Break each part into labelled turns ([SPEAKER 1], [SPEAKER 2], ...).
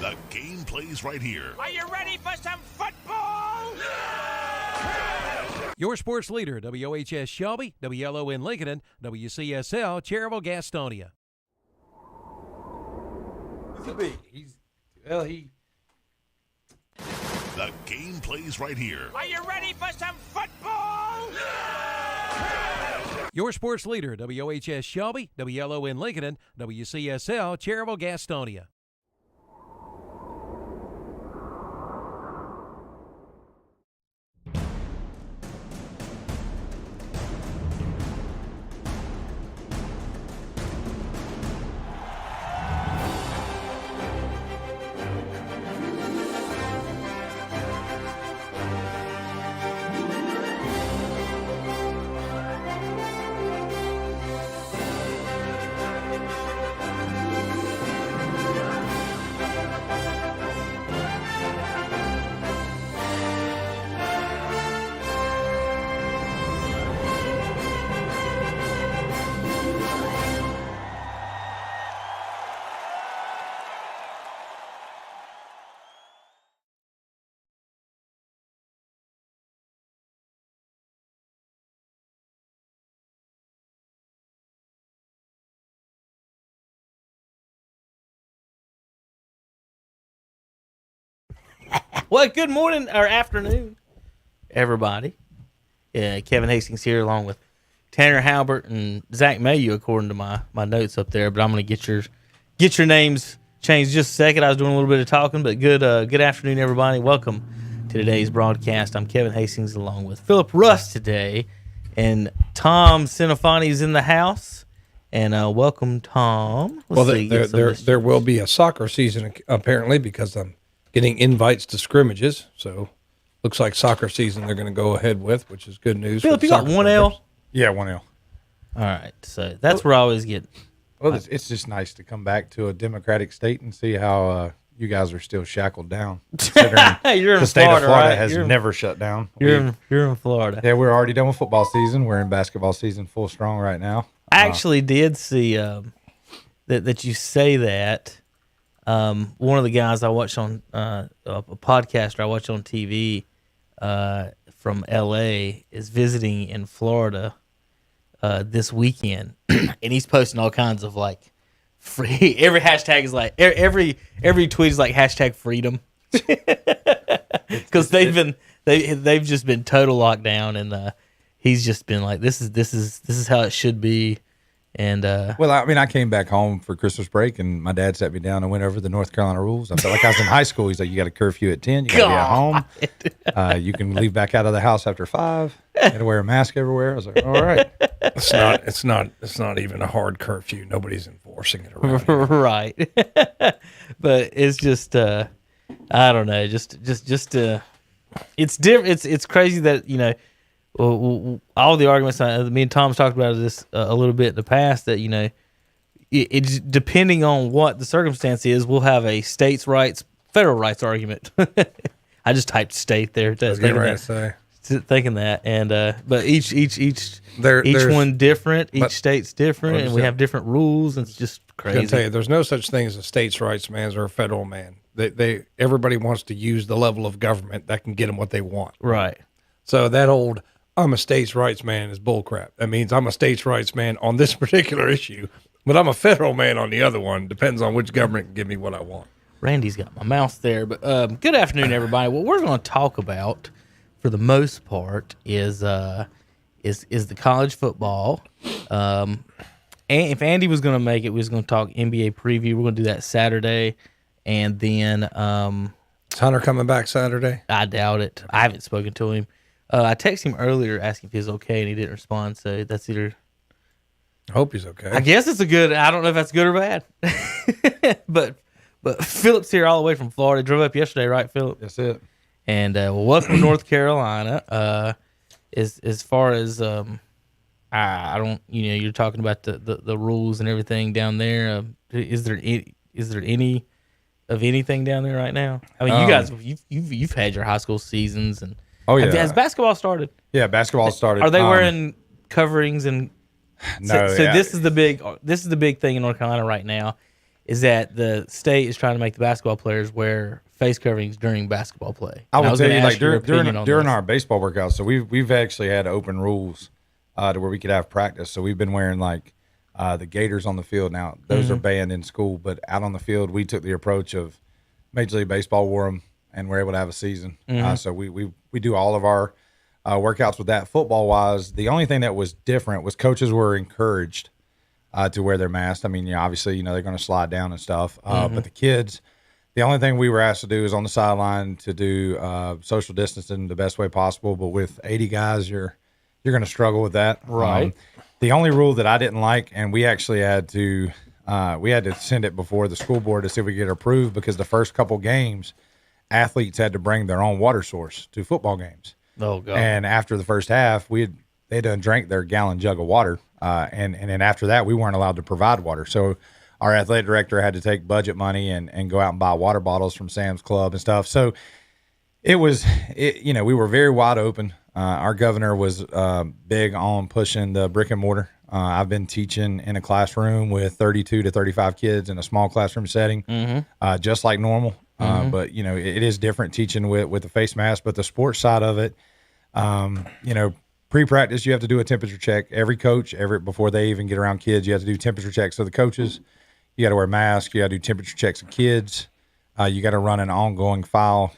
[SPEAKER 1] The game plays right here.
[SPEAKER 2] Are you ready for some football?
[SPEAKER 3] Your sports leader, WOHS Shelby, WLON Lincoln, and WCSL Cherryville Gastonia.
[SPEAKER 1] The game plays right here.
[SPEAKER 2] Are you ready for some football?
[SPEAKER 3] Your sports leader, WOHS Shelby, WLON Lincoln, and WCSL Cherryville Gastonia.
[SPEAKER 4] Well, good morning or afternoon, everybody. Kevin Hastings here along with Tanner Halbert and Zach Mayu, according to my notes up there. But I'm going to get your names changed just a second. I was doing a little bit of talking, but good afternoon, everybody. Welcome to today's broadcast. I'm Kevin Hastings along with Phillip Russ today, and Tom Centofanti is in the house. And welcome, Tom.
[SPEAKER 5] There will be a soccer season apparently because I'm getting invites to scrimmages, so looks like soccer season they're going to go ahead with, which is good news.
[SPEAKER 4] Phillip, you got one L?
[SPEAKER 6] Yeah, 1L.
[SPEAKER 4] All right, so that's where I always get.
[SPEAKER 6] Well, it's just nice to come back to a democratic state and see how you guys are still shackled down. Considering
[SPEAKER 4] You're in
[SPEAKER 6] the state
[SPEAKER 4] Florida,
[SPEAKER 6] of Florida
[SPEAKER 4] right?
[SPEAKER 6] has never shut down.
[SPEAKER 4] You're in Florida.
[SPEAKER 6] Yeah, we're already done with football season. We're in basketball season full strong right now.
[SPEAKER 4] I actually did see that you say that. One of the guys I watched on a podcaster I watched on TV from LA is visiting in Florida this weekend, and he's posting all kinds of like free. Every hashtag is like every tweet is like hashtag freedom because they've just been total lockdown, and he's just been like this is how it should be. And
[SPEAKER 6] well, I mean, I came back home for Christmas break, and my dad sat me down and went over the North Carolina rules. I felt like I was in high school. He's like, "You got a curfew at 10. You got to be at home. You can leave back out of the house after 5. You got to wear a mask everywhere." I was like, "All right."
[SPEAKER 5] It's not even a hard curfew. Nobody's enforcing it around here.
[SPEAKER 4] Right. But it's just I don't know, just it's different. It's crazy that, you know, all the arguments me and Tom's talked about this a little bit in the past, that, you know, it's depending on what the circumstance is, we'll have a states' rights, federal rights argument. I just typed state there. Thinking that, and but each one different, each state's different, and we have different rules, and it's just crazy.
[SPEAKER 5] I can tell you, there's no such thing as a states' rights man or a federal man. Everybody wants to use the level of government that can get them what they want.
[SPEAKER 4] Right.
[SPEAKER 5] So that old "I'm a states' rights man" is bullcrap. That means I'm a states' rights man on this particular issue, but I'm a federal man on the other one. Depends on which government can give me what I want.
[SPEAKER 4] Randy's got my mouse there, but good afternoon, everybody. What we're going to talk about, for the most part, is the college football. And if Andy was going to make it, we was going to talk NBA preview. We're going to do that Saturday, and then
[SPEAKER 5] is Hunter coming back Saturday?
[SPEAKER 4] I doubt it. I haven't spoken to him. I texted him earlier asking if he was okay, and he didn't respond. So that's either.
[SPEAKER 5] I hope he's okay.
[SPEAKER 4] I guess it's a good. I don't know if that's good or bad. but Phillip's here all the way from Florida. Drove up yesterday, right, Phillip?
[SPEAKER 6] That's it.
[SPEAKER 4] And welcome to North Carolina. As far as I don't, you know, you're talking about the rules and everything down there. Is there any of anything down there right now? I mean, you guys, you've had your high school seasons, and has basketball started?
[SPEAKER 6] Yeah, basketball started.
[SPEAKER 4] Are they wearing coverings and?
[SPEAKER 6] No.
[SPEAKER 4] So this is the big thing in North Carolina right now. is that the state is trying to make the basketball players wear face coverings during basketball play.
[SPEAKER 6] I
[SPEAKER 4] And
[SPEAKER 6] will
[SPEAKER 4] was
[SPEAKER 6] tell
[SPEAKER 4] gonna
[SPEAKER 6] you,
[SPEAKER 4] ask
[SPEAKER 6] like
[SPEAKER 4] your opinion on
[SPEAKER 6] during
[SPEAKER 4] this.
[SPEAKER 6] our baseball workouts, so we've actually had open rules to where we could have practice. So we've been wearing like the gaiters on the field. Now those are banned in school, but out on the field, we took the approach of Major League Baseball wore them, and we're able to have a season. So we do all of our workouts with that. Football wise, the only thing that was different was coaches were encouraged to wear their masks. I mean, obviously, they're going to slide down and stuff, but the kids. The only thing we were asked to do is on the sideline to do social distancing the best way possible. But with 80 guys, you're going to struggle with that.
[SPEAKER 4] Right.
[SPEAKER 6] The only rule that I didn't like, and we actually had to send it before the school board to see if we could get it approved, because the first couple games, athletes had to bring their own water source to football games.
[SPEAKER 4] Oh God!
[SPEAKER 6] And after the first half, they done drank their gallon jug of water, and then after that, we weren't allowed to provide water. So our athletic director had to take budget money and go out and buy water bottles from Sam's Club and stuff. So we were very wide open. Our governor was big on pushing the brick and mortar. I've been teaching in a classroom with 32 to 35 kids in a small classroom setting, just like normal. But it is different teaching with the face mask. But the sports side of it, pre-practice, you have to do a temperature check. Every coach, before they even get around kids, you have to do temperature checks. So the coaches, you got to wear masks. You got to do temperature checks of kids. You got to run an ongoing file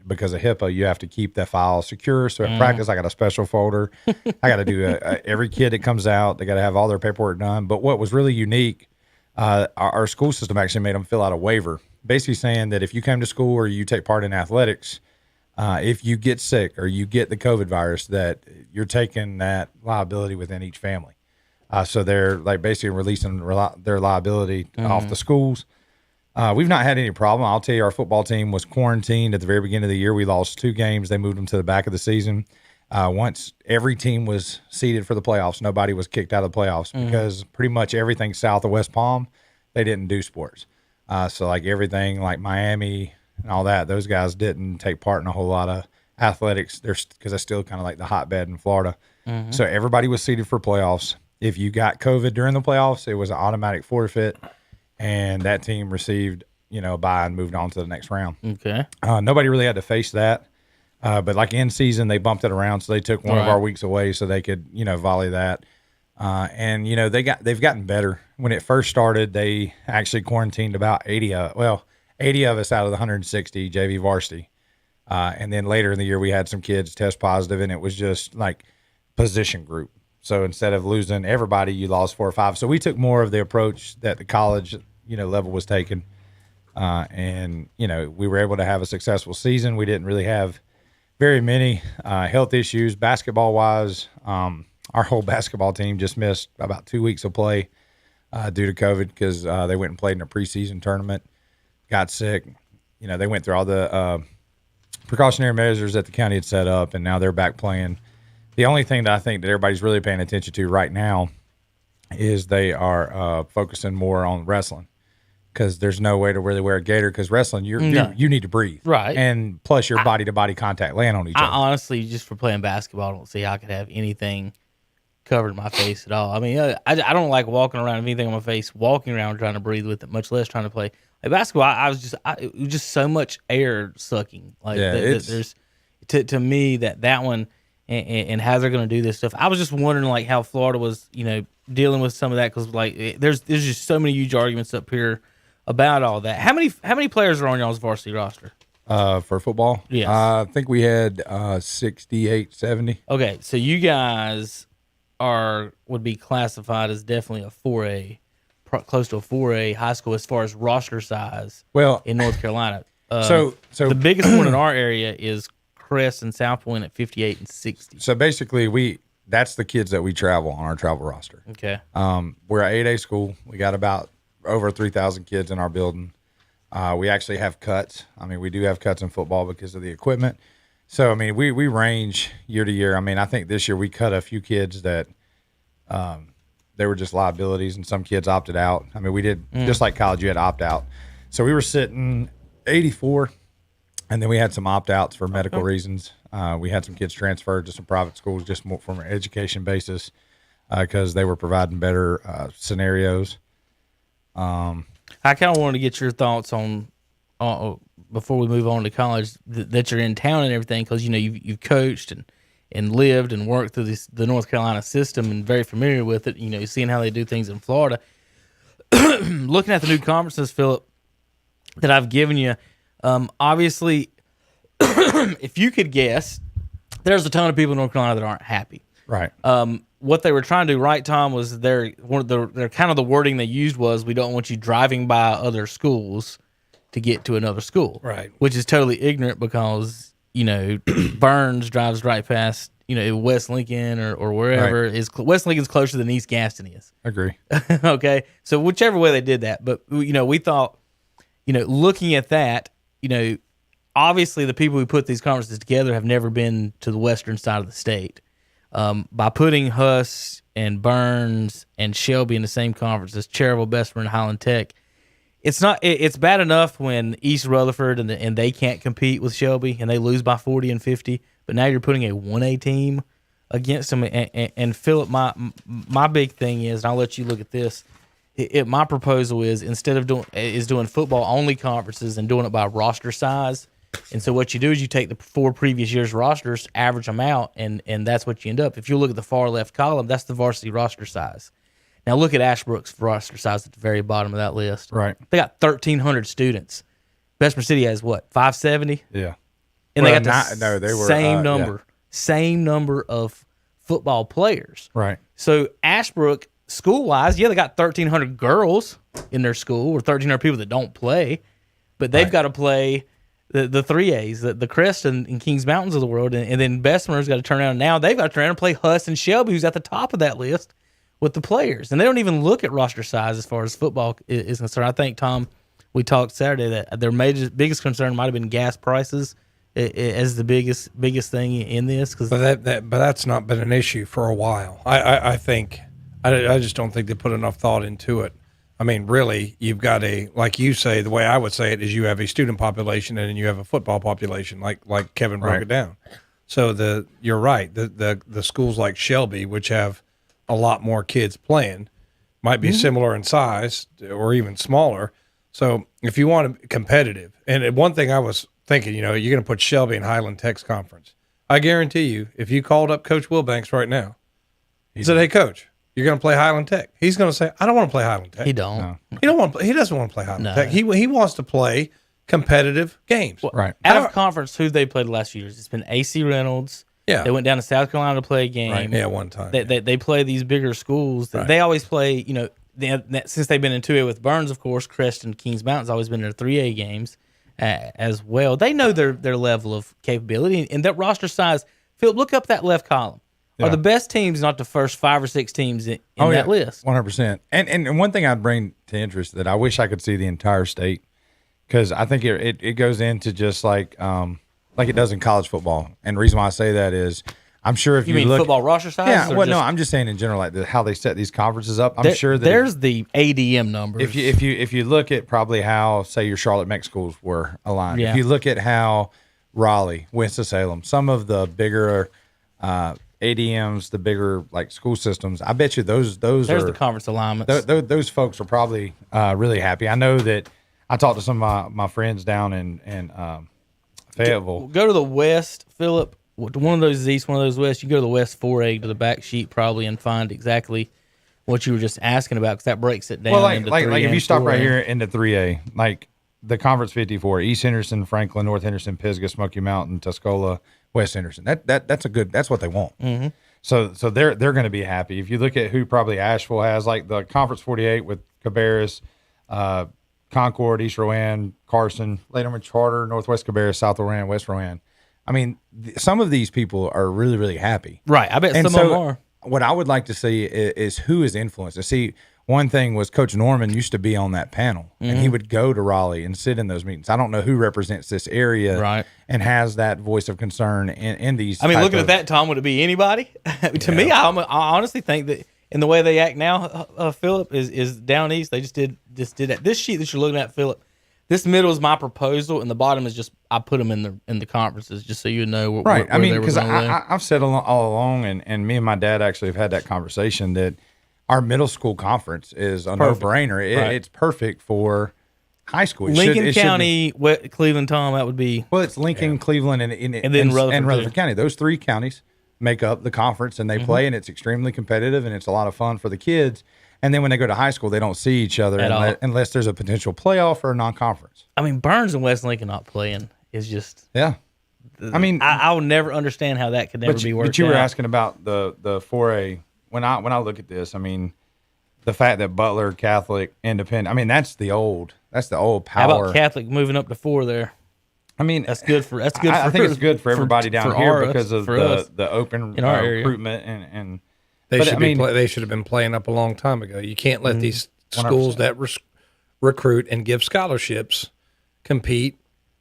[SPEAKER 6] because of HIPAA. You have to keep that file secure. So at practice, I got a special folder. I got to do every kid that comes out. They got to have all their paperwork done. But what was really unique, our school system actually made them fill out a waiver, basically saying that if you come to school or you take part in athletics, if you get sick or you get the COVID virus, that you're taking that liability within each family. So they're like basically releasing their liability off the schools. We've not had any problem. I'll tell you, our football team was quarantined at the very beginning of the year. We lost 2 games. They moved them to the back of the season. Once every team was seeded for the playoffs, nobody was kicked out of the playoffs because pretty much everything south of West Palm, they didn't do sports. So like everything like Miami and all that, those guys didn't take part in a whole lot of athletics because it's still kind of like the hotbed in Florida. So everybody was seeded for playoffs. If you got COVID during the playoffs, it was an automatic forfeit, and that team received, a bye and moved on to the next round. Okay. Nobody really had to face that. But like in season, they bumped it around, so they took one of our weeks away so they could, volley that. And they've gotten better. When it first started, they actually quarantined about 80 of us out of the 160 JV varsity. And then later in the year, we had some kids test positive, and it was just like position group. So instead of losing everybody, you lost 4 or 5. So we took more of the approach that the college, level was taking. And we were able to have a successful season. We didn't really have very many health issues. Basketball-wise, our whole basketball team just missed about 2 weeks of play due to COVID because they went and played in a preseason tournament, got sick. They went through all the precautionary measures that the county had set up, and now they're back playing. The only thing that I think that everybody's really paying attention to right now is they are focusing more on wrestling because there's no way to really wear a gaiter because wrestling, you need to breathe. Right. And plus your body-to-body contact land on each other.
[SPEAKER 4] Honestly, just for playing basketball, I don't see how I could have anything covered my face at all. I mean, I don't like walking around with anything on my face, walking around trying to breathe with it, much less trying to play. Like basketball, it was just so much air sucking. Like there's to me that one – and how they're going to do this stuff. I was just wondering, like, how Florida was, dealing with some of that because, like, there's just so many huge arguments up here about all that. How many players are on y'all's varsity roster?
[SPEAKER 6] For football?
[SPEAKER 4] Yes.
[SPEAKER 6] I think we had 68, 70.
[SPEAKER 4] Okay, so you guys would be classified as definitely a 4A, close to a 4A high school as far as roster size.
[SPEAKER 6] Well,
[SPEAKER 4] in North Carolina.
[SPEAKER 6] So
[SPEAKER 4] the biggest one in our area is Crest and South Point at 58 and 60.
[SPEAKER 6] So basically, that's the kids that we travel on our travel roster.
[SPEAKER 4] Okay.
[SPEAKER 6] We're an 8A school. We got about over 3,000 kids in our building. We actually have cuts. I mean, we do have cuts in football because of the equipment. So, I mean, we range year to year. I mean, I think this year we cut a few kids that they were just liabilities, and some kids opted out. I mean, we did, just like college, you had to opt out. So we were sitting 84. And then we had some opt-outs for medical reasons. We had some kids transferred to some private schools just more from an education basis because they were providing better scenarios.
[SPEAKER 4] I kind of wanted to get your thoughts on before we move on to college that you're in town and everything, because you've coached and lived and worked through the North Carolina system and very familiar with it. Seeing how they do things in Florida. Looking at the new conferences, Phillip, that I've given you, obviously, if you could guess, there's a ton of people in North Carolina that aren't happy.
[SPEAKER 6] Right.
[SPEAKER 4] What they were trying to do, right, Tom, was their kind of the wording they used was, we don't want you driving by other schools to get to another school.
[SPEAKER 5] Right.
[SPEAKER 4] Which is totally ignorant because, Burns drives right past, West Lincoln or wherever
[SPEAKER 6] Right.
[SPEAKER 4] is West Lincoln's closer than East Gaston is.
[SPEAKER 6] Agree.
[SPEAKER 4] Okay. So whichever way they did that, but we thought, looking at that, obviously the people who put these conferences together have never been to the western side of the state. By putting Huss and Burns and Shelby in the same conference as Cherryville, Bessemer, and Highland Tech, it's bad enough when East Rutherford and they can't compete with Shelby and they lose by 40 and 50, but now you're putting a 1A team against them. And Phillip, my big thing is, and I'll let you look at this. My proposal is, instead of doing football only conferences and doing it by roster size. And so what you do is you take the 4 previous years' rosters, average them out, and that's what you end up. If you look at the far left column, that's the varsity roster size. Now look at Ashbrook's roster size at the very bottom of that list.
[SPEAKER 6] Right.
[SPEAKER 4] They got 1,300 students. Bessemer City has what, 570?
[SPEAKER 6] Yeah.
[SPEAKER 4] And
[SPEAKER 6] Well,
[SPEAKER 4] they got the same number, same number of football players.
[SPEAKER 6] Right.
[SPEAKER 4] So Ashbrook, school-wise, they got 1,300 girls in their school, or 1,300 people that don't play, but they've got to play the 3As, the Crest and Kings Mountains of the world, and then Bessemer's got to turn around. Now they've got to turn around and play Huss and Shelby, who's at the top of that list with the players. And they don't even look at roster size as far as football is concerned. I think, Tom, we talked Saturday that their biggest concern might have been gas prices as the biggest thing in this.
[SPEAKER 5] But that's not been an issue for a while. I think I just don't think they put enough thought into it. I mean, really, you've got like you say, the way I would say it is, you have a student population and then you have a football population, like Kevin broke it down. So you're right. The schools like Shelby, which have a lot more kids playing, might be similar in size or even smaller. So if you want to competitive, and one thing I was thinking, you're going to put Shelby in Highland Tech's conference. I guarantee you, if you called up Coach Wilbanks right now, he said, "Hey, Coach, you're going to play Highland Tech." He's going to say, "I don't want to play Highland Tech."
[SPEAKER 4] He don't.
[SPEAKER 5] No. He doesn't want to play Highland Tech. He wants to play competitive games.
[SPEAKER 4] Well,
[SPEAKER 6] Right.
[SPEAKER 4] Out of conference, who they played the last few years? It's been AC Reynolds.
[SPEAKER 5] Yeah.
[SPEAKER 4] They went down to South Carolina to play a game.
[SPEAKER 5] Right. Yeah, one time.
[SPEAKER 4] They play these bigger schools.
[SPEAKER 5] Right.
[SPEAKER 4] They always play, since they've been in 2A with Burns, of course, Crest and Kings Mountain's always been in their 3A games as well. They know their level of capability. And that roster size, Phillip, look up that left column.
[SPEAKER 6] Yeah.
[SPEAKER 4] Are the best teams not the first 5 or 6 teams in that list?
[SPEAKER 6] 100%. And one thing I'd bring to interest that I wish I could see the entire state, because I think it goes into just like it does in college football. And the reason why I say that is, I'm sure if you
[SPEAKER 4] mean
[SPEAKER 6] look,
[SPEAKER 4] football roster size?
[SPEAKER 6] Yeah, well, no, I'm just saying in general, like how they set these conferences up. I'm sure that
[SPEAKER 4] there's the ADM numbers.
[SPEAKER 6] if you look at probably how, say, your Charlotte Meck schools were aligned,
[SPEAKER 4] Yeah.
[SPEAKER 6] if you look at how Raleigh, Winston-Salem, some of the bigger ADMs, the bigger like school systems, I bet you those
[SPEAKER 4] there's
[SPEAKER 6] are
[SPEAKER 4] the conference alignments.
[SPEAKER 6] those folks are probably really happy. I know that I talked to some of my friends down in Fayetteville.
[SPEAKER 4] Go to the West, Phillip. One of those is East, one of those West. You go to the West 4A to the back sheet probably and find exactly what you were just asking about, because that breaks it down.
[SPEAKER 6] Well,
[SPEAKER 4] into
[SPEAKER 6] like
[SPEAKER 4] 3A
[SPEAKER 6] if you
[SPEAKER 4] and
[SPEAKER 6] stop
[SPEAKER 4] 4A.
[SPEAKER 6] right here into 3A, like the Conference 54, East Henderson, Franklin, North Henderson, Pisgah, Smoky Mountain, Tuscola, West Henderson. That's what they want. Mm-hmm. So they're going to be happy. If you look at who probably Asheville has, like the Conference 48 with Cabarrus, Concord, East Rowan, Carson, Latimer Charter, Northwest Cabarrus, South Rowan, West Rowan. I mean, some of these people are really, really happy.
[SPEAKER 4] Right. I bet
[SPEAKER 6] And
[SPEAKER 4] some
[SPEAKER 6] so
[SPEAKER 4] of them are.
[SPEAKER 6] what I would like to see is who is influenced. To see, one thing was Coach Norman used to be on that panel, and he would go to Raleigh and sit in those meetings. I don't know who represents this area
[SPEAKER 4] Right.
[SPEAKER 6] and has that voice of concern in these.
[SPEAKER 4] I mean,
[SPEAKER 6] type
[SPEAKER 4] looking
[SPEAKER 6] of-
[SPEAKER 4] at that, Tom, would it be anybody? To me, I honestly think that in the way they act now, Phillip, is down east. They just did that. This sheet that you're looking at, Phillip, this middle is my proposal, and the bottom is just I put them in the conferences just so you know where,
[SPEAKER 6] Right.
[SPEAKER 4] where
[SPEAKER 6] I mean,
[SPEAKER 4] they were
[SPEAKER 6] because
[SPEAKER 4] gonna live.
[SPEAKER 6] I've said all along, and me and my dad actually have had that conversation that our middle school conference is a no-brainer. It's perfect for high school.
[SPEAKER 4] Lincoln County, Cleveland, Tom, that would be.
[SPEAKER 6] Well, it's Lincoln, Cleveland, and
[SPEAKER 4] then Rutherford
[SPEAKER 6] County. Those 3 counties make up the conference, and they play, and it's extremely competitive, and it's a lot of fun for the kids. And then when they go to high school, they don't see each other unless there's a potential playoff or a non-conference.
[SPEAKER 4] I mean, Burns and West Lincoln not playing is just.
[SPEAKER 6] Yeah. I mean,
[SPEAKER 4] I will never understand how that could never be worked out.
[SPEAKER 6] But you were asking about the 4A. When I look at this, I mean, the fact that Butler, Catholic, Independent, I mean, that's the old power.
[SPEAKER 4] How about Catholic moving up to 4 there?
[SPEAKER 6] I mean,
[SPEAKER 4] that's good for. I
[SPEAKER 6] think it's good for everybody down here because of the open
[SPEAKER 4] in our
[SPEAKER 6] recruitment and
[SPEAKER 5] they should have been playing up a long time ago. You can't let these schools 100%. That recruit and give scholarships compete.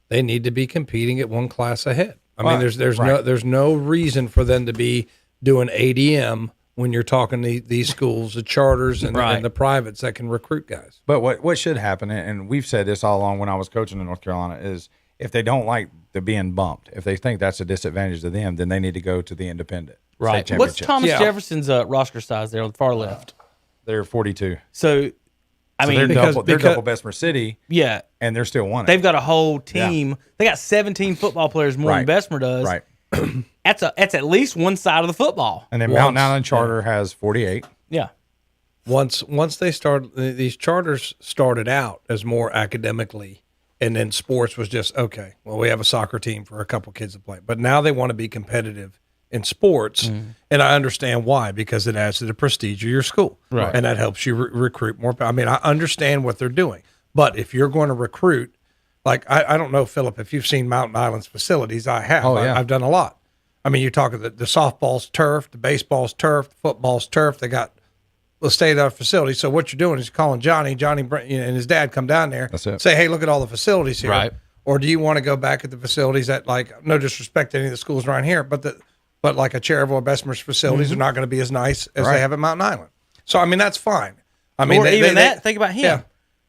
[SPEAKER 5] They need to be competing at one class ahead. I mean, there's no reason for them to be doing ADM when you're talking to these schools, the charters and the privates that can recruit guys.
[SPEAKER 6] But what should happen, and we've said this all along when I was coaching in North Carolina, is if they don't like the being bumped, if they think that's a disadvantage to them, then they need to go to the independent.
[SPEAKER 4] Right. What's Thomas Jefferson's roster size there on the far left?
[SPEAKER 6] They're 42.
[SPEAKER 4] So, I mean,
[SPEAKER 6] they're double Bessemer City.
[SPEAKER 4] Yeah.
[SPEAKER 6] And they're still winning.
[SPEAKER 4] They've got a whole team. Yeah. They got 17 football players more than Bessemer does.
[SPEAKER 6] Right.
[SPEAKER 4] That's at least one side of the football.
[SPEAKER 6] And then Mountain Island Charter has 48.
[SPEAKER 4] Yeah.
[SPEAKER 5] Once they started, these charters started out as more academically, and then sports was just, okay, well, we have a soccer team for a couple kids to play. But now they want to be competitive in sports, and I understand why, because it adds to the prestige of your school.
[SPEAKER 4] Right.
[SPEAKER 5] And that helps you recruit more. I mean, I understand what they're doing. But if you're going to recruit, like, I don't know, Phillip, if you've seen Mountain Island's facilities. I have.
[SPEAKER 6] Oh, yeah.
[SPEAKER 5] I've done a lot. I mean, you're talking the softball's turf, the baseball's turf, the football's turf. They got the state-of-the-art facility. So what you're doing is you're calling Johnny and his dad come down there, say, hey, look at all the facilities here.
[SPEAKER 4] Right.
[SPEAKER 5] Or do you want to go back at the facilities that, like, no disrespect to any of the schools around here, but like a Cherryville or Bessemer's facilities are not going to be as nice as they have at Mountain Island. So, I mean, that's fine. I mean,
[SPEAKER 4] think about him. Yeah.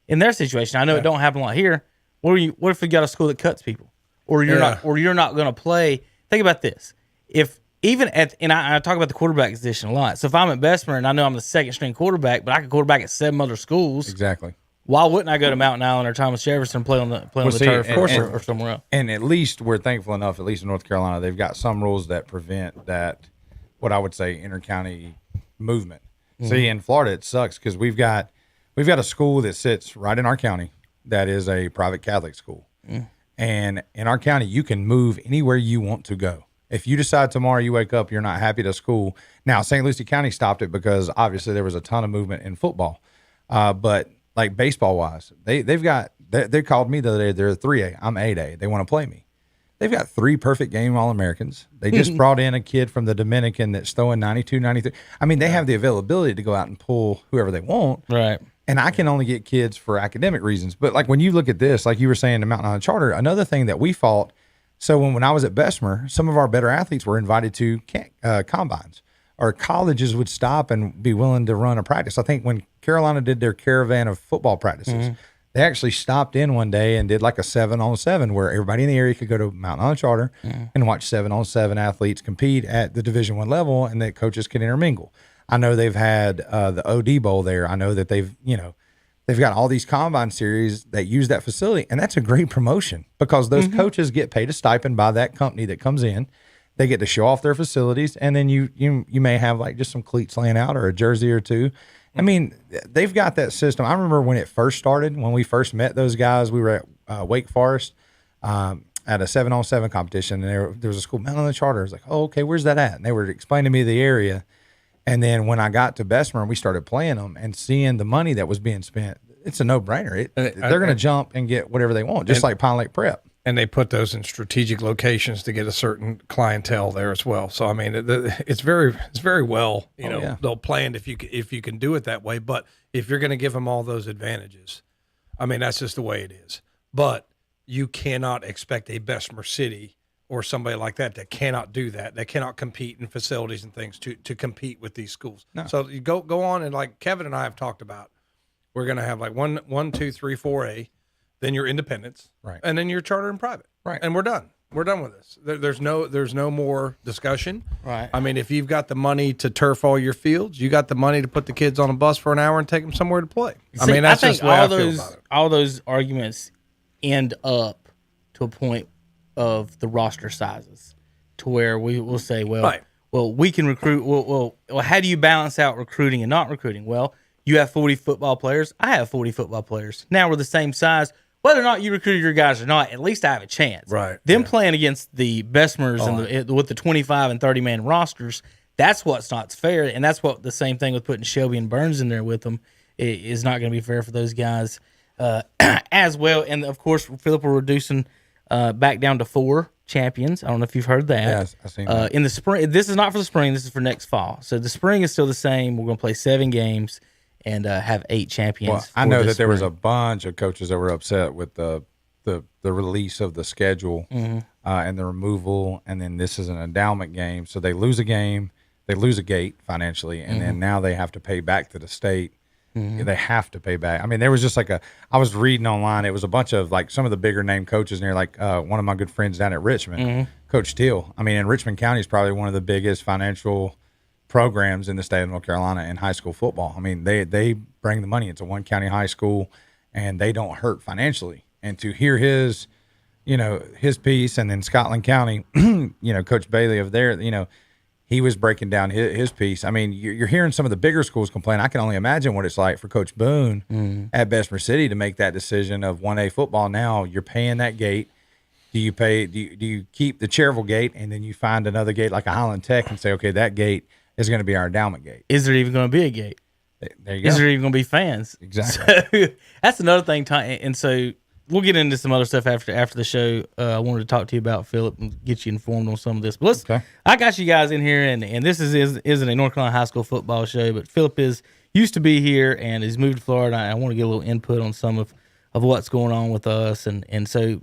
[SPEAKER 4] In their situation, I know it don't happen a lot here. What if we got a school that cuts people? Or you're not going to play. Think about this. If even and I talk about the quarterback position a lot. So if I'm at Bessemer and I know I'm the second string quarterback, but I can quarterback at 7 other schools.
[SPEAKER 6] Exactly.
[SPEAKER 4] Why wouldn't I go to Mountain Island or Thomas Jefferson and play on the turf or somewhere else?
[SPEAKER 6] And at least we're thankful enough, at least in North Carolina, they've got some rules that prevent that, what I would say, inter-county movement. See, in Florida, it sucks because we've got a school that sits right in our county that is a private Catholic school. And in our county, you can move anywhere you want to go. If you decide tomorrow you wake up, you're not happy to school. Now, St. Lucie County stopped it because obviously there was a ton of movement in football. But like baseball wise, they called me the other day. They're 3A. I'm 8A. They want to play me. They've got 3 perfect game All-Americans. They just brought in a kid from the Dominican that's throwing 92, 93. I mean, they have the availability to go out and pull whoever they want.
[SPEAKER 4] Right.
[SPEAKER 6] And I can only get kids for academic reasons. But like when you look at this, like you were saying, the Mountain Island Charter, another thing that we fought. So when I was at Bessemer, some of our better athletes were invited to combines, or colleges would stop and be willing to run a practice. I think when Carolina did their caravan of football practices, they actually stopped in one day and did like a 7-on-7 where everybody in the area could go to Mountain Island Charter and watch 7-on-7 athletes compete at the Division I level, and that coaches could intermingle. I know they've had the OD Bowl there. I know that they've got all these combine series that use that facility, and that's a great promotion because those coaches get paid a stipend by that company that comes in. They get to show off their facilities, and then you may have like just some cleats laying out or a jersey or two. I mean, they've got that system. I remember when it first started, when we first met those guys, we were at Wake Forest at a 7-on-7 competition, and there was a school, Mountain Island Charter. I was like, oh, okay, where's that at? And they were explaining to me the area. And then when I got to Bessemer and we started playing them and seeing the money that was being spent, it's a no-brainer. They're going to jump and get whatever they want, just like Pine Lake Prep.
[SPEAKER 5] And they put those in strategic locations to get a certain clientele there as well. So I mean, it's very well they'll planned if you can do it that way. But if you're going to give them all those advantages, I mean that's just the way it is. But you cannot expect a Bessemer City or somebody like that cannot do that. They cannot compete in facilities and things to compete with these schools. No. So you go on, and like Kevin and I have talked about, we're going to have like 1, 2, 3, 4A, then your independents,
[SPEAKER 6] right,
[SPEAKER 5] and then your charter and private,
[SPEAKER 6] right,
[SPEAKER 5] and we're done. We're done with this. There's no more discussion.
[SPEAKER 4] Right.
[SPEAKER 5] I mean, if you've got the money to turf all your fields, you got the money to put the kids on a bus for an hour and take them somewhere to play. I mean, that's just the way I feel about it.
[SPEAKER 4] All those arguments end up to a point of the roster sizes, to where we will say, well, we can recruit. Well, how do you balance out recruiting and not recruiting? Well, you have 40 football players. I have 40 football players. Now we're the same size. Whether or not you recruited your guys or not, at least I have a chance.
[SPEAKER 5] Right.
[SPEAKER 4] Them playing against the Besmers with the 25 and 30 man rosters, that's what's not fair, and that's what the same thing with putting Shelby and Burns in there with them is not going to be fair for those guys as well. And of course, Phillip, we're reducing back down to 4 champions. I don't know if you've heard that.
[SPEAKER 6] Yes, I've seen that.
[SPEAKER 4] In the spring, this is not for the spring. This is for next fall. So the spring is still the same. We're going to play 7 games and have 8 champions.
[SPEAKER 6] Well, I know that there was a bunch of coaches that were upset with the release of the schedule and the removal, and then this is an endowment game, so they lose a game, they lose a gate financially, and then now they have to pay back to the state. They have to pay back. I mean, there was just I was reading online, it was a bunch of like some of the bigger name coaches, and they're like one of my good friends down at Richmond, Coach Teal. I mean, and Richmond County is probably one of the biggest financial programs in the state of North Carolina in high school football. I mean, they bring the money. It's a 1-county high school, and they don't hurt financially. And to hear his piece, and then Scotland County, Coach Bailey over there, he was breaking down his piece. I mean, you're hearing some of the bigger schools complain. I can only imagine what it's like for Coach Boone at Bessemer City to make that decision of 1A football. Now you're paying that gate. Do you keep the Cherryville gate, and then you find another gate like a Highland Tech and say, okay, that gate is going to be our endowment gate?
[SPEAKER 4] Is there even going to be a gate?
[SPEAKER 6] There you go.
[SPEAKER 4] Is there even going to be fans?
[SPEAKER 6] Exactly.
[SPEAKER 4] So, that's another thing. And so we'll get into some other stuff after the show. I wanted to talk to you about Phillip and get you informed on some of this. But I got you guys in here, and this isn't a North Carolina high school football show, but Phillip used to be here and has moved to Florida. I want to get a little input on some of what's going on with us. And so,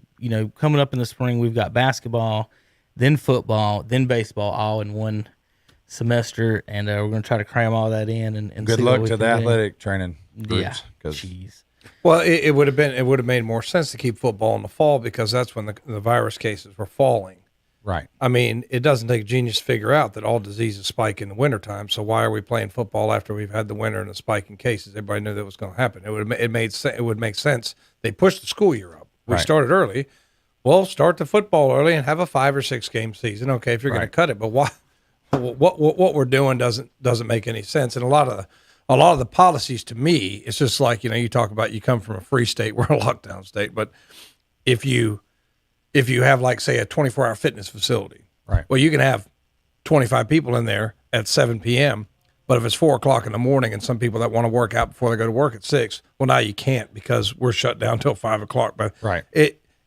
[SPEAKER 4] coming up in the spring, we've got basketball, then football, then baseball, all in one semester, and we're going to try to cram all that in. And
[SPEAKER 6] good luck to the athletic training groups.
[SPEAKER 4] Yeah, jeez.
[SPEAKER 5] Well, it would have made more sense to keep football in the fall, because that's when the virus cases were falling.
[SPEAKER 6] Right.
[SPEAKER 5] I mean, it doesn't take a genius to figure out that all diseases spike in the wintertime. So why are we playing football after we've had the winter and a spike in cases? Everybody knew that was going to happen. It would make sense. They pushed the school year up. We started early. Well, start the football early and have a 5 or 6 game season. Okay, if you're going to cut it, but why? What we're doing doesn't make any sense. And a lot of the policies, to me, it's just like, you talk about, you come from a free state, we're a lockdown state, but if you have, like, say, a 24-hour fitness facility,
[SPEAKER 6] right?
[SPEAKER 5] Well, you can have 25 people in there at 7 p.m., but if it's 4 o'clock in the morning and some people that want to work out before they go to work at 6, well, now you can't, because we're shut down till 5 o'clock. But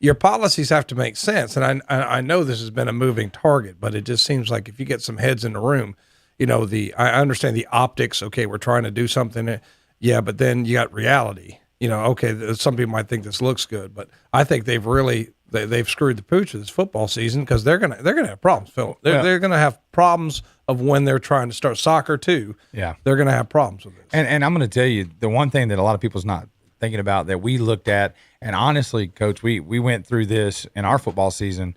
[SPEAKER 5] your policies have to make sense. And I know this has been a moving target, but it just seems like if you get some heads in the room, I understand the optics. Okay, we're trying to do something. Yeah, but then you got reality. Okay, some people might think this looks good, but I think they've screwed the pooch of this football season, because they're gonna have problems, Phil. They're gonna have problems of when they're trying to start soccer too.
[SPEAKER 6] Yeah,
[SPEAKER 5] they're gonna have problems with this.
[SPEAKER 6] And I'm gonna tell you, the one thing that a lot of people's not thinking about that we looked at, and honestly, Coach, we went through this in our football season.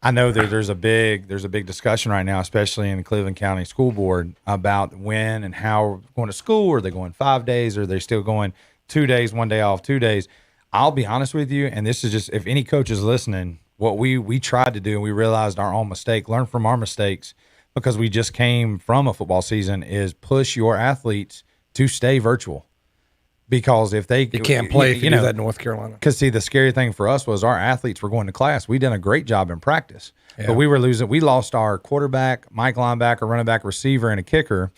[SPEAKER 6] I know there's a big discussion right now, especially in the Cleveland County School Board, about when and how going to school. Are they going 5 days? Or are they still going 2 days, 1 day off, 2 days? I'll be honest with you, and this is just, if any coach is listening, what we tried to do, and we realized our own mistake, learn from our mistakes, because we just came from a football season, is push your athletes to stay virtual. Because if they
[SPEAKER 5] can't play if you do that in North Carolina.
[SPEAKER 6] Because, see, the scary thing for us was our athletes were going to class. We done a great job in practice, but we were losing. We lost our quarterback, Mike linebacker, running back, receiver, and a kicker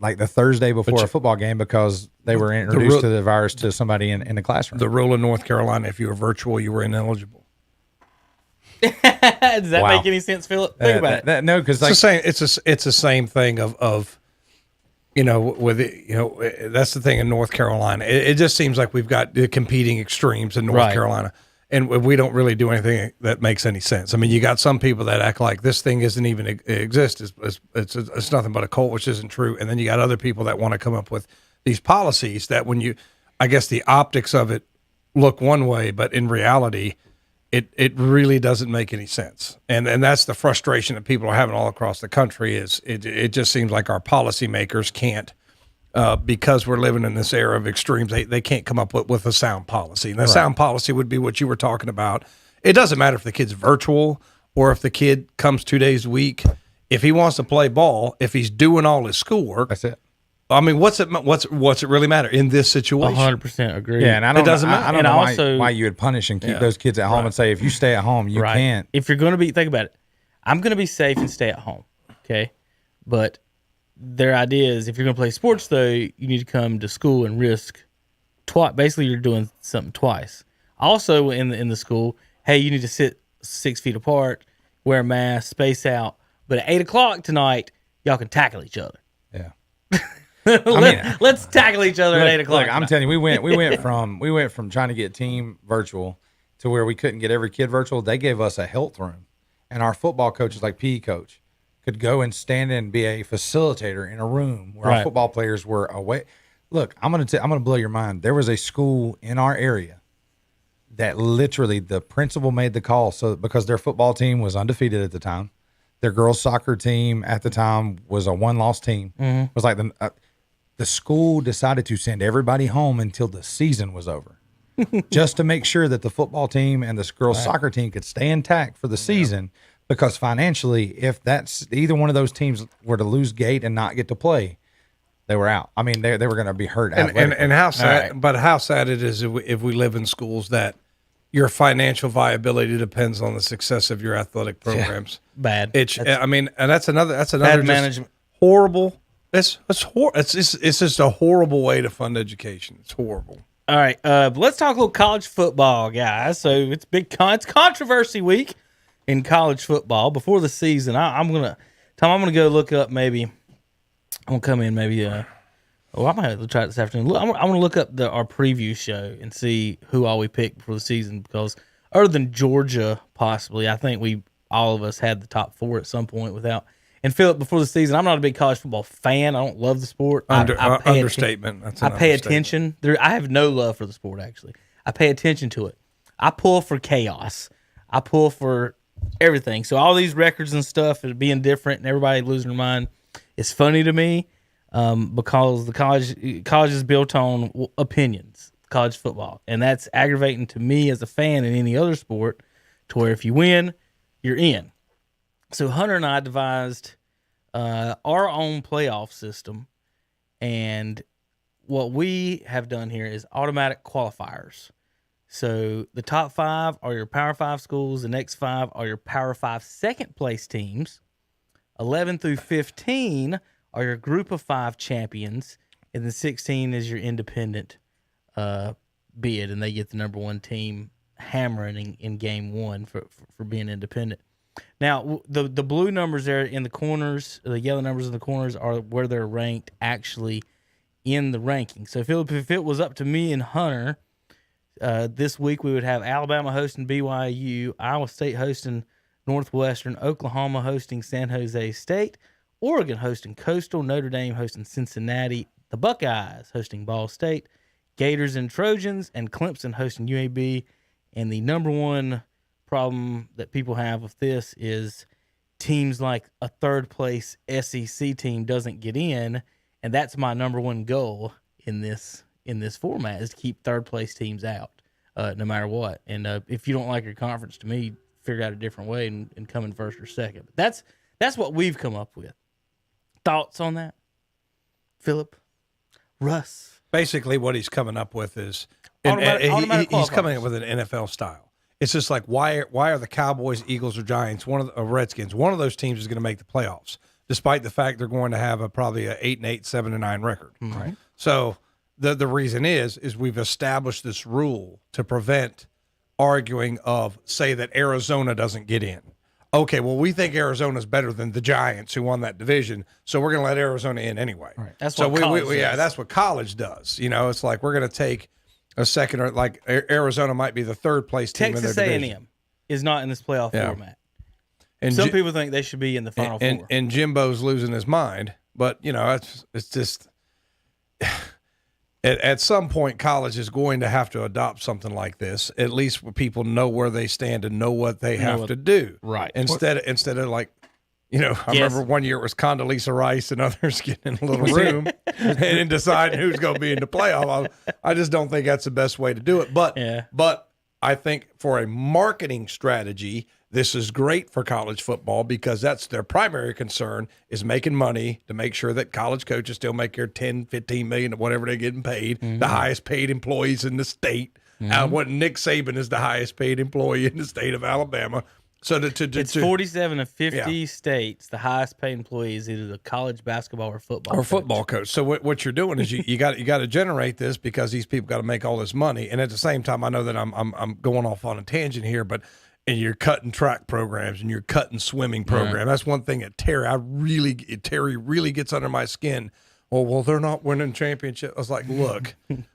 [SPEAKER 6] like the Thursday before a football game, because they were introduced to the virus to somebody in the classroom.
[SPEAKER 5] The rule in North Carolina, if you were virtual, you were ineligible.
[SPEAKER 4] Does that make any sense, Phillip? Think about it.
[SPEAKER 6] No, because
[SPEAKER 5] it's the same thing of that's the thing in North Carolina. It just seems like we've got the competing extremes in North Carolina, and we don't really do anything that makes any sense. I mean, you got some people that act like this thing isn't even exist. It's nothing but a cult, which isn't true. And then you got other people that want to come up with these policies that I guess the optics of it look one way, but in reality, it really doesn't make any sense. And that's the frustration that people are having all across the country is it just seems like our policymakers can't, because we're living in this era of extremes, they can't come up with a sound policy. And the sound policy would be what you were talking about. It doesn't matter if the kid's virtual or if the kid comes 2 days a week. If he wants to play ball, if he's doing all his schoolwork,
[SPEAKER 6] That's it.
[SPEAKER 5] I mean, what's it really matter in this situation?
[SPEAKER 4] 100% agree.
[SPEAKER 6] Yeah, and I don't,
[SPEAKER 5] It doesn't matter.
[SPEAKER 6] I don't
[SPEAKER 4] And
[SPEAKER 6] know
[SPEAKER 4] also-
[SPEAKER 6] why you would punish and keep those kids at home and say, if you stay at home, you can't.
[SPEAKER 4] If you're going to be, think about it. I'm going to be safe and stay at home. Okay. But their idea is if you're going to play sports, though, you need to come to school and risk twice. Basically, you're doing something twice. Also, in the school, hey, you need to sit 6 feet apart, wear a mask, space out. But at 8 o'clock tonight, y'all can tackle each other.
[SPEAKER 6] Yeah.
[SPEAKER 4] Let's tackle each other at 8 o'clock.
[SPEAKER 6] Look, I'm telling you, we went from trying to get team virtual to where we couldn't get every kid virtual. They gave us a health room, and our football coaches, like PE coach, could go and stand and be a facilitator in a room where our football players were away. Look, I'm gonna blow your mind. There was a school in our area that literally the principal made the call, so because their football team was undefeated at the time, their girls soccer team at the time was a 1-loss team. It was like the school decided to send everybody home until the season was over, just to make sure that the football team and the girls soccer team could stay intact for the season. Because financially, if that's either one of those teams were to lose gate and not get to play, they were out. I mean, they were going to be hurt.
[SPEAKER 5] And how sad, but how sad it is if we live in schools that your financial viability depends on the success of your athletic programs.
[SPEAKER 4] Bad.
[SPEAKER 5] I mean, and that's another
[SPEAKER 4] bad
[SPEAKER 5] just
[SPEAKER 4] management.
[SPEAKER 5] horrible. It's just a horrible way to fund education. It's horrible.
[SPEAKER 4] All right, let's talk a little college football, guys. So it's it's controversy week in college football before the season. I'm gonna go look up maybe. I'm gonna come in maybe. I might have to try it this afternoon. I'm gonna look up our preview show and see who all we picked before the season, because other than Georgia, possibly, I think all of us had the top 4 at some point without. And Phillip, before the season, I'm not a big college football fan. I don't love the sport.
[SPEAKER 5] Understatement. That's
[SPEAKER 4] I
[SPEAKER 5] an
[SPEAKER 4] pay
[SPEAKER 5] understatement.
[SPEAKER 4] attention. I have no love for the sport, actually. I pay attention to it. I pull for chaos. I pull for everything. So all these records and stuff and being different and everybody losing their mind is funny to me, because the college is built on opinions, college football. And that's aggravating to me as a fan in any other sport, to where if you win, you're in. So Hunter and I devised our own playoff system, and what we have done here is automatic qualifiers. So the top 5 are your Power 5 schools. The next 5 are your Power 5 second place teams. 11 through 15 are your Group of 5 champions, and then 16 is your independent bid, and they get the number 1 team hammering in game 1 for being independent. Now, the blue numbers there in the corners, the yellow numbers in the corners are where they're ranked actually in the ranking. So, Phillip, if it was up to me and Hunter, this week we would have Alabama hosting BYU, Iowa State hosting Northwestern, Oklahoma hosting San Jose State, Oregon hosting Coastal, Notre Dame hosting Cincinnati, the Buckeyes hosting Ball State, Gators and Trojans, and Clemson hosting UAB. And the number 1 problem that people have with this is teams like a third place SEC team doesn't get in, and that's my number 1 goal in this format, is to keep third place teams out, no matter what. And if you don't like your conference, to me, figure out a different way and come in first or second. But that's what we've come up with. Thoughts on that, Phillip? Russ?
[SPEAKER 5] Basically, what he's coming up with is
[SPEAKER 4] Automatic
[SPEAKER 5] he's coming
[SPEAKER 4] qualifiers.
[SPEAKER 5] up with an NFL style. It's just like, why are the Cowboys, Eagles, or Giants, Redskins, one of those teams is going to make the playoffs, despite the fact they're going to have probably a 8-8, 7-9 record.
[SPEAKER 4] Right.
[SPEAKER 5] So the reason is we've established this rule to prevent arguing of, say, that Arizona doesn't get in. Okay, well, we think Arizona's better than the Giants who won that division, so we're going to let Arizona in anyway.
[SPEAKER 4] Right. That's
[SPEAKER 5] so
[SPEAKER 4] what college does.
[SPEAKER 5] that's what college does. You know, it's like we're going to take a second, or like Arizona might be the third place team in
[SPEAKER 4] Texas
[SPEAKER 5] their division.
[SPEAKER 4] A&M is not in this playoff format.
[SPEAKER 5] And
[SPEAKER 4] Some people think they should be in the Final Four.
[SPEAKER 5] And Jimbo's losing his mind, but you know, it's just at some point, college is going to have to adopt something like this, at least where people know where they stand and know what they have to do.
[SPEAKER 4] Right.
[SPEAKER 5] Instead of like, I
[SPEAKER 4] Yes.
[SPEAKER 5] remember one year it was Condoleezza Rice and others getting in a little room and deciding who's going to be in the playoff. I just don't think that's the best way to do it. But I think for a marketing strategy, this is great for college football because that's their primary concern is making money to make sure that college coaches still make their 10, 15 million or whatever they're getting paid, the highest paid employees in the state. What Nick Saban is the highest paid employee in the state of Alabama. So
[SPEAKER 4] it's 47 of 50 states. The highest paid employee is either the college basketball or football
[SPEAKER 5] coach. So what you're doing is you got to generate this because these people got to make all this money. And at the same time, I know that I'm going off on a tangent here, but and you're cutting track programs and you're cutting swimming program. That's one thing that Terry really gets under my skin. Well, they're not winning championship. I was like, look,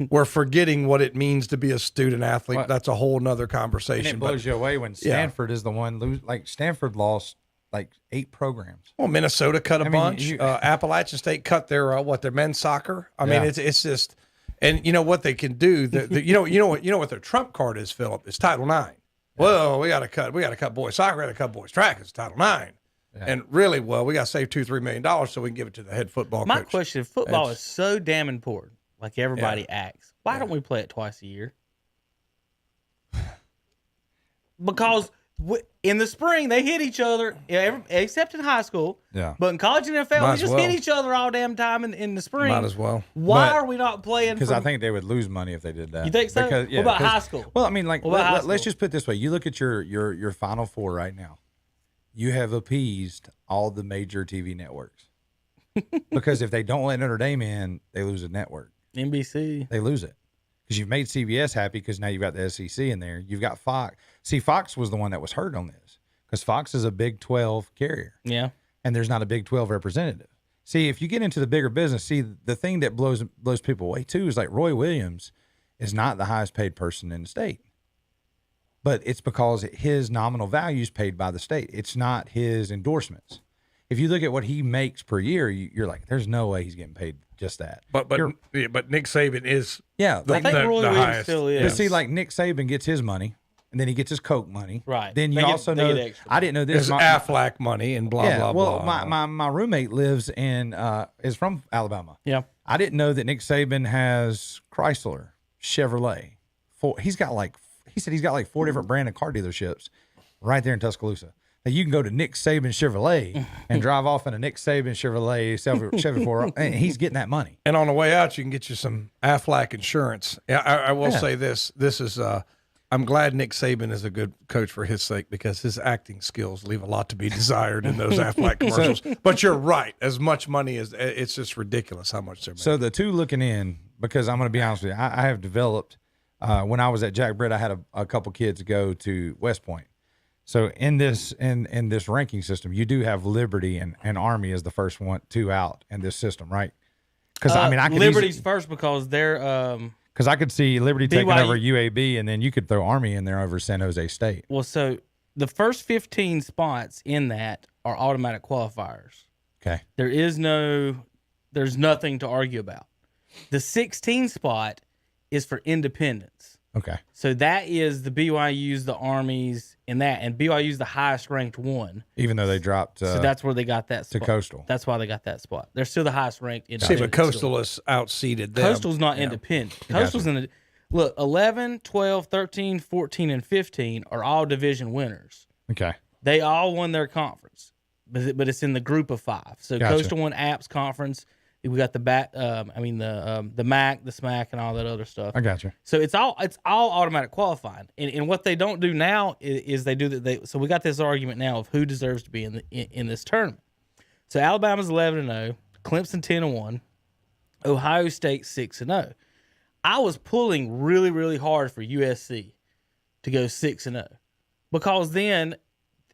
[SPEAKER 5] we're forgetting what it means to be a student athlete.
[SPEAKER 6] What?
[SPEAKER 5] That's a whole nother conversation.
[SPEAKER 6] And it blows you away when Stanford is the one Stanford lost like 8 programs.
[SPEAKER 5] Well, Minnesota cut a bunch. Appalachian State cut their men's soccer. I mean, it's just, and you know what they can do. You know what their trump card is, Phillip. It's Title IX. Well, we got to cut boys soccer. We got to cut boys track. It's Title IX. Yeah. And really, we got to save $2-3 million so we can give it to the head football coach.
[SPEAKER 4] My question: football is so damn important, like everybody acts. Why don't we play it twice a year? Because in the spring they hit each other, except in high school.
[SPEAKER 6] Yeah.
[SPEAKER 4] But in college and NFL, we just hit each other all damn time in the spring.
[SPEAKER 5] Might as well.
[SPEAKER 4] Why are we not playing?
[SPEAKER 6] Because I think they would lose money if they did that.
[SPEAKER 4] You think so? What about high school?
[SPEAKER 6] Well, I mean, like let's just put it this way: you look at your Final Four right now. You have appeased all the major TV networks because if they don't let Notre Dame in, they lose a network.
[SPEAKER 4] NBC.
[SPEAKER 6] They lose it because you've made CBS happy because now you've got the SEC in there. You've got Fox. See, Fox was the one that was hurt on this because Fox is a Big 12 carrier.
[SPEAKER 4] Yeah.
[SPEAKER 6] And there's not a Big 12 representative. See, if you get into the bigger business, the thing that blows people away too is like Roy Williams is not the highest paid person in the state. But it's because his nominal value is paid by the state. It's not his endorsements. If you look at what he makes per year, you're like, there's no way he's getting paid just that.
[SPEAKER 5] But Nick Saban is
[SPEAKER 4] I think Roy Williams
[SPEAKER 5] highest.
[SPEAKER 4] still is.
[SPEAKER 6] But see, like Nick Saban gets his money, and then he gets his Coke money.
[SPEAKER 4] Right.
[SPEAKER 6] Then you
[SPEAKER 4] They
[SPEAKER 6] also
[SPEAKER 4] get
[SPEAKER 6] know
[SPEAKER 4] extra.
[SPEAKER 6] I didn't know this.
[SPEAKER 5] There's Aflac money and blah
[SPEAKER 6] well,
[SPEAKER 5] blah.
[SPEAKER 6] my roommate lives is from Alabama.
[SPEAKER 4] Yeah.
[SPEAKER 6] I didn't know that Nick Saban has Chrysler, Chevrolet. He said he's got like 4 different brand of car dealerships right there in Tuscaloosa. Now you can go to Nick Saban Chevrolet and drive off in a Nick Saban Chevrolet Chevy 4, and he's getting that money.
[SPEAKER 5] And on the way out, you can get you some Aflac insurance. Yeah, I will say this. This is I'm glad Nick Saban is a good coach for his sake because his acting skills leave a lot to be desired in those Aflac commercials. But you're right. As much money as it's just ridiculous how much they're making.
[SPEAKER 6] So the two looking in, because I'm going to be honest with you, I have developed. When I was at Jack Britt, I had a couple kids go to West Point. So in this ranking system, you do have Liberty and Army as the first two out in this system, right? Because I could
[SPEAKER 4] Liberty's first because they're
[SPEAKER 6] because I could see Liberty taking
[SPEAKER 4] BYU
[SPEAKER 6] over UAB, and then you could throw Army in there over San Jose State.
[SPEAKER 4] well. So the first 15 spots in that are automatic qualifiers.
[SPEAKER 6] Okay.
[SPEAKER 4] There's nothing to argue about. The 16 spot is for independents.
[SPEAKER 6] Okay.
[SPEAKER 4] So that is the BYU's, the Army's, and BYU's the highest ranked one.
[SPEAKER 6] Even though they dropped
[SPEAKER 4] So that's where they got that spot.
[SPEAKER 6] to Coastal.
[SPEAKER 4] That's why they got that spot. They're still the highest ranked
[SPEAKER 5] See,
[SPEAKER 4] independent.
[SPEAKER 5] but Coastal is outseeded them.
[SPEAKER 4] Coastal's not independent. Coastal's in look, 11, 12, 13, 14, and 15 are all division winners.
[SPEAKER 6] Okay.
[SPEAKER 4] They all won their conference, but it's in the group of 5. So
[SPEAKER 6] Gotcha.
[SPEAKER 4] Coastal won Apps conference. We got the MAC, the SMAC, and all that other stuff.
[SPEAKER 6] I got you.
[SPEAKER 4] So it's all automatic qualifying. And what they don't do now is they do that. So we got this argument now of who deserves to be in this tournament. So Alabama's 11-0, Clemson 10-1, Ohio State 6-0. I was pulling really, really hard for USC to go 6-0 because then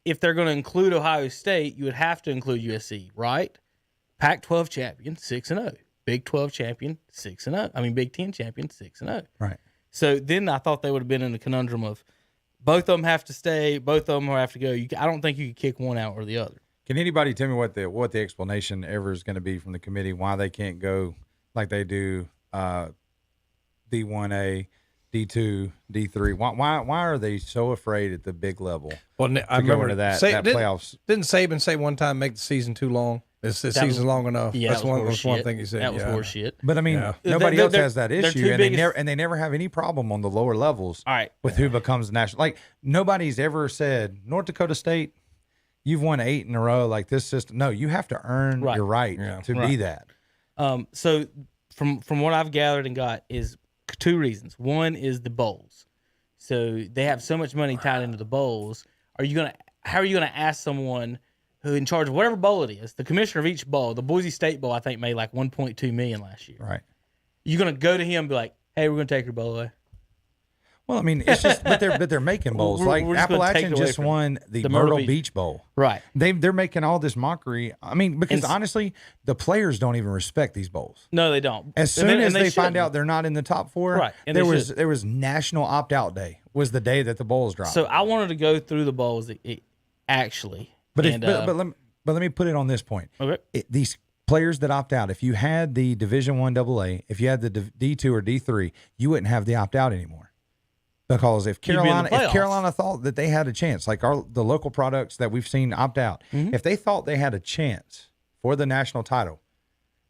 [SPEAKER 4] if they're going to include Ohio State, you would have to include USC, right? Pac-12 champion, 6-0. Big 12 champion, 6-0. I mean, Big 10 champion, 6-0.
[SPEAKER 6] Right.
[SPEAKER 4] So then I thought they would have been in the conundrum of both of them have to stay, both of them have to go. I don't think you could kick one out or the other.
[SPEAKER 6] Can anybody tell me what the explanation ever is going to be from the committee why they can't go like they do D1A, D2, D3? Why are they so afraid at the big level?
[SPEAKER 5] Well, I remember
[SPEAKER 6] into that playoffs.
[SPEAKER 5] Didn't Saban say one time, make the season too long? Is the season long enough?
[SPEAKER 4] Yeah,
[SPEAKER 5] that's one thing he said.
[SPEAKER 4] That was horseshit.
[SPEAKER 6] But I mean, nobody else has that issue, and they never have any problem on the lower levels.
[SPEAKER 4] All right.
[SPEAKER 6] With who becomes national. Like nobody's ever said North Dakota State, you've won 8 in a row. Like this system, no, you have to earn your right to be that.
[SPEAKER 4] So from what I've gathered and got is 2 reasons. One is the bowls. So they have so much money tied into the bowls. How are you gonna ask someone who in charge of whatever bowl it is, the commissioner of each bowl, the Boise State Bowl, I think made like $1.2 million last year.
[SPEAKER 6] Right.
[SPEAKER 4] You're gonna go to him and be like, "Hey, we're gonna take your bowl away."
[SPEAKER 6] Well, I mean, it's just, but they're making bowls.
[SPEAKER 4] We're just
[SPEAKER 6] Appalachian just won the Myrtle Beach Bowl.
[SPEAKER 4] Right.
[SPEAKER 6] They're making all this mockery. I mean, because honestly, the players don't even respect these bowls.
[SPEAKER 4] No, they don't.
[SPEAKER 6] As soon as they find out they're not in the top 4,
[SPEAKER 4] right. And
[SPEAKER 6] there was National Opt-out Day was the day that the bowls dropped.
[SPEAKER 4] So I wanted to go through the bowls actually.
[SPEAKER 6] But let me put it on this point.
[SPEAKER 4] Okay.
[SPEAKER 6] These players that opt out, if you had the Division I AA, if you had the D2 or D3, you wouldn't have the opt-out anymore. Because if Carolina thought that they had a chance, like the local products that we've seen opt out, if they thought they had a chance for the national title,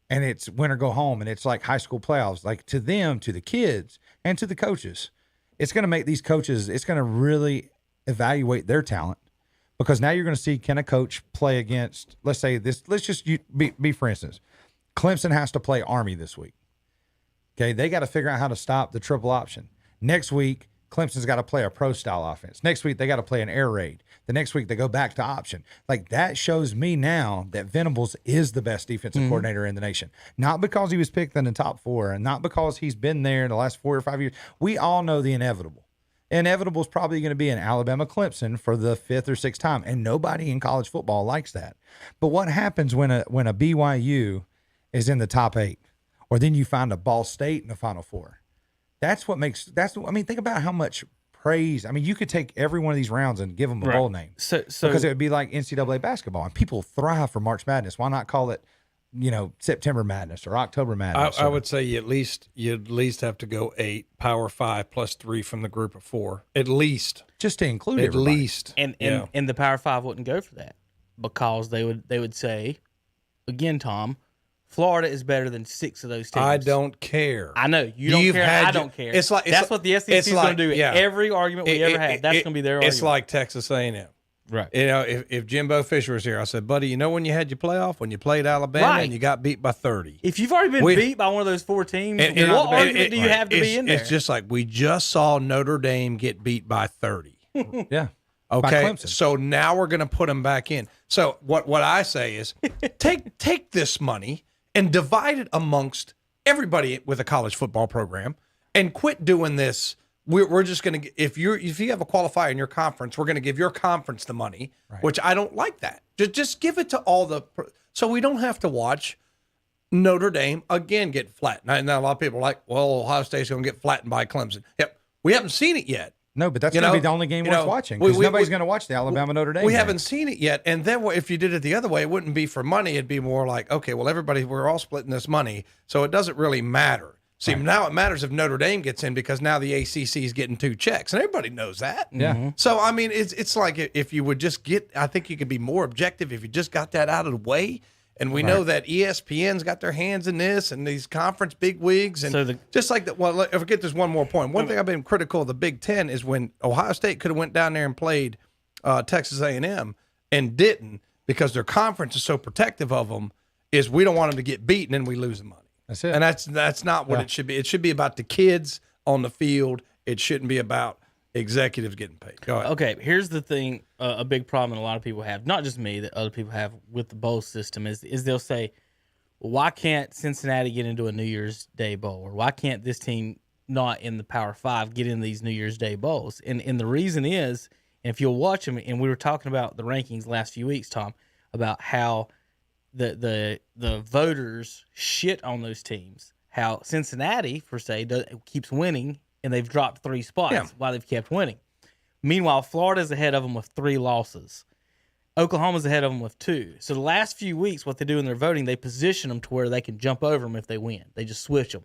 [SPEAKER 6] and it's win or go home, and it's like high school playoffs, like to them, to the kids, and to the coaches, it's going to make these coaches, it's going to really evaluate their talent. Because now you're going to see, can a coach play against, let's just be for instance, Clemson has to play Army this week. Okay, they got to figure out how to stop the triple option. Next week, Clemson's got to play a pro-style offense. Next week, they got to play an air raid. The next week, they go back to option. Like, that shows me now that Venables is the best defensive coordinator in the nation. Not because he was picked in the top 4, and not because he's been there in the last 4 or 5 years. We all know the inevitable. Inevitable is probably going to be an Alabama-Clemson for the 5th or 6th time, and nobody in college football likes that. But what happens when a BYU is in the top 8, or then you find a Ball State in the Final 4? Think about how much praise. I mean, you could take every one of these rounds and give them a bowl name. So because it would be like NCAA basketball, and people thrive for March Madness. Why not call it, September Madness or October Madness?
[SPEAKER 5] I would say you at least have to go 8, Power 5 plus 3 from the group of 4, at least,
[SPEAKER 6] just to include
[SPEAKER 5] at
[SPEAKER 6] everybody.
[SPEAKER 5] least.
[SPEAKER 4] And the Power 5 wouldn't go for that because they would say, again, Tom, Florida is better than 6 of those teams.
[SPEAKER 5] I don't care.
[SPEAKER 4] I know you don't care. I don't care. That's what the SEC is going to do.
[SPEAKER 5] Yeah.
[SPEAKER 4] Every argument we ever had, that's going to be their argument.
[SPEAKER 5] It's like Texas A&M.
[SPEAKER 4] Right.
[SPEAKER 5] If Jimbo Fisher was here, I said, buddy, when you had your playoff, when you played Alabama and you got beat by 30.
[SPEAKER 4] If you've already been beat by one of those 4 teams, what argument do you have to be in there?
[SPEAKER 5] It's just like we just saw Notre Dame get beat by 30.
[SPEAKER 6] Yeah.
[SPEAKER 5] Okay. So now we're going to put them back in. So what I say is take this money and divide it amongst everybody with a college football program, and quit doing this. We're just going to, if you have a qualifier in your conference, we're going to give your conference the money, which I don't like that. Just give it to all so we don't have to watch Notre Dame again get flattened. Now a lot of people are like, well, Ohio State's going to get flattened by Clemson. Yep. We haven't seen it yet.
[SPEAKER 6] No, but that's going to be the only game worth watching, because nobody's going to watch the Alabama-Notre Dame game.
[SPEAKER 5] Haven't seen it yet. And then if you did it the other way, it wouldn't be for money. It'd be more like, okay, well, we're all splitting this money, so it doesn't really matter. See, now it matters if Notre Dame gets in, because now the ACC is getting 2 checks, and everybody knows that.
[SPEAKER 6] Yeah.
[SPEAKER 5] So, I mean, it's like if you would just I think you could be more objective if you just got that out of the way. And we know that ESPN's got their hands in this, and these conference bigwigs, and just like that. Well, I forget. There's one more point. One thing I've been critical of the Big Ten is when Ohio State could have went down there and played Texas A&M and didn't, because their conference is so protective of them. Is we don't want them to get beaten and we lose the money.
[SPEAKER 6] That's it.
[SPEAKER 5] And that's not what it should be. It should be about the kids on the field. It shouldn't be about executives getting paid. Go ahead.
[SPEAKER 4] Okay, here's the thing. A big problem that a lot of people have, not just me, that other people have with the bowl system is they'll say, well, why can't Cincinnati get into a New Year's Day bowl? Or why can't this team not in the Power 5 get in these New Year's Day bowls? And the reason is, and if you'll watch them, and we were talking about the rankings last few weeks, Tom, about how the voters shit on those teams. How Cincinnati, per se, keeps winning, and they've dropped 3 spots while they've kept winning. Meanwhile, Florida's ahead of them with 3 losses. Oklahoma's ahead of them with 2. So the last few weeks, what they do in their voting, they position them to where they can jump over them if they win. They just switch them.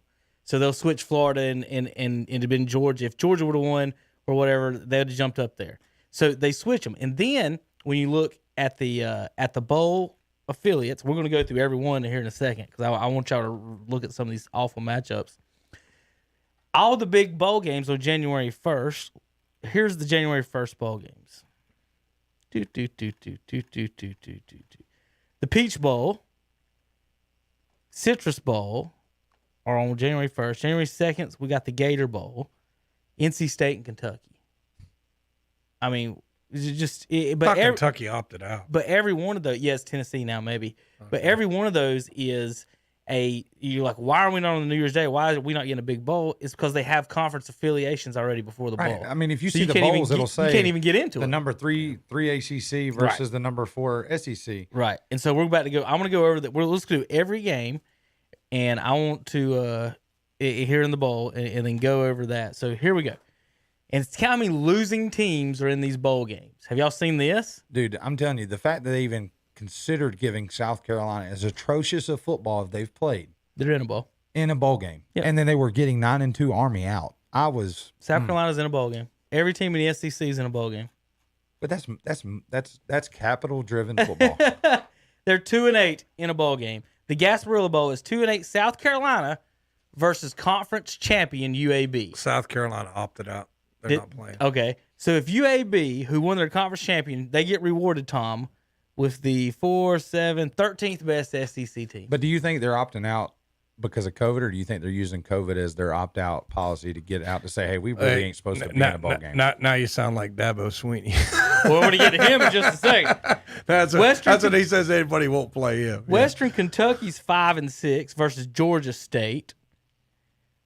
[SPEAKER 4] So they'll switch Florida and it'd been Georgia. If Georgia would have won or whatever, they'd have jumped up there. So they switch them. And then when you look at the bowl affiliates, we're going to go through every one here in a second because I want y'all to look at some of these awful matchups. All the big bowl games on January 1st. Here's the January 1st bowl games. The Peach Bowl, Citrus Bowl are on January 1st. January 2nd, we got the Gator Bowl, NC State and Kentucky. I mean,
[SPEAKER 5] Kentucky opted out.
[SPEAKER 4] But every one of those, yes, Tennessee now maybe, but every one of those is you're like, why are we not on the New Year's Day? Why are we not getting a big bowl? It's because they have conference affiliations already before the bowl.
[SPEAKER 6] I mean, if you
[SPEAKER 4] So
[SPEAKER 6] see the bowls, it'll say
[SPEAKER 4] you can't even get into
[SPEAKER 6] the
[SPEAKER 4] it.
[SPEAKER 6] number three ACC versus the number 4 SEC.
[SPEAKER 4] Right. And so we're about to go. I'm going to go over that. Let's do every game, and I want to here in the bowl and then go over that. So here we go. And it's kind of me losing teams are in these bowl games. Have y'all seen this?
[SPEAKER 6] Dude, I'm telling you, the fact that they even considered giving South Carolina as atrocious of football as they've played
[SPEAKER 4] They're in a bowl.
[SPEAKER 6] in a bowl game,
[SPEAKER 4] Yep.
[SPEAKER 6] and then they were getting 9-2 Army out.
[SPEAKER 4] South Carolina's in a bowl game. Every team in the SEC is in a bowl game.
[SPEAKER 6] But that's capital driven football.
[SPEAKER 4] They're 2-8 in a bowl game. The Gasparilla Bowl is 2-8 South Carolina versus conference champion UAB.
[SPEAKER 5] South Carolina opted out. They're not playing.
[SPEAKER 4] Okay. So if UAB, who won their conference champion, they get rewarded, Tom, with the 13th best SEC team.
[SPEAKER 6] But do you think they're opting out because of COVID, or do you think they're using COVID as their opt-out policy to get out to say, hey, we really ain't supposed to be in a bowl game?
[SPEAKER 5] Now you sound like Dabo Sweeney.
[SPEAKER 4] Well, we're going to get to him in just a second.
[SPEAKER 5] That's what he says. Anybody won't play him.
[SPEAKER 4] Western Kentucky's 5-6 versus Georgia State.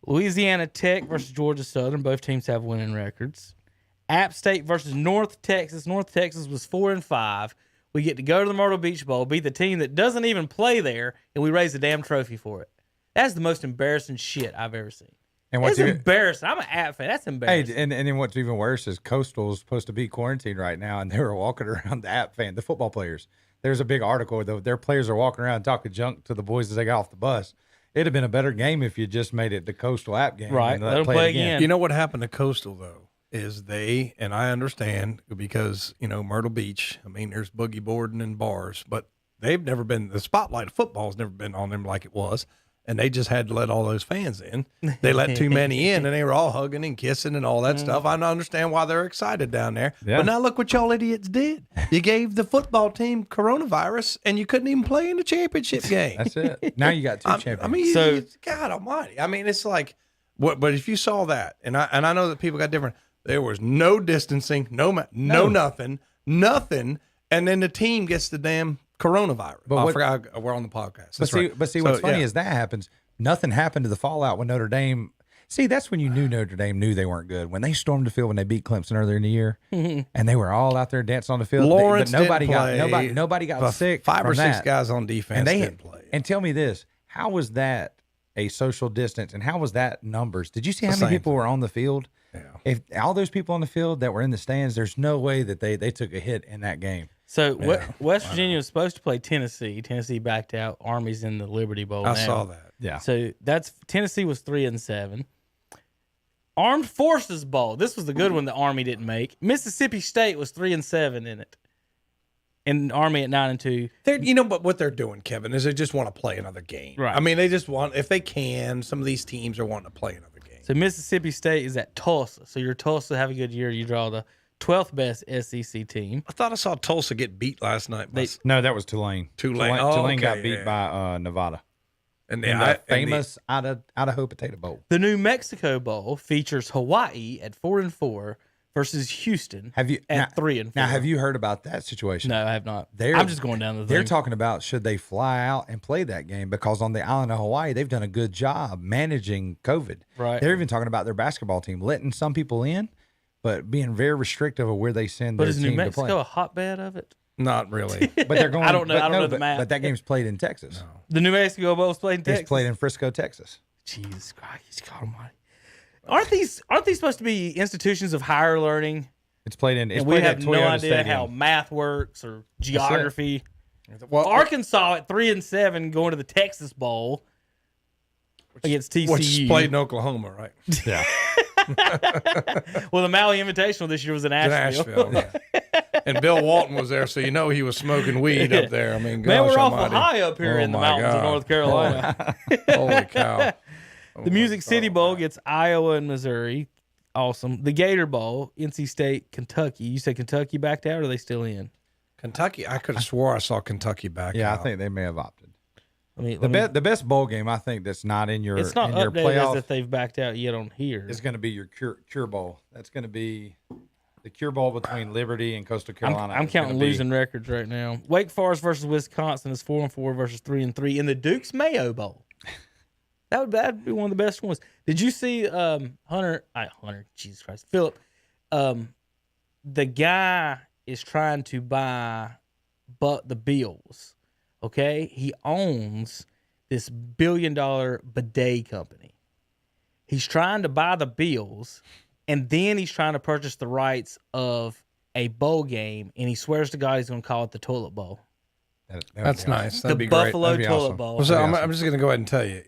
[SPEAKER 4] Louisiana Tech versus Georgia Southern. Both teams have winning records. App State versus North Texas. North Texas was 4-5. We get to go to the Myrtle Beach Bowl, beat the team that doesn't even play there, and we raise a damn trophy for it. That's the most embarrassing shit I've ever seen.
[SPEAKER 6] And what's
[SPEAKER 4] That's embarrassing. I'm an App fan. That's embarrassing.
[SPEAKER 6] Hey, and then what's even worse is Coastal is supposed to be quarantined right now, and they were walking around the App fan, the football players. There's a big article, though. Their players are walking around talking junk to the boys as they got off the bus. It'd have been a better game if you just made it the Coastal App game.
[SPEAKER 4] Right.
[SPEAKER 6] And
[SPEAKER 4] Let them play again.
[SPEAKER 5] You know what happened to Coastal, though, is and I understand because, Myrtle Beach, I mean, there's boogie boarding and bars, but they've never been, the spotlight of football's never been on them like it was. And they just had to let all those fans in. They let too many in, and they were all hugging and kissing and all that stuff. I understand why they're excited down there.
[SPEAKER 6] Yeah.
[SPEAKER 5] But now look what y'all idiots did. You gave the football team coronavirus, and you couldn't even play in the championship game.
[SPEAKER 6] That's it. Now you got two champions.
[SPEAKER 5] I mean,
[SPEAKER 4] So-
[SPEAKER 5] God almighty. I mean, it's like, but if you saw that, and I know that people got different, there was no distancing, no nothing, and then the team gets the damn coronavirus.
[SPEAKER 6] But
[SPEAKER 5] I
[SPEAKER 6] what-
[SPEAKER 5] forgot we're on the podcast.
[SPEAKER 6] But
[SPEAKER 5] That's right.
[SPEAKER 6] see,
[SPEAKER 5] So,
[SPEAKER 6] what's funny
[SPEAKER 5] yeah.
[SPEAKER 6] is that happens. Nothing happened to the fallout when Notre Dame. See, that's when you knew Notre Dame knew they weren't good. When they stormed the field when they beat Clemson earlier in the year, and they were all out there dancing on the field.
[SPEAKER 5] Lawrence
[SPEAKER 6] but nobody
[SPEAKER 5] didn't
[SPEAKER 6] got
[SPEAKER 5] play.
[SPEAKER 6] nobody got sick.
[SPEAKER 5] 5 or
[SPEAKER 6] from
[SPEAKER 5] 6
[SPEAKER 6] that.
[SPEAKER 5] guys on defense
[SPEAKER 6] and they
[SPEAKER 5] didn't play.
[SPEAKER 6] And tell me this: how was that a social distance? And how was that numbers? Did you see how
[SPEAKER 5] The
[SPEAKER 6] many
[SPEAKER 5] same
[SPEAKER 6] people were on the field?
[SPEAKER 5] Yeah.
[SPEAKER 6] If all those people on the field that were in the stands, there's no way that they took a hit in that game.
[SPEAKER 4] So West Virginia was supposed to play Tennessee. Tennessee backed out. Army's in the Liberty Bowl
[SPEAKER 5] I
[SPEAKER 4] now.
[SPEAKER 5] saw that.
[SPEAKER 6] Yeah.
[SPEAKER 4] So Tennessee was 3-7. Armed Forces Bowl. This was the good one the Army didn't make. Mississippi State was 3-7 in it. And Army at 9-2.
[SPEAKER 5] But what they're doing, Kevin, is they just want to play another game.
[SPEAKER 4] Right.
[SPEAKER 5] I mean, they just want, if they can, some of these teams are wanting to play another game.
[SPEAKER 4] So Mississippi State is at Tulsa. So your Tulsa have a good year. You draw the 12th best SEC team.
[SPEAKER 5] I thought I saw Tulsa get beat last night.
[SPEAKER 6] No, that was Tulane.
[SPEAKER 5] Tulane.
[SPEAKER 6] Tulane
[SPEAKER 5] Okay,
[SPEAKER 6] got beat
[SPEAKER 5] yeah.
[SPEAKER 6] by Nevada.
[SPEAKER 5] And
[SPEAKER 6] In the famous Idaho Potato Bowl.
[SPEAKER 4] The New Mexico Bowl features Hawaii at 4-4 versus Houston
[SPEAKER 6] Have you
[SPEAKER 4] at 3-4.
[SPEAKER 6] Now, have you heard about that situation?
[SPEAKER 4] No, I have not.
[SPEAKER 6] They're-
[SPEAKER 4] I'm just going down the
[SPEAKER 6] They're
[SPEAKER 4] thing.
[SPEAKER 6] talking about should they fly out and play that game because on the island of Hawaii, they've done a good job managing COVID.
[SPEAKER 4] Right.
[SPEAKER 6] They're even talking about their basketball team letting some people in, but being very restrictive of where they send
[SPEAKER 4] But
[SPEAKER 6] their
[SPEAKER 4] is
[SPEAKER 6] team
[SPEAKER 4] New
[SPEAKER 6] to
[SPEAKER 4] Mexico
[SPEAKER 6] play.
[SPEAKER 4] a hotbed of it?
[SPEAKER 5] Not really.
[SPEAKER 6] But they're going.
[SPEAKER 4] I don't know.
[SPEAKER 6] But
[SPEAKER 4] I don't know the
[SPEAKER 6] but,
[SPEAKER 4] map.
[SPEAKER 6] But that game's played in Texas.
[SPEAKER 4] The New Mexico Bowl is played in Texas.
[SPEAKER 6] It's played in Frisco, Texas.
[SPEAKER 4] Jesus Christ, God Almighty! Aren't these supposed to be institutions of higher learning?
[SPEAKER 6] It's played in. It's
[SPEAKER 4] And we
[SPEAKER 6] played
[SPEAKER 4] have
[SPEAKER 6] at
[SPEAKER 4] no
[SPEAKER 6] Toyota
[SPEAKER 4] idea
[SPEAKER 6] Stadium.
[SPEAKER 4] how math works or geography.
[SPEAKER 5] Well,
[SPEAKER 4] Arkansas at 3-7 going to the Texas Bowl. against TCU.
[SPEAKER 5] Which played in Oklahoma, right?
[SPEAKER 6] Yeah.
[SPEAKER 4] Well, the Maui Invitational this year was in Asheville.
[SPEAKER 5] Yeah. And Bill Walton was there, so you know he was smoking weed up there. I mean,
[SPEAKER 4] Man,
[SPEAKER 5] gosh
[SPEAKER 4] we're awful
[SPEAKER 5] almighty.
[SPEAKER 4] high up here
[SPEAKER 5] Oh,
[SPEAKER 4] in the
[SPEAKER 5] my
[SPEAKER 4] mountains of
[SPEAKER 5] God.
[SPEAKER 4] North Carolina.
[SPEAKER 5] Holy cow.
[SPEAKER 4] The Music City Bowl gets Iowa and Missouri. Awesome. The Gator Bowl, NC State, Kentucky. You said Kentucky backed out, or are they still in?
[SPEAKER 5] Kentucky, I could have swore I saw Kentucky back
[SPEAKER 6] Yeah,
[SPEAKER 5] out.
[SPEAKER 6] I think they may have opted.
[SPEAKER 4] The
[SPEAKER 6] The best bowl game, I think, that's not in your
[SPEAKER 4] it's not
[SPEAKER 6] in your
[SPEAKER 4] updated as
[SPEAKER 6] playoff
[SPEAKER 4] if they've backed out yet on here.
[SPEAKER 6] is going to be your Cure Bowl. That's going to be the Cure Bowl between Liberty and Coastal Carolina.
[SPEAKER 4] I'm
[SPEAKER 6] is gonna
[SPEAKER 4] counting
[SPEAKER 6] be-
[SPEAKER 4] losing records right now. Wake Forest versus Wisconsin is 4-4 versus 3-3 in the Duke's Mayo Bowl. That'd be one of the best ones. Did you see Hunter? Jesus Christ, Phillip. The guy is trying to buy the Bills. Okay, he owns this $1 billion bidet company. He's trying to buy the Bills, and then he's trying to purchase the rights of a bowl game, and he swears to God he's going to call it the Toilet Bowl.
[SPEAKER 6] That would
[SPEAKER 5] That's
[SPEAKER 6] be awesome.
[SPEAKER 5] nice. That'd
[SPEAKER 4] The
[SPEAKER 5] be great.
[SPEAKER 4] Buffalo
[SPEAKER 6] That'd be
[SPEAKER 4] Toilet
[SPEAKER 6] awesome.
[SPEAKER 4] Bowl.
[SPEAKER 5] Well, so
[SPEAKER 6] That'd be
[SPEAKER 5] I'm just going to go ahead and tell you,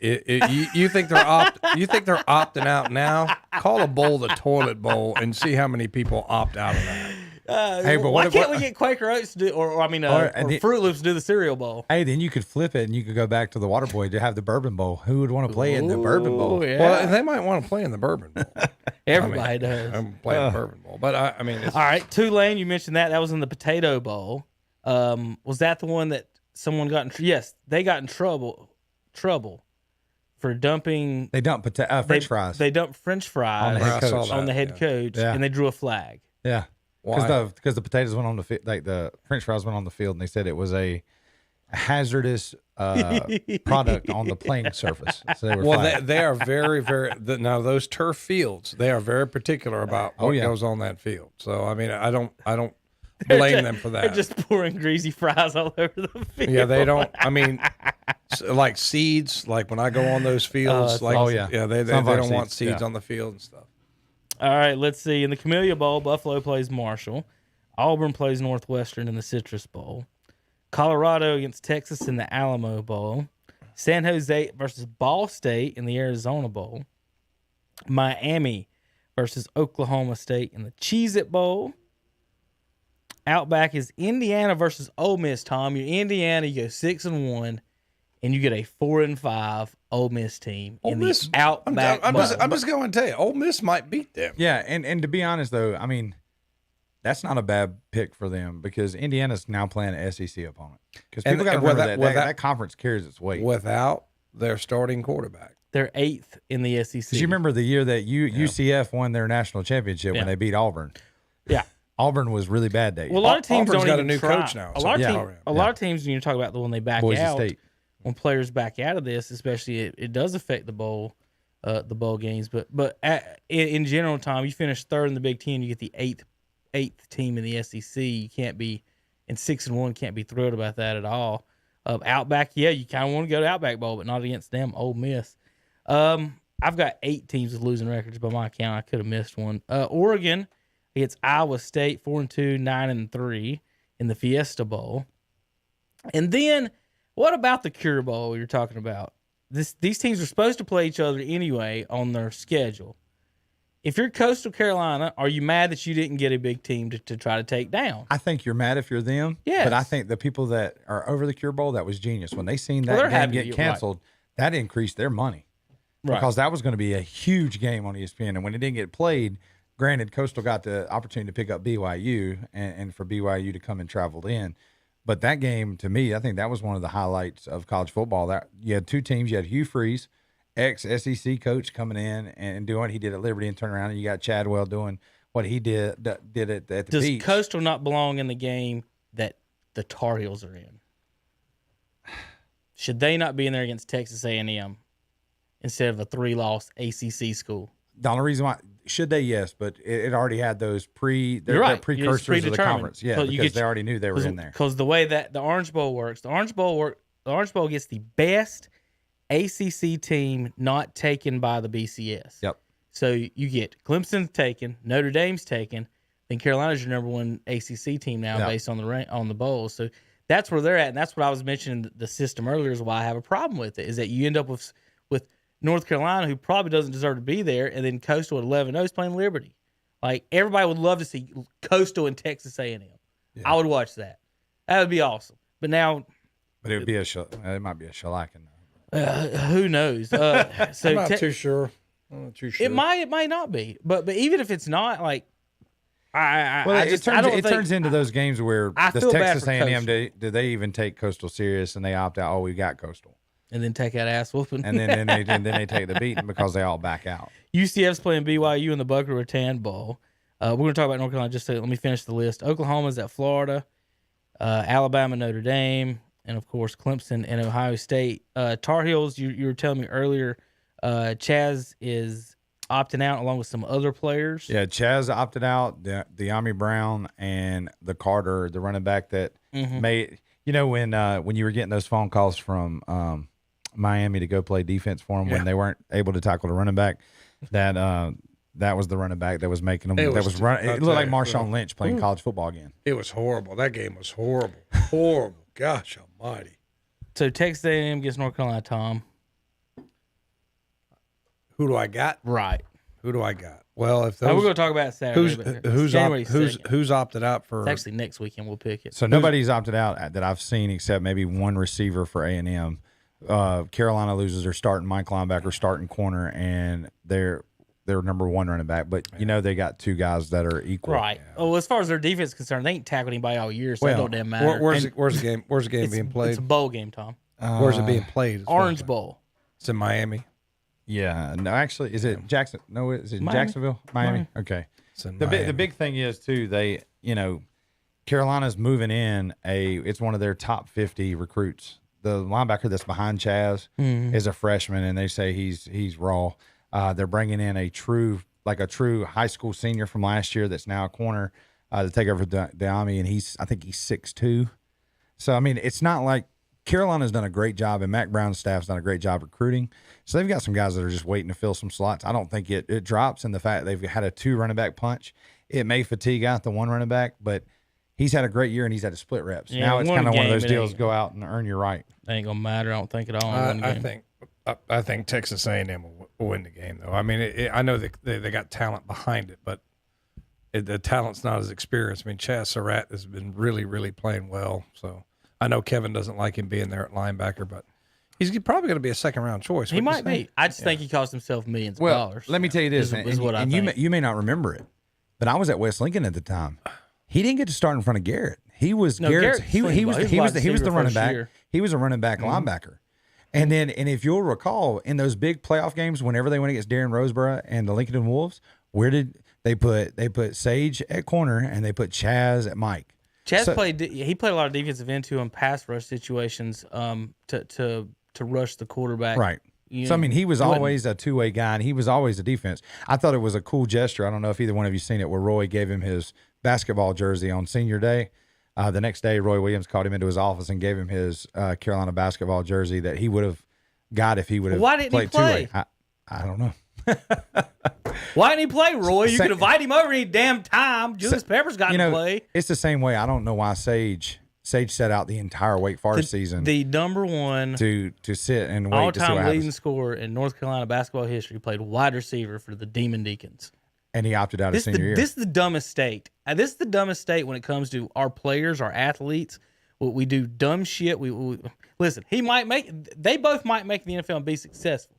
[SPEAKER 5] you think they're opting out now? Call a bowl the Toilet Bowl and see how many people opt out of that.
[SPEAKER 6] Hey, but
[SPEAKER 4] Why
[SPEAKER 6] what-
[SPEAKER 4] can't
[SPEAKER 6] what-
[SPEAKER 4] we get Quaker Oats to do, or
[SPEAKER 6] and the-
[SPEAKER 4] Fruit Loops to do the cereal bowl?
[SPEAKER 6] Hey, then you could flip it and you could go back to the Water Boy to have the Bourbon Bowl. Who would want to play in the Bourbon Bowl?
[SPEAKER 4] Ooh, yeah.
[SPEAKER 5] Well, they might want to play in the Bourbon Bowl.
[SPEAKER 4] Everybody does.
[SPEAKER 5] I'm playing the Bourbon Bowl, but I mean, it's,
[SPEAKER 4] All right, Tulane, you mentioned that. That was in the Potato Bowl. Was that the one that someone got in? Yes, they got in trouble for dumping.
[SPEAKER 6] They dump French fries.
[SPEAKER 4] They dumped French fries
[SPEAKER 6] On the head
[SPEAKER 5] I saw
[SPEAKER 6] coach.
[SPEAKER 5] that,
[SPEAKER 4] on the head
[SPEAKER 5] yeah.
[SPEAKER 4] coach,
[SPEAKER 6] Yeah.
[SPEAKER 4] and they drew a flag.
[SPEAKER 6] Yeah.
[SPEAKER 5] Why?
[SPEAKER 6] Because the potatoes went on the field, like the French fries went on the field, and they said it was a hazardous product on the playing surface. So they were
[SPEAKER 5] Well,
[SPEAKER 6] flagged.
[SPEAKER 5] they are very, now those turf fields, they are very particular about what
[SPEAKER 6] yeah.
[SPEAKER 5] goes on that field. So I mean, I don't blame them for
[SPEAKER 4] They're
[SPEAKER 5] that.
[SPEAKER 4] just pouring greasy fries all over the field.
[SPEAKER 5] Yeah, they don't. I mean, like seeds. Like when I go on those fields,
[SPEAKER 4] that's
[SPEAKER 5] like
[SPEAKER 6] awesome.
[SPEAKER 5] yeah, they
[SPEAKER 6] Some of our
[SPEAKER 5] don't want
[SPEAKER 6] seeds,
[SPEAKER 5] seeds
[SPEAKER 6] yeah.
[SPEAKER 5] on the field and stuff.
[SPEAKER 4] All right, let's see. In the Camellia Bowl, Buffalo plays Marshall. Auburn plays Northwestern in the Citrus Bowl. Colorado against Texas in the Alamo Bowl. San Jose versus Ball State in the Arizona Bowl. Miami versus Oklahoma State in the Cheez-It Bowl. Outback is Indiana versus Ole Miss, Tom. You're Indiana, you go 6-1, and you get a 4-5 Ole Miss team in the Outback
[SPEAKER 5] I'm
[SPEAKER 4] Bowl.
[SPEAKER 5] just going to tell you, Ole Miss might beat them.
[SPEAKER 6] Yeah, and to be honest though, I mean, that's not a bad pick for them because Indiana's now playing an SEC opponent. Because
[SPEAKER 5] And-
[SPEAKER 6] people got to
[SPEAKER 5] and with
[SPEAKER 6] remember
[SPEAKER 5] that-
[SPEAKER 6] that conference carries its weight.
[SPEAKER 5] Without their starting quarterback.
[SPEAKER 4] They're 8th in the SEC.
[SPEAKER 6] Because you remember the year that UCF won their national championship
[SPEAKER 4] Yeah.
[SPEAKER 6] when they beat Auburn.
[SPEAKER 4] Yeah.
[SPEAKER 6] Auburn was really bad that year.
[SPEAKER 4] Well, a lot of teams
[SPEAKER 5] Auburn's
[SPEAKER 4] don't
[SPEAKER 5] got
[SPEAKER 4] even
[SPEAKER 5] a new
[SPEAKER 4] try.
[SPEAKER 5] coach now,
[SPEAKER 4] A
[SPEAKER 5] so
[SPEAKER 4] lot of
[SPEAKER 5] yeah.
[SPEAKER 4] teams, a lot of teams, when you talk about the when they back
[SPEAKER 6] Boise
[SPEAKER 4] out,
[SPEAKER 6] State.
[SPEAKER 4] when players back out of this, especially it does affect the bowl games. But in general, Tom, you finish third in the Big Ten, you get the eighth team in the SEC. You can't be in 6-1. Can't be thrilled about that at all. Outback, yeah, you kind of want to go to Outback Bowl, but not against them. Ole Miss. I've got 8 teams with losing records by my count. I could have missed one. Oregon against Iowa State, 4-2, 9-3 in the Fiesta Bowl. And then, what about the Cure Bowl you're talking about? These teams are supposed to play each other anyway on their schedule. If you're Coastal Carolina, are you mad that you didn't get a big team to try to take down?
[SPEAKER 6] I think you're mad if you're them.
[SPEAKER 4] Yes.
[SPEAKER 6] But I think the people that are over the Cure Bowl, that was genius. When they seen
[SPEAKER 4] Well,
[SPEAKER 6] that
[SPEAKER 4] they're
[SPEAKER 6] game
[SPEAKER 4] happy
[SPEAKER 6] get
[SPEAKER 4] you're
[SPEAKER 6] canceled, that increased their money.
[SPEAKER 4] Right.
[SPEAKER 6] Because that was going to be a huge game on ESPN. And when it didn't get played, granted, Coastal got the opportunity to pick up BYU and for BYU to come and travel in. But that game, to me, I think that was one of the highlights of college football. That you had 2 teams. You had Hugh Freeze, ex-SEC coach, coming in and doing what he did at Liberty and turn around. And you got Chadwell doing what he did at the
[SPEAKER 4] Does
[SPEAKER 6] beach.
[SPEAKER 4] Coastal not belong in the game that the Tar Heels are in? Should they not be in there against Texas A&M instead of a 3-loss ACC school?
[SPEAKER 6] The only reason why should they, yes, but it already had those
[SPEAKER 4] You're
[SPEAKER 6] their
[SPEAKER 4] right.
[SPEAKER 6] precursors
[SPEAKER 4] It's
[SPEAKER 6] of the
[SPEAKER 4] predetermined.
[SPEAKER 6] conference. Yeah,
[SPEAKER 4] So you
[SPEAKER 6] because
[SPEAKER 4] get-
[SPEAKER 6] they already knew they were in there.
[SPEAKER 4] Because the way that the Orange Bowl works, the Orange Bowl gets the best ACC team not taken by the BCS.
[SPEAKER 6] Yep.
[SPEAKER 4] So you get Clemson taken, Notre Dame's taken, then Carolina's your number 1 ACC team now
[SPEAKER 6] Yeah.
[SPEAKER 4] based on the bowls. So that's where they're at, and that's what I was mentioning. The system earlier is why I have a problem with it. Is that you end up with North Carolina, who probably doesn't deserve to be there, and then Coastal at 11-0 is playing Liberty. Like, everybody would love to see Coastal and Texas A&M. Yeah. I would watch that. That would be awesome. But now,
[SPEAKER 6] but it would be it might be a shellacking.
[SPEAKER 4] Who knows? So
[SPEAKER 5] I'm not too sure.
[SPEAKER 4] It might not be. But even if it's not, like,
[SPEAKER 6] it turns into those games where does Texas A&M do they even take Coastal serious and they opt out? Oh, we got Coastal,
[SPEAKER 4] and then take that ass whooping,
[SPEAKER 6] and then they take the beating because they all back out.
[SPEAKER 4] UCF's playing BYU in the Boca Raton Bowl. We're going to talk about North Carolina. Just let me finish the list. Oklahoma's at Florida, Alabama, Notre Dame, and of course Clemson and Ohio State. Tar Heels. You were telling me earlier. Chaz is opting out along with some other players.
[SPEAKER 6] Yeah, Chaz opted out. The Ami Brown and the Carter, the running back that made. You know when you were getting those phone calls from Miami to go play defense for them when they weren't able to tackle the running back, that was the running back that was making them. It looked like Marshawn Lynch playing college football again.
[SPEAKER 5] It was horrible. That game was horrible. Horrible. Gosh almighty.
[SPEAKER 4] So Texas A&M gets North Carolina, Tom.
[SPEAKER 5] Who do I got?
[SPEAKER 4] Right.
[SPEAKER 5] Who do I got? Well, if those,
[SPEAKER 4] we're going to talk about it Saturday.
[SPEAKER 5] Who's opted out for?
[SPEAKER 4] It's actually next weekend. We'll pick it.
[SPEAKER 6] So nobody's opted out that I've seen except maybe one receiver for A&M. Carolina loses their starting Mike linebacker, starting corner, and their number one running back. But they got two guys that are equal.
[SPEAKER 4] Right. Yeah. Well, as far as their defense is concerned, they ain't tackled anybody all year, so it don't damn matter.
[SPEAKER 5] Where's the game? Where's the game being played?
[SPEAKER 4] It's a bowl game, Tom.
[SPEAKER 5] Where's it being played?
[SPEAKER 4] Orange Bowl.
[SPEAKER 5] It's in Miami.
[SPEAKER 6] Yeah, no, actually, is it Jackson? No, is it Miami? Jacksonville? Miami? Okay. The big thing is too, they Carolina's moving in it's one of their top 50 recruits. The linebacker that's behind Chaz is a freshman, and they say he's raw. They're bringing in a true high school senior from last year that's now a corner to take over Diami, and I think he's 6'2". So I mean, it's not like. Carolina's done a great job, and Mac Brown's staff's done a great job recruiting. So they've got some guys that are just waiting to fill some slots. I don't think it drops in the fact they've had a 2 running back punch. It may fatigue out the 1 running back, but he's had a great year and he's had to split reps. Yeah, now it's kind of one of those deals: go out and earn your right.
[SPEAKER 4] Ain't gonna matter. I don't think at all.
[SPEAKER 5] I think Texas A&M will win the game, though. I mean, I know they got talent behind it, but the talent's not as experienced. I mean, Chaz Surratt has been really, really playing well. So. I know Kevin doesn't like him being there at linebacker, but he's probably going to be a second-round choice.
[SPEAKER 4] He might be. I just think he cost himself millions of dollars.
[SPEAKER 6] Let me tell you this, and you may not remember it, but I was at West Lincoln at the time. He didn't get to start in front of Garrett. He was Garrett's. He was the running back. He was a running back linebacker. And if you'll recall, in those big playoff games, whenever they went against Darren Roseboro and the Lincoln Wolves, where did they put Sage at corner and they put Chaz at Mike.
[SPEAKER 4] Chaz played a lot of defensive end to him, pass rush situations to rush the quarterback.
[SPEAKER 6] Right. So, I mean, he was always a two-way guy, and he was always a defense. I thought it was a cool gesture. I don't know if either one of you seen it, where Roy gave him his basketball jersey on senior day. The next day, Roy Williams called him into his office and gave him his Carolina basketball jersey that he would have got if he would have played two-way. I don't know.
[SPEAKER 4] Why didn't he play, Roy? You could invite him over any damn time. Julius Peppers got to play.
[SPEAKER 6] It's the same way. I don't know why Sage set out the entire Wake Forest season.
[SPEAKER 4] The number one
[SPEAKER 6] to sit and wait to see what
[SPEAKER 4] all-time
[SPEAKER 6] happens.
[SPEAKER 4] leading scorer in North Carolina basketball history played wide receiver for the Demon Deacons.
[SPEAKER 6] And he opted out his senior year.
[SPEAKER 4] This is the dumbest state. This is the dumbest state when it comes to our players, our athletes. We do dumb shit. We listen. They both might make the NFL and be successful.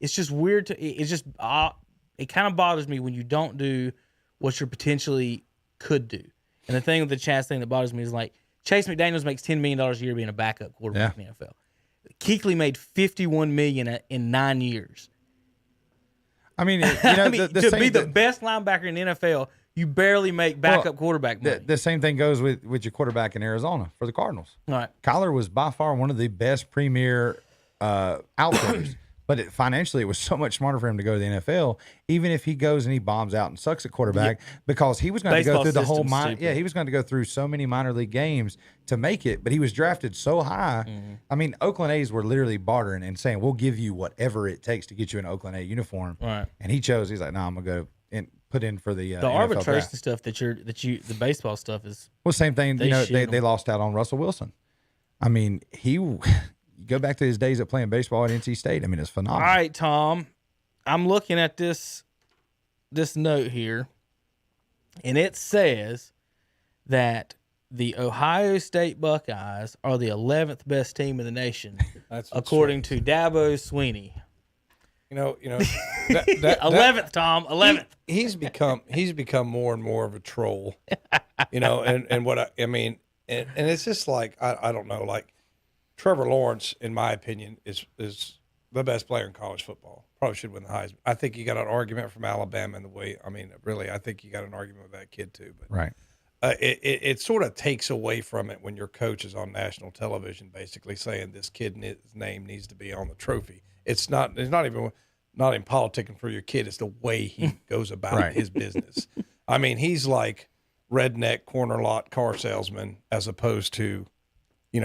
[SPEAKER 4] It's just weird it kind of bothers me when you don't do what you potentially could do. And the thing with the Chaz thing that bothers me is like Chase McDaniels makes $10 million a year being a backup quarterback in the NFL. Kuechly made $51 million in 9 years.
[SPEAKER 6] I mean,
[SPEAKER 4] to be the best linebacker in the NFL, you barely make backup quarterback money.
[SPEAKER 6] The same thing goes with your quarterback in Arizona for the Cardinals.
[SPEAKER 4] All right.
[SPEAKER 6] Kyler was by far one of the best premier outfielders. But financially, it was so much smarter for him to go to the NFL, even if he goes and he bombs out and sucks at quarterback, because he was going to go through the whole he was going to go through so many minor league games to make it. But he was drafted so high. Mm-hmm. I mean, Oakland A's were literally bartering and saying, "We'll give you whatever it takes to get you an Oakland A uniform."
[SPEAKER 4] Right.
[SPEAKER 6] And he chose. He's like, "No, I'm gonna go and put in for the
[SPEAKER 4] arbitration stuff the baseball stuff is."
[SPEAKER 6] Well, same thing. They lost out on Russell Wilson. I mean, you go back to his days of playing baseball at NC State. I mean, it's phenomenal.
[SPEAKER 4] All right, Tom. I'm looking at this note here, and it says that the Ohio State Buckeyes are the 11th best team in the nation, according to Dabo Sweeney.
[SPEAKER 5] You know,
[SPEAKER 4] 11th, Tom, 11th.
[SPEAKER 5] He's become more and more of a troll. And what I mean, and it's just like I don't know, like Trevor Lawrence, in my opinion, is the best player in college football. Probably should win the Heisman. I think you got an argument from Alabama in the way. I mean, really, I think you got an argument with that kid too. But
[SPEAKER 6] Right.
[SPEAKER 5] It sort of takes away from it when your coach is on national television, basically saying this kid's name needs to be on the trophy. It's not even politicking for your kid. It's the way he goes about his business. I mean, he's like redneck corner lot car salesman as opposed to, he's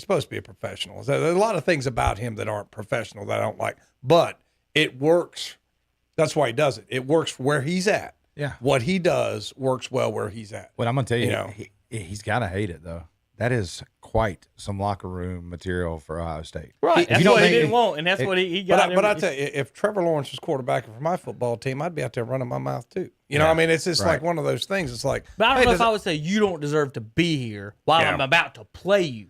[SPEAKER 5] supposed to be a professional. There's a lot of things about him that aren't professional that I don't like, but it works. That's why he does it. It works where he's at.
[SPEAKER 6] Yeah.
[SPEAKER 5] What he does works well where he's at.
[SPEAKER 6] Well, I'm going to tell you, he's got to hate it, though. That is quite some locker room material for Ohio State.
[SPEAKER 4] Right. That's what he didn't want, and that's what he got.
[SPEAKER 5] But I tell you, if Trevor Lawrence was quarterbacking for my football team, I'd be out there running my mouth too. I mean, it's just like one of those things. It's like,
[SPEAKER 4] but I don't know if I would say you don't deserve to be here while I'm about to play you.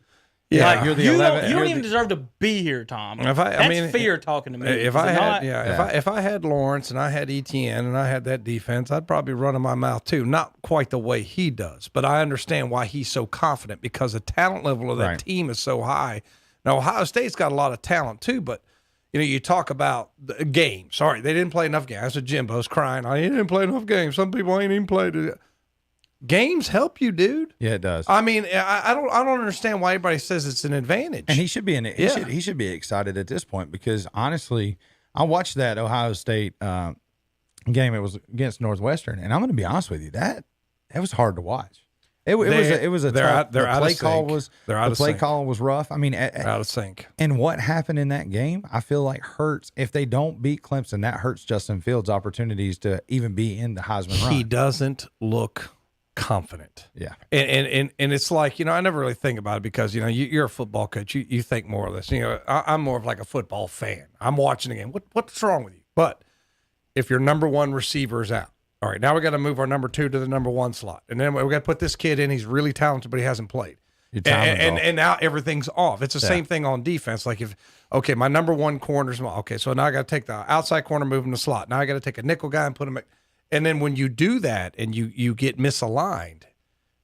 [SPEAKER 5] Yeah,
[SPEAKER 4] like,
[SPEAKER 6] you're the
[SPEAKER 4] you
[SPEAKER 6] 11th.
[SPEAKER 4] don't even deserve to be here, Tom.
[SPEAKER 5] That's
[SPEAKER 4] fear talking to me.
[SPEAKER 5] If I had Lawrence and I had Etienne and I had that defense, I'd probably be running my mouth too. Not quite the way he does, but I understand why he's so confident because the talent level of that team is so high. Now Ohio State's got a lot of talent too, but you talk about the games. Sorry, they didn't play enough games. That's what Jimbo's crying. He didn't play enough games. Some people ain't even played it. Games help you, dude.
[SPEAKER 6] Yeah, it does.
[SPEAKER 5] I mean, I don't understand why everybody says it's an advantage.
[SPEAKER 6] And he should be he should be excited at this point because honestly, I watched that Ohio State game. It was against Northwestern, and I'm going to be honest with you, that was hard to watch. It was a tough. The play call was rough. I mean,
[SPEAKER 5] they're out of sync.
[SPEAKER 6] And what happened in that game, I feel like hurts. If they don't beat Clemson, that hurts Justin Fields' opportunities to even be in the Heisman run.
[SPEAKER 5] He doesn't look confident.
[SPEAKER 6] Yeah.
[SPEAKER 5] And it's like, I never really think about it because, you're a football coach. You think more of this. I'm more of like a football fan. I'm watching the game. What's wrong with you? But if your number one receiver is out, all right, now we got to move our number 2 to the number 1 slot. And then we got to put this kid in. He's really talented, but he hasn't played. And now everything's off. It's the same thing on defense. Like my number 1 corner's, okay, so now I got to take the outside corner, move him to slot. Now I got to take a nickel guy and put him at. And then when you do that and you get misaligned,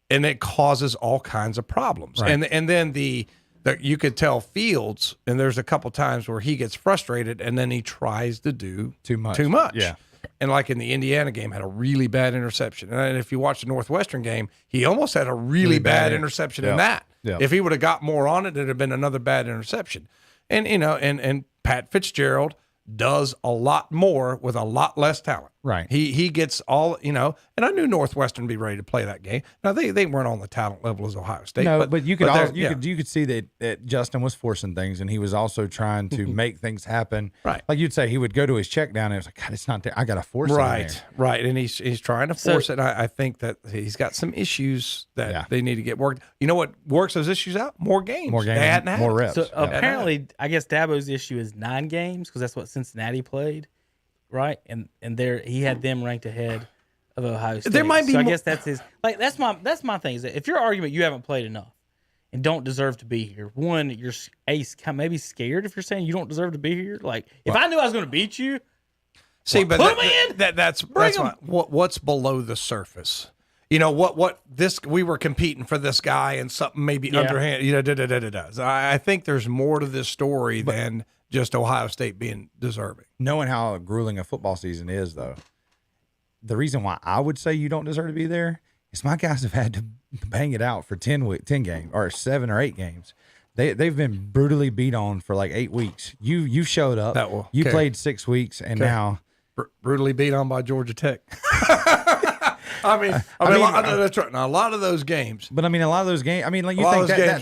[SPEAKER 5] and it causes all kinds of problems. Right. And then you could tell Fields, and there's a couple times where he gets frustrated, and then he tries to do too much.
[SPEAKER 6] Yeah.
[SPEAKER 5] And like in the Indiana game, had a really bad interception. And if you watch the Northwestern game, he almost had a really bad interception in that. Yeah. If he would have got more on it, it'd have been another bad interception. And and Pat Fitzgerald does a lot more with a lot less talent.
[SPEAKER 6] Right.
[SPEAKER 5] He gets all, and I knew Northwestern would be ready to play that game. Now they weren't on the talent level as Ohio State.
[SPEAKER 6] No, but you could see that Justin was forcing things, and he was also trying to make things happen.
[SPEAKER 5] Right.
[SPEAKER 6] Like you'd say, he would go to his check down and it was like, God, it's not there. I got to force it.
[SPEAKER 5] Right. And he's trying to force it. And I think that he's got some issues that they need to get worked. You know what works those issues out? More games.
[SPEAKER 6] They hadn't had more reps.
[SPEAKER 4] So apparently, I guess Dabo's issue is 9 games because that's what Cincinnati played. Right, and there he had them ranked ahead of Ohio State.
[SPEAKER 5] There might be.
[SPEAKER 4] I guess that's his. Like that's my thing. Is that if your argument you haven't played enough and don't deserve to be here, one you're maybe scared if you're saying you don't deserve to be here. Like if I knew I was going to beat you,
[SPEAKER 5] but
[SPEAKER 4] put me in.
[SPEAKER 5] That's what's below the surface. We were competing for this guy and something maybe underhand. I think there's more to this story than just Ohio State being deserving.
[SPEAKER 6] Knowing how grueling a football season is, though, the reason why I would say you don't deserve to be there is my guys have had to bang it out for 10 games or 7 or 8 games. They've been brutally beat on for like 8 weeks. You showed up. You played 6 weeks, and now
[SPEAKER 5] brutally beat on by Georgia Tech. I mean, that's right. Now, a lot of those games.
[SPEAKER 6] But I mean, a lot of those games. I mean, like you think that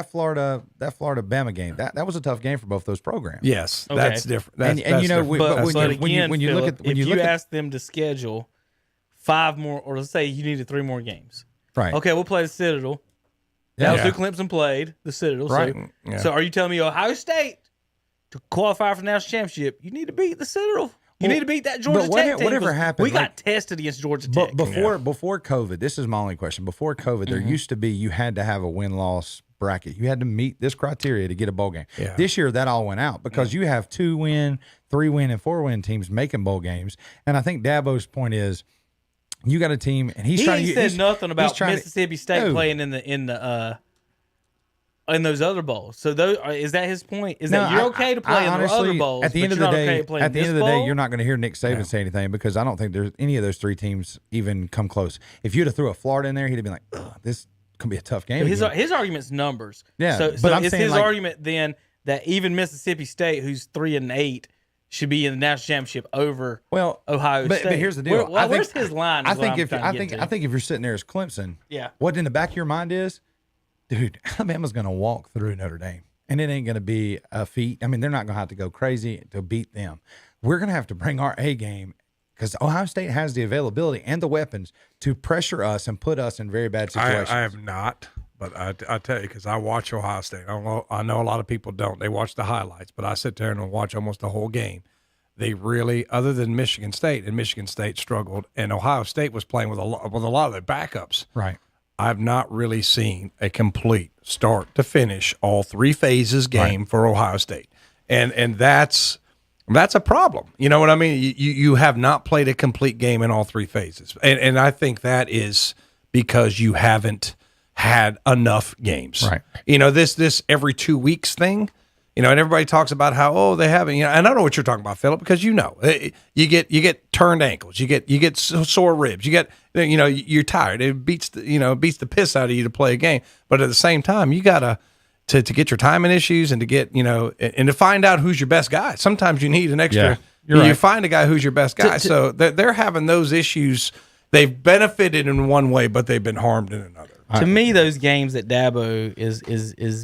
[SPEAKER 6] Florida Bama game. That was a tough game for both those programs.
[SPEAKER 5] Yes, that's different. That's
[SPEAKER 4] when you ask them to schedule 5 more, or let's say you needed 3 more games.
[SPEAKER 6] Right.
[SPEAKER 4] Okay, we'll play the Citadel. That was
[SPEAKER 5] Yeah.
[SPEAKER 4] who Clemson played, the Citadel.
[SPEAKER 5] Right.
[SPEAKER 4] So,
[SPEAKER 5] Yeah.
[SPEAKER 4] so are you telling me Ohio State to qualify for the national championship, you need to beat the Citadel? You need to beat that Georgia
[SPEAKER 6] but
[SPEAKER 4] Tech team.
[SPEAKER 6] whatever
[SPEAKER 4] 'cause
[SPEAKER 6] happened,
[SPEAKER 4] we got
[SPEAKER 6] like-
[SPEAKER 4] tested against Georgia Tech.
[SPEAKER 6] But before COVID, this is my only question. Before COVID, there used to be you had to have a win-loss bracket. You had to meet this criteria to get a bowl game.
[SPEAKER 5] Yeah.
[SPEAKER 6] This year, that all went out because you have 2-win, 3-win, and 4-win teams making bowl games. And I think Dabo's point is, you got a team, and he's
[SPEAKER 4] he
[SPEAKER 6] trying
[SPEAKER 4] ain't
[SPEAKER 6] to.
[SPEAKER 4] said
[SPEAKER 6] he's-
[SPEAKER 4] nothing
[SPEAKER 6] he's
[SPEAKER 4] about
[SPEAKER 6] trying to-
[SPEAKER 4] Mississippi State
[SPEAKER 6] No.
[SPEAKER 4] playing in those other bowls. So is that his point? Is that
[SPEAKER 6] No,
[SPEAKER 4] you're okay to play in the other
[SPEAKER 6] honestly,
[SPEAKER 4] bowls,
[SPEAKER 6] at the end
[SPEAKER 4] but
[SPEAKER 6] of
[SPEAKER 4] you're
[SPEAKER 6] the
[SPEAKER 4] not
[SPEAKER 6] day,
[SPEAKER 4] okay to play
[SPEAKER 6] at the
[SPEAKER 4] in
[SPEAKER 6] end of
[SPEAKER 4] this
[SPEAKER 6] the day,
[SPEAKER 4] bowl?
[SPEAKER 6] you're not going to hear Nick Saban say anything because I don't think there's any of those three teams even come close. If you'd have threw a Florida in there, he'd have been like, "Ugh, this could be a tough game."
[SPEAKER 4] His
[SPEAKER 6] again."
[SPEAKER 4] argument's numbers.
[SPEAKER 6] Yeah,
[SPEAKER 4] So,
[SPEAKER 6] but I'm
[SPEAKER 4] it's
[SPEAKER 6] saying,
[SPEAKER 4] his
[SPEAKER 6] like-
[SPEAKER 4] argument then that even Mississippi State, who's 3-8, should be in the national championship over
[SPEAKER 6] Well,
[SPEAKER 4] Ohio
[SPEAKER 6] but,
[SPEAKER 4] State.
[SPEAKER 6] But here's the deal.
[SPEAKER 4] Where's his line?
[SPEAKER 6] I
[SPEAKER 4] is what
[SPEAKER 6] think
[SPEAKER 4] I'm
[SPEAKER 6] if
[SPEAKER 4] trying to get to.
[SPEAKER 6] I think if you're sitting there as Clemson,
[SPEAKER 4] Yeah.
[SPEAKER 6] what in the back of your mind is, dude, Alabama's going to walk through Notre Dame, and it ain't going to be a feat. I mean, they're not going to have to go crazy to beat them. We're going to have to bring our A game because Ohio State has the availability and the weapons to pressure us and put us in very bad situations.
[SPEAKER 5] I have not, but I tell you, because I watch Ohio State. I know a lot of people don't. They watch the highlights, but I sit there and watch almost the whole game. They really, other than Michigan State, and Michigan State struggled, and Ohio State was playing with a lot of their backups.
[SPEAKER 6] Right.
[SPEAKER 5] I've not really seen a complete start to finish all three phases game for Ohio State, and that's a problem. You know what I mean? You have not played a complete game in all three phases, and I think that is because you haven't had enough games.
[SPEAKER 6] Right.
[SPEAKER 5] You know, this every 2 weeks thing. You know, and everybody talks about how they haven't. You know, and I know what you're talking about, Phillip, because you know you get turned ankles, you get sore ribs, you're tired. It beats the piss out of you to play a game. But at the same time, you gotta to get your timing issues and to get and to find out who's your best guy. Sometimes you need an extra.
[SPEAKER 6] Yeah, you're
[SPEAKER 5] you
[SPEAKER 6] right.
[SPEAKER 5] find a guy who's your best guy. So they're having those issues. They've benefited in one way, but they've been harmed in another.
[SPEAKER 4] To me, those games that Dabo is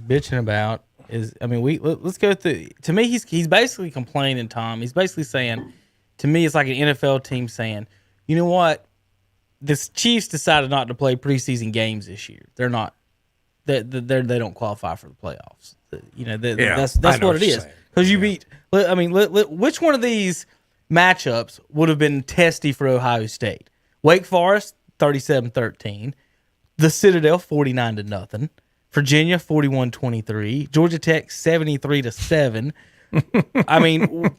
[SPEAKER 4] bitching about is, I mean, let's go through. To me, he's basically complaining, Tom. He's basically saying, to me, it's like an NFL team saying, you know what, the Chiefs decided not to play preseason games this year. They're not. They don't qualify for the playoffs. That's
[SPEAKER 5] I know
[SPEAKER 4] what it
[SPEAKER 5] you're
[SPEAKER 4] is.
[SPEAKER 5] saying.
[SPEAKER 4] Because you beat. I mean, which one of these matchups would have been testy for Ohio State? Wake Forest 37-13. The Citadel 49-0. Virginia 41-23. Georgia Tech 73-7. I mean,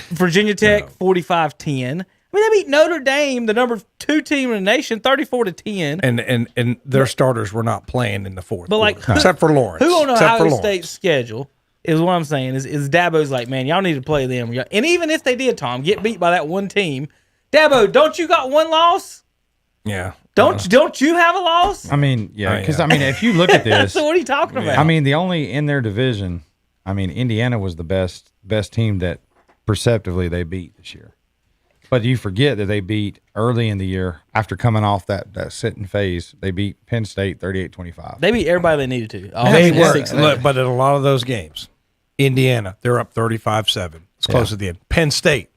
[SPEAKER 4] Virginia Tech 45-10. I mean, they beat Notre Dame, the number 2 team in the nation, 34-10.
[SPEAKER 5] And their starters were not playing in the fourth.
[SPEAKER 4] But like,
[SPEAKER 5] quarter, except for Lawrence.
[SPEAKER 4] Who on
[SPEAKER 5] Except for
[SPEAKER 4] Ohio
[SPEAKER 5] Lawrence.
[SPEAKER 4] State's schedule is what I'm saying is Dabo's like, man, y'all need to play them. And even if they did, Tom, get beat by that one team, Dabo, don't you got one loss?
[SPEAKER 5] Yeah.
[SPEAKER 4] Don't you have a loss?
[SPEAKER 6] I mean, yeah, because
[SPEAKER 5] yeah.
[SPEAKER 6] I mean, if you look at this,
[SPEAKER 4] So what are you talking about?
[SPEAKER 6] I mean, the only in their division, I mean, Indiana was the best team that perceptively they beat this year. But you forget that they beat early in the year after coming off that sitting phase. They beat Penn State 38-25.
[SPEAKER 4] They beat everybody they needed to.
[SPEAKER 5] They
[SPEAKER 4] Obviously,
[SPEAKER 5] were,
[SPEAKER 4] 6-0.
[SPEAKER 5] look, but in a lot of those games, Indiana, they're up 35-7. It's close at the end. Penn State,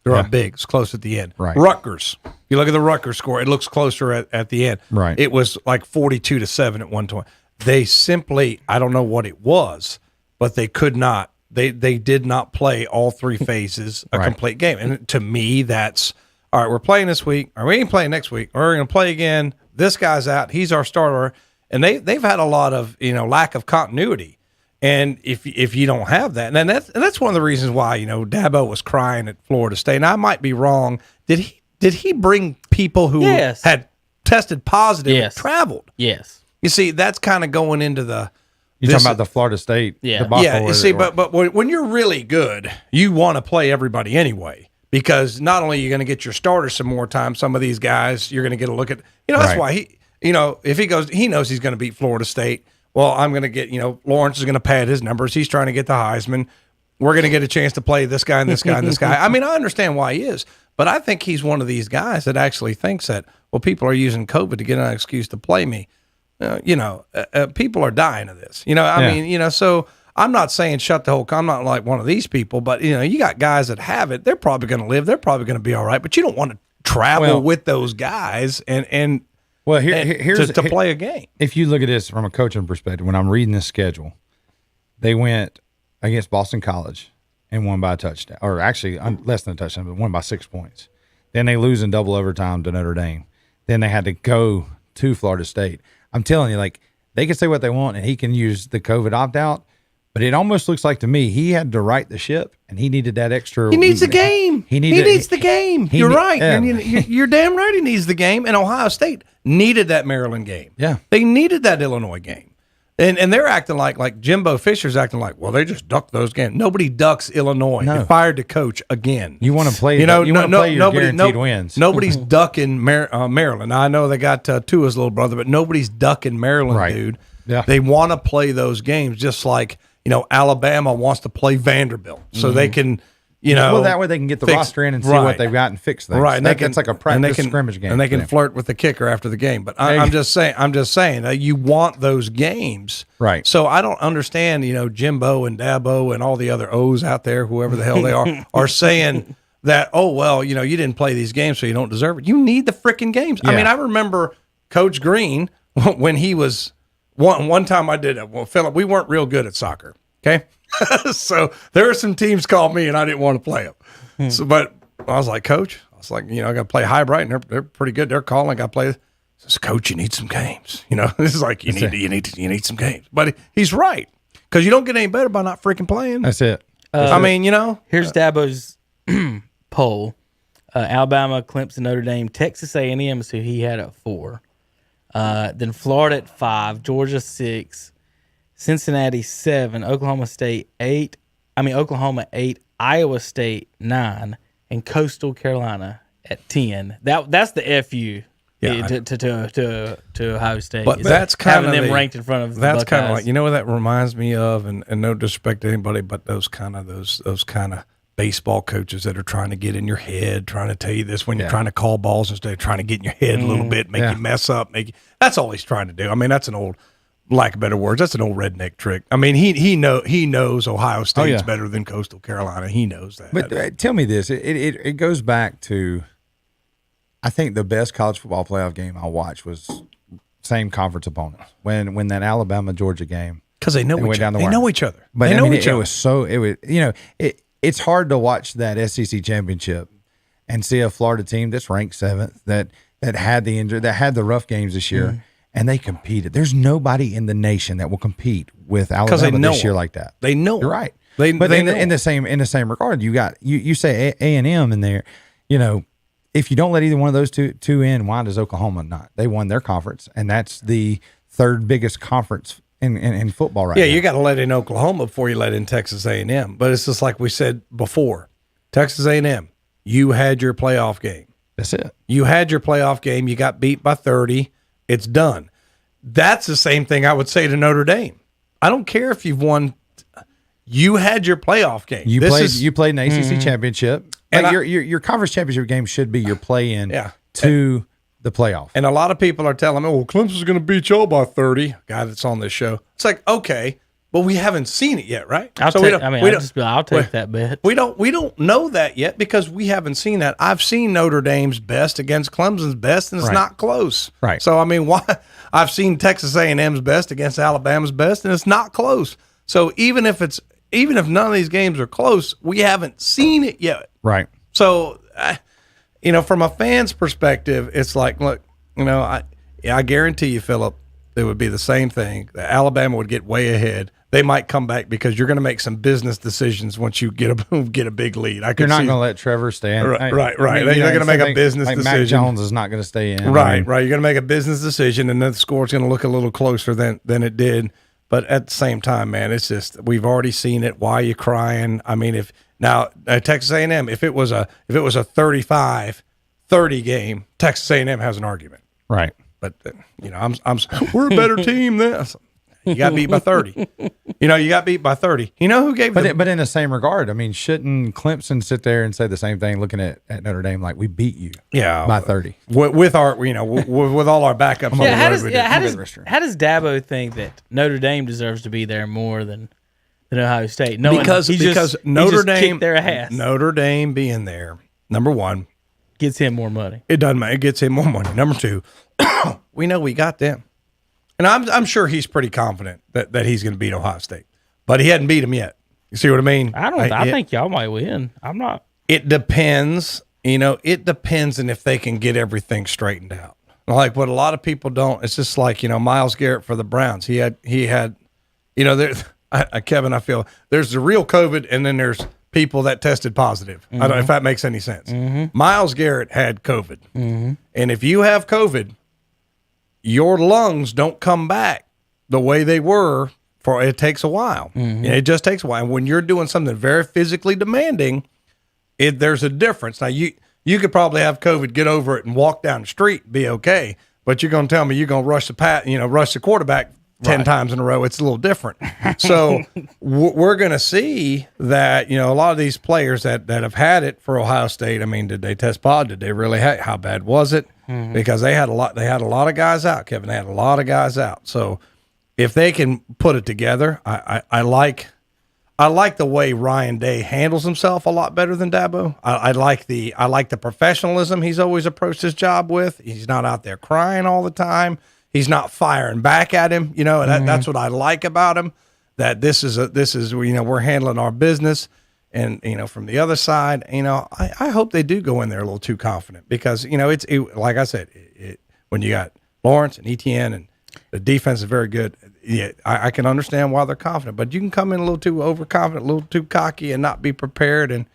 [SPEAKER 5] they're up big. It's close at the end.
[SPEAKER 6] Right.
[SPEAKER 5] Rutgers, you look at the Rutgers score, it looks closer at the end.
[SPEAKER 6] Right.
[SPEAKER 5] It was like 42-7 at one point. They simply, I don't know what it was, but they could not. They did not play all three phases a
[SPEAKER 6] Right.
[SPEAKER 5] complete game. And to me, that's all right. We're playing this week, or we ain't playing next week, or we're going to play again. This guy's out. He's our starter, and they've had a lot of lack of continuity. And if you don't have that, and that's one of the reasons why Dabo was crying at Florida State. And I might be wrong. Did he bring people who
[SPEAKER 4] Yes.
[SPEAKER 5] had tested positive
[SPEAKER 4] Yes.
[SPEAKER 5] and traveled?
[SPEAKER 4] Yes.
[SPEAKER 5] You see, that's kind of going into the.
[SPEAKER 6] You're talking about the Florida State
[SPEAKER 4] Yeah.
[SPEAKER 6] debacle.
[SPEAKER 5] Yeah, you
[SPEAKER 6] where-
[SPEAKER 5] see, but when you're really good, you want to play everybody anyway, because not only are you going to get your starters some more time, some of these guys you're going to get a look at. That's
[SPEAKER 6] Right.
[SPEAKER 5] why if he goes, he knows he's going to beat Florida State. Well, I'm going to get Lawrence is going to pad his numbers. He's trying to get the Heisman. We're going to get a chance to play this guy and this guy and this guy. I mean, I understand why he is, but I think he's one of these guys that actually thinks that people are using COVID to get an excuse to play me. People are dying of this. I mean, so I'm not saying shut the whole. I'm not like one of these people, but you got guys that have it. They're probably going to live. They're probably going to be all right. But you don't want to travel with those guys and
[SPEAKER 6] Well, here's
[SPEAKER 5] to play a game.
[SPEAKER 6] If you look at this from a coaching perspective, when I'm reading this schedule, they went against Boston College and won by a touchdown, or actually less than a touchdown, but won by 6 points. Then they lose in double overtime to Notre Dame. Then they had to go to Florida State. I'm telling you, like, they can say what they want, and he can use the COVID opt-out, but it almost looks like to me he had to right the ship, and he needed that extra.
[SPEAKER 5] He needs the game. He needs the game. You're right.
[SPEAKER 6] Yeah.
[SPEAKER 5] You're damn right he needs the game, and Ohio State needed that Maryland game.
[SPEAKER 6] Yeah.
[SPEAKER 5] They needed that Illinois game. And they're acting like Jimbo Fisher's acting like, well, they just ducked those games. Nobody ducks Illinois.
[SPEAKER 6] No.
[SPEAKER 5] They fired the coach again.
[SPEAKER 6] You want to play, you want to play your guaranteed wins.
[SPEAKER 5] Nobody's ducking Maryland. I know they got Tua's little brother, but nobody's ducking Maryland,
[SPEAKER 6] Right.
[SPEAKER 5] dude.
[SPEAKER 6] Yeah.
[SPEAKER 5] They want to play those games just like, Alabama wants to play Vanderbilt. So they can,
[SPEAKER 6] well, that way they can get the roster in and see what they've got and fix things.
[SPEAKER 5] Right, and
[SPEAKER 6] It's like a practice scrimmage game,
[SPEAKER 5] and they can flirt with the kicker after the game. But I'm just saying, you want those games,
[SPEAKER 6] right?
[SPEAKER 5] So I don't understand, Jimbo and Dabo and all the other O's out there, whoever the hell they are saying that. Oh well, you didn't play these games, so you don't deserve it. You need the freaking games.
[SPEAKER 6] Yeah.
[SPEAKER 5] I mean, I remember Coach Green when he was one time I did it. Well, Phillip, we weren't real good at soccer. Okay. So there are some teams called me and I didn't want to play them. So, but I was like, Coach, I got to play High Bright and they're pretty good. They're calling. I got to play. Says, Coach, you need some games. This is like you need some games. But he's right because you don't get any better by not freaking playing.
[SPEAKER 6] That's it.
[SPEAKER 4] Here's Dabo's poll: Alabama, Clemson, Notre Dame, Texas A&M is who he had at 4. Then Florida at 5, Georgia 6. Cincinnati 7, Oklahoma 8, Iowa State 9, and Coastal Carolina at 10. That's the FU to Ohio State.
[SPEAKER 5] But that's kind of
[SPEAKER 4] having them ranked in front of.
[SPEAKER 5] That's
[SPEAKER 4] kind
[SPEAKER 5] of like what that reminds me of, and no disrespect to anybody, but those kind of baseball coaches that are trying to get in your head, trying to tell you this when you're trying to call balls instead of trying to get in your head a little bit, make you mess up, that's all he's trying to do. I mean, that's an old. Lack of better words, that's an old redneck trick. I mean, he knows Ohio State's better than Coastal Carolina. He knows that.
[SPEAKER 6] But tell me this: it goes back to, I think the best college football playoff game I watched was same conference opponents when that Alabama Georgia game
[SPEAKER 5] because they know each other. They know each other.
[SPEAKER 6] But
[SPEAKER 5] they know each other.
[SPEAKER 6] It was so it's hard to watch that SEC championship and see a Florida team that's ranked 7th that had the injury, that had the rough games this year. Mm. And they competed. There's nobody in the nation that will compete with Alabama this year like that.
[SPEAKER 5] They know.
[SPEAKER 6] You're right.
[SPEAKER 5] But
[SPEAKER 6] in the same regard, you say A&M in there. If you don't let either one of those two in, why does Oklahoma not? They won their conference, and that's the third biggest conference in football right now.
[SPEAKER 5] Yeah, you got to let in Oklahoma before you let in Texas A&M. But it's just like we said before, Texas A&M, you had your playoff game.
[SPEAKER 6] That's it.
[SPEAKER 5] You had your playoff game. You got beat by 30. It's done. That's the same thing I would say to Notre Dame. I don't care if you've won. You had your playoff game.
[SPEAKER 6] You played an ACC championship. And your conference championship game should be your play-in to the playoff.
[SPEAKER 5] And a lot of people are telling me, well, Clemson's going to beat y'all by 30. Guy that's on this show. It's like, okay, but we haven't seen it yet, right?
[SPEAKER 4] I'll take that bet.
[SPEAKER 5] We don't know that yet because we haven't seen that. I've seen Notre Dame's best against Clemson's best, and it's not close.
[SPEAKER 6] Right.
[SPEAKER 5] So I mean, why? I've seen Texas A&M's best against Alabama's best, and it's not close. So even if none of these games are close, we haven't seen it yet.
[SPEAKER 6] Right.
[SPEAKER 5] So, from a fan's perspective, it's like, look, I guarantee you, Phillip, it would be the same thing. Alabama would get way ahead. They might come back because you're going to make some business decisions once you get a big lead.
[SPEAKER 6] You're not going to let Trevor stay in.
[SPEAKER 5] Right. They're going to make a business decision.
[SPEAKER 6] Mac Jones is not going to stay in.
[SPEAKER 5] Right. You're going to make a business decision, and then the score's going to look a little closer than it did. But at the same time, man, it's just we've already seen it. Why are you crying? I mean, if now Texas A&M, if it was a 35-30 game, Texas A&M has an argument.
[SPEAKER 6] Right.
[SPEAKER 5] But we're a better team than. You got beat by 30. You got beat by 30. You know who gave
[SPEAKER 6] but in the same regard, I mean, shouldn't Clemson sit there and say the same thing looking at Notre Dame like we beat you by 30?
[SPEAKER 5] With our with all our backups.
[SPEAKER 4] How does Dabo think that Notre Dame deserves to be there more than Ohio State?
[SPEAKER 5] Because Notre Dame
[SPEAKER 4] kicked their ass.
[SPEAKER 5] Notre Dame being there, number one,
[SPEAKER 4] Gets him more money.
[SPEAKER 5] It doesn't matter. It gets him more money. Number two, we know we got them. And I'm sure he's pretty confident that he's going to beat Ohio State. But he hadn't beat him yet. You see what I mean?
[SPEAKER 4] I think y'all might win. I'm not.
[SPEAKER 5] It depends. It depends on if they can get everything straightened out. Like what a lot of people don't. It's just like, Myles Garrett for the Browns. He had Kevin, I feel there's the real COVID and then there's people that tested positive. I don't know if that makes any sense. Myles Garrett had COVID. And if you have COVID, your lungs don't come back the way they were it takes a while. It just takes a while. And when you're doing something very physically demanding, there's a difference. Now you could probably have COVID, get over it, and walk down the street, be okay. But you're going to tell me you're going to rush the quarterback 10 times in a row. It's a little different. So we're going to see that, a lot of these players that have had it for Ohio State, I mean, did they test positive? Did they really how bad was it? Because they had a lot of guys out, Kevin. They had a lot of guys out. So if they can put it together, I like the way Ryan Day handles himself a lot better than Dabo. I like the professionalism he's always approached his job with. He's not out there crying all the time. He's not firing back at him. That's what I like about him. That this is we're handling our business, and from the other side, I hope they do go in there a little too confident because it's like I said, when you got Lawrence and Etienne and the defense is very good. Yeah, I can understand why they're confident, but you can come in a little too overconfident, a little too cocky, and not be prepared, and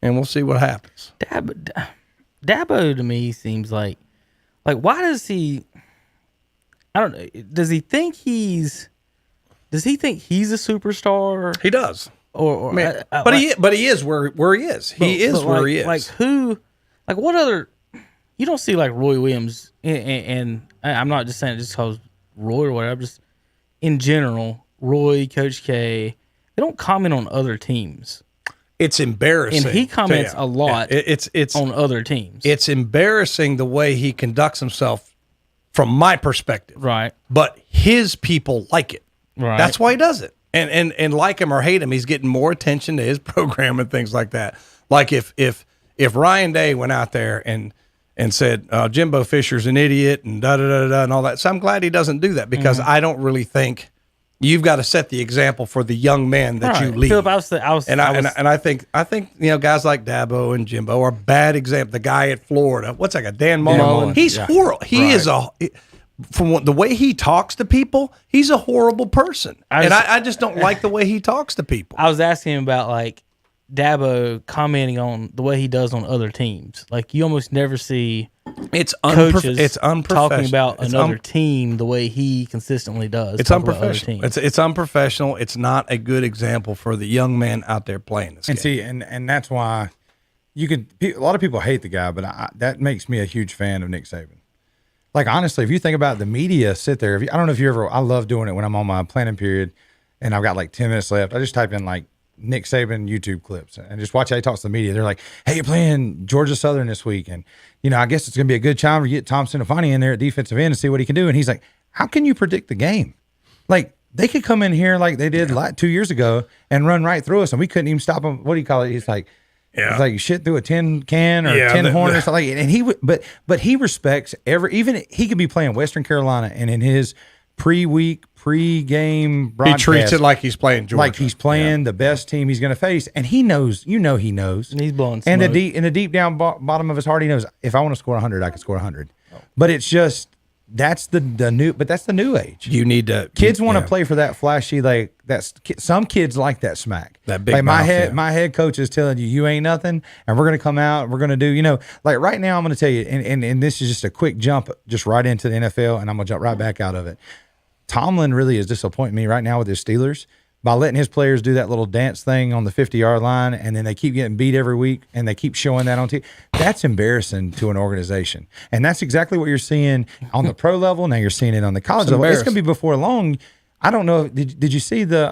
[SPEAKER 5] we'll see what happens.
[SPEAKER 4] Dabo to me seems like why does he? I don't know. Does he think he's a superstar?
[SPEAKER 5] He does.
[SPEAKER 4] But
[SPEAKER 5] he is where he is. He is where he is.
[SPEAKER 4] Like who? Like what other? You don't see like Roy Williams, and I'm not just saying it just because Roy or whatever. Just in general, Roy, Coach K, they don't comment on other teams.
[SPEAKER 5] It's embarrassing,
[SPEAKER 4] and he comments a lot.
[SPEAKER 5] It's
[SPEAKER 4] on other teams.
[SPEAKER 5] It's embarrassing the way he conducts himself, from my perspective.
[SPEAKER 4] Right. But
[SPEAKER 5] his people like it.
[SPEAKER 4] Right.
[SPEAKER 5] That's why he does it. And like him or hate him, he's getting more attention to his program and things like that. Like if Ryan Day went out there and said Jimbo Fisher's an idiot and da-da-da-da and all that. So I'm glad he doesn't do that because I don't really think you've got to set the example for the young man that you lead.
[SPEAKER 4] Phillip,
[SPEAKER 5] I think guys like Dabo and Jimbo are bad examples. The guy at Florida, what's that guy, Dan Mullen? He's horrible. He is from the way he talks to people, he's a horrible person. I just don't like the way he talks to people.
[SPEAKER 4] I was asking him about like Dabo commenting on the way he does on other teams. Like you almost never see
[SPEAKER 5] coaches
[SPEAKER 4] talking about another team the way he consistently does.
[SPEAKER 5] It's unprofessional. It's unprofessional. It's not a good example for the young man out there playing this game.
[SPEAKER 6] See, and that's why a lot of people hate the guy, but that makes me a huge fan of Nick Saban. Like honestly, if you think about the media, sit there. I don't know if you ever. I love doing it when I'm on my planning period, and I've got like 10 minutes left. I just type in like Nick Saban YouTube clips and just watch how he talks to the media. They're like, "Hey, you're playing Georgia Southern this week, and I guess it's going to be a good time to get Tom Centofanti in there at defensive end and see what he can do." And he's like, "How can you predict the game? Like they could come in here like they did 2 years ago and run right through us, and we couldn't even stop them." What do you call it? He's like. Yeah. It's like shit through a tin can or 10 horn or something. And he but he respects even he could be playing Western Carolina and in his pre-game broadcast,
[SPEAKER 5] he treats it like he's playing Georgia.
[SPEAKER 6] Like he's playing the best team he's going to face. And he knows, he knows.
[SPEAKER 4] And he's blowing smoke.
[SPEAKER 6] And in the deep down bottom of his heart, he knows if I want to score 100, I can score 100. Oh. But it's just, that's the new age.
[SPEAKER 5] You need to
[SPEAKER 6] kids want to play for that flashy, like that's some kids like that smack.
[SPEAKER 5] That big
[SPEAKER 6] like
[SPEAKER 5] mouth,
[SPEAKER 6] my head coach is telling you ain't nothing, and we're gonna come out, and we're gonna do, like right now I'm gonna tell you, and this is just a quick jump just right into the NFL, and I'm gonna jump right back out of it. Tomlin really is disappointing me right now with his Steelers by letting his players do that little dance thing on the 50-yard line, and then they keep getting beat every week, and they keep showing that on TV. That's embarrassing to an organization. And that's exactly what you're seeing on the pro level. Now you're seeing it on the college level. It's going to be before long. I don't know. Did you see the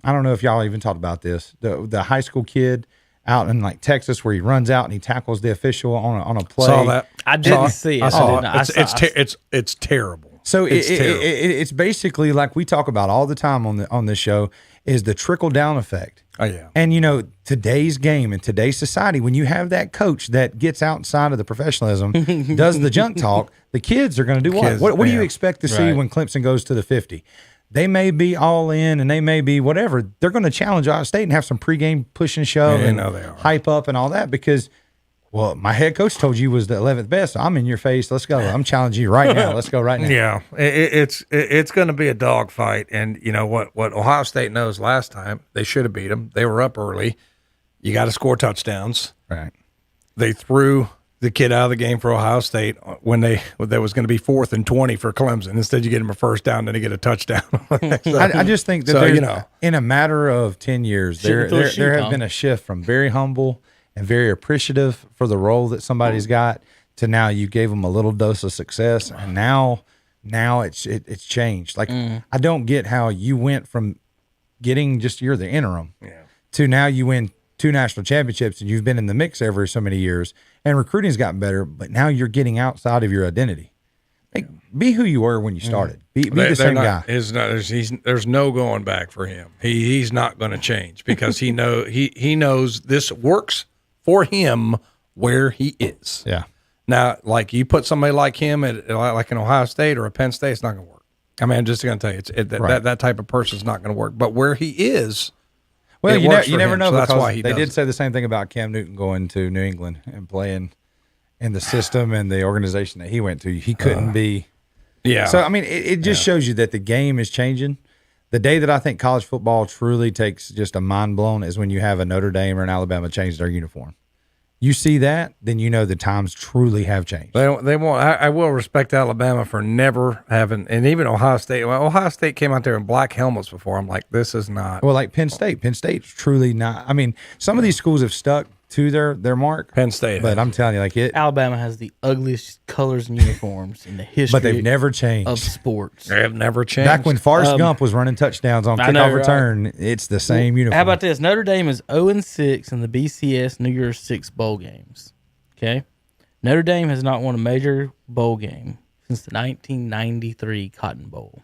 [SPEAKER 6] I don't know if y'all even talked about this, the high school kid out in like Texas where he runs out and he tackles the official on a play.
[SPEAKER 5] Saw that.
[SPEAKER 4] I didn't see it.
[SPEAKER 5] I saw it. It's terrible.
[SPEAKER 6] So it's basically like we talk about all the time on this show is the trickle down effect.
[SPEAKER 5] Oh, yeah.
[SPEAKER 6] And, today's game and today's society, when you have that coach that gets outside of the professionalism, does the junk talk, the kids are going to do what? What do you expect to see when Clemson goes to the 50? They may be all in and they may be whatever. They're going to challenge Ohio State and have some pregame push and shove and hype up and all that because, well, my head coach told you was the 11th best. So I'm in your face. Let's go. I'm challenging you right now. Let's go right now.
[SPEAKER 5] Yeah, it's going to be a dogfight. And you know what Ohio State knows last time, they should have beat them. They were up early. You got to score touchdowns.
[SPEAKER 6] Right. They
[SPEAKER 5] threw the kid out of the game for Ohio State when there was going to be 4th and 20 for Clemson. Instead, you get them a first down, then they get a touchdown.
[SPEAKER 6] So, I just think that in a matter of 10 years, there have been a shift from very humble and very appreciative for the role that somebody's got to now you gave them a little dose of success, and now it's changed. Like I don't get how you went from getting you're the interim to now you win 2 national championships and you've been in the mix every so many years. And recruiting's gotten better, but now you're getting outside of your identity. Like, be who you were when you started. Be the same guy.
[SPEAKER 5] There's no going back for him. He's not going to change because he knows this works for him where he is.
[SPEAKER 6] Yeah.
[SPEAKER 5] Now, like you put somebody like him at like an Ohio State or a Penn State, it's not going to work. I mean, I'm just going to tell you, that type of person is not going to work. But where he is.
[SPEAKER 6] Well, you never know, so because that's why they did say the same thing about Cam Newton going to New England and playing in the system and the organization that he went to. He couldn't be.
[SPEAKER 5] Yeah.
[SPEAKER 6] So, I mean, it just shows you that the game is changing. The day that I think college football truly takes just a mind blown is when you have a Notre Dame or an Alabama change their uniform. You see that, then you know the times truly have changed.
[SPEAKER 5] They won't. I will respect Alabama for never having, and even Ohio State. Well, Ohio State came out there in black helmets before. I'm like, this is not.
[SPEAKER 6] Well, like Penn State. Penn State's truly not. I mean, some of these schools have stuck to their mark.
[SPEAKER 5] Penn State,
[SPEAKER 6] but I'm telling you, like
[SPEAKER 4] Alabama has the ugliest colors and uniforms in the history.
[SPEAKER 6] But they've never changed
[SPEAKER 4] of sports.
[SPEAKER 5] They have never changed.
[SPEAKER 6] Back when Forrest Gump was running touchdowns on kickoff return, it's the same uniform.
[SPEAKER 4] How about this? Notre Dame is 0-6 in the BCS New Year's Six bowl games. Okay, Notre Dame has not won a major bowl game since the 1993 Cotton Bowl.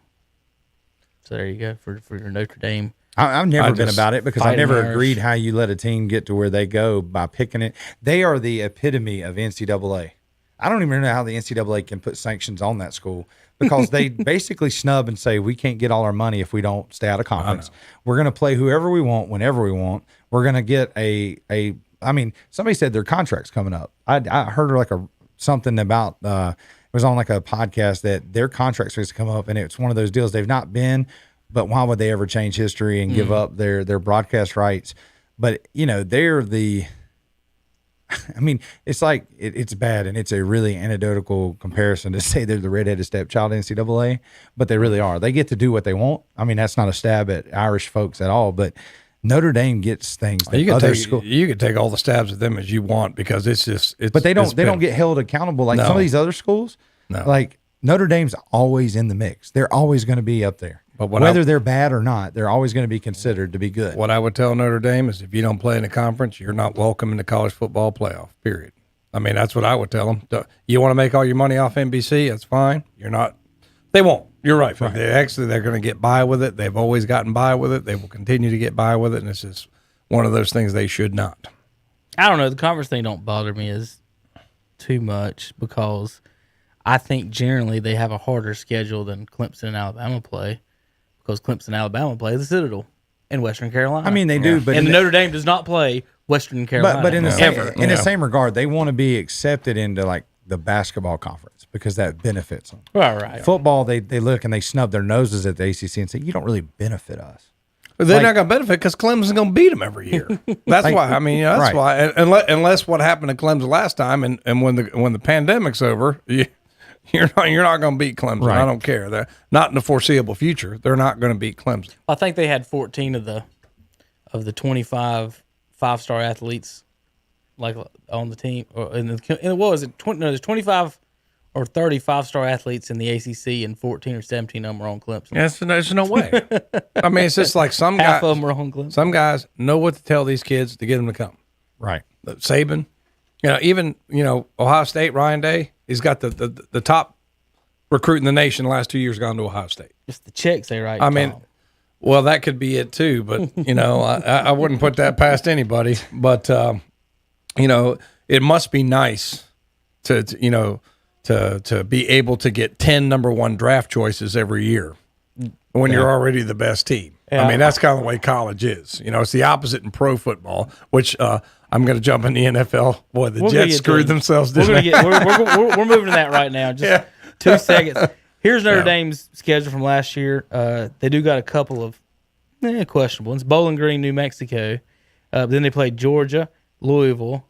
[SPEAKER 4] So there you go for your Notre Dame.
[SPEAKER 6] I've never been about it because I never agreed how you let a team get to where they go by picking it. They are the epitome of NCAA. I don't even know how the NCAA can put sanctions on that school because they basically snub and say we can't get all our money if we don't stay out of conference. We're going to play whoever we want, whenever we want. We're going to get I mean, somebody said their contract's coming up. I heard something about it was on like a podcast that their contract's supposed to come up, and it's one of those deals they've not been. But why would they ever change history and give up their broadcast rights? But they're the. I mean, it's like it's bad, and it's a really anecdotal comparison to say they're the redheaded stepchild of NCAA, but they really are. They get to do what they want. I mean, that's not a stab at Irish folks at all, but. Notre Dame gets things that other schools.
[SPEAKER 5] You can take all the stabs at them as you want because it's.
[SPEAKER 6] But they don't get held accountable like some of these other schools.
[SPEAKER 5] No.
[SPEAKER 6] Like Notre Dame's always in the mix. They're always going to be up there. But whether they're bad or not, they're always going to be considered to be good.
[SPEAKER 5] What I would tell Notre Dame is if you don't play in the conference, you're not welcome in the college football playoff, period. I mean, that's what I would tell them. You want to make all your money off NBC? That's fine. You're not. They won't. You're right. They're going to get by with it. They've always gotten by with it. They will continue to get by with it, and it's just one of those things they should not.
[SPEAKER 4] I don't know. The conference thing don't bother me as too much because I think generally they have a harder schedule than Clemson and Alabama play because Clemson and Alabama play the Citadel in Western Carolina.
[SPEAKER 6] I mean, they do, but
[SPEAKER 4] Notre Dame does not play Western Carolina.
[SPEAKER 6] But in the same regard, they want to be accepted into like the basketball conference because that benefits them.
[SPEAKER 4] Right.
[SPEAKER 6] Football, they look and they snub their noses at the ACC and say, you don't really benefit us.
[SPEAKER 5] They're not going to benefit because Clemson's going to beat them every year. That's why. I mean, that's why. Unless what happened to Clemson last time, and when the pandemic's over, you're not going to beat Clemson. Right. I don't care. They're not in the foreseeable future. They're not going to beat Clemson.
[SPEAKER 4] I think they had 14 of the 25 5-star athletes like on the team, there's 25 or 30 5-star athletes in the ACC, and 14 or 17 of them are on Clemson.
[SPEAKER 5] Yes, there's no way. I mean, it's just like
[SPEAKER 4] half of them are on Clemson.
[SPEAKER 5] Some guys know what to tell these kids to get them to come.
[SPEAKER 6] Right.
[SPEAKER 5] Saban, even Ohio State. Ryan Day, he's got the top recruit in the nation. The last 2 years gone to Ohio State.
[SPEAKER 4] Just the checks they write.
[SPEAKER 5] I mean, Well, that could be it too, but I wouldn't put that past anybody. But it must be nice to be able to get 10 number one draft choices every year when you're already the best team.
[SPEAKER 4] Yeah.
[SPEAKER 5] I mean, that's kind of the way college is. It's the opposite in pro football, which I'm going to jump in the NFL. Boy, the Jets screwed themselves.
[SPEAKER 4] We're moving to that right now. Just 2 seconds. Here's Notre Dame's schedule from last year. They do got a couple of questionable ones. Bowling Green, New Mexico. Then they played Georgia, Louisville,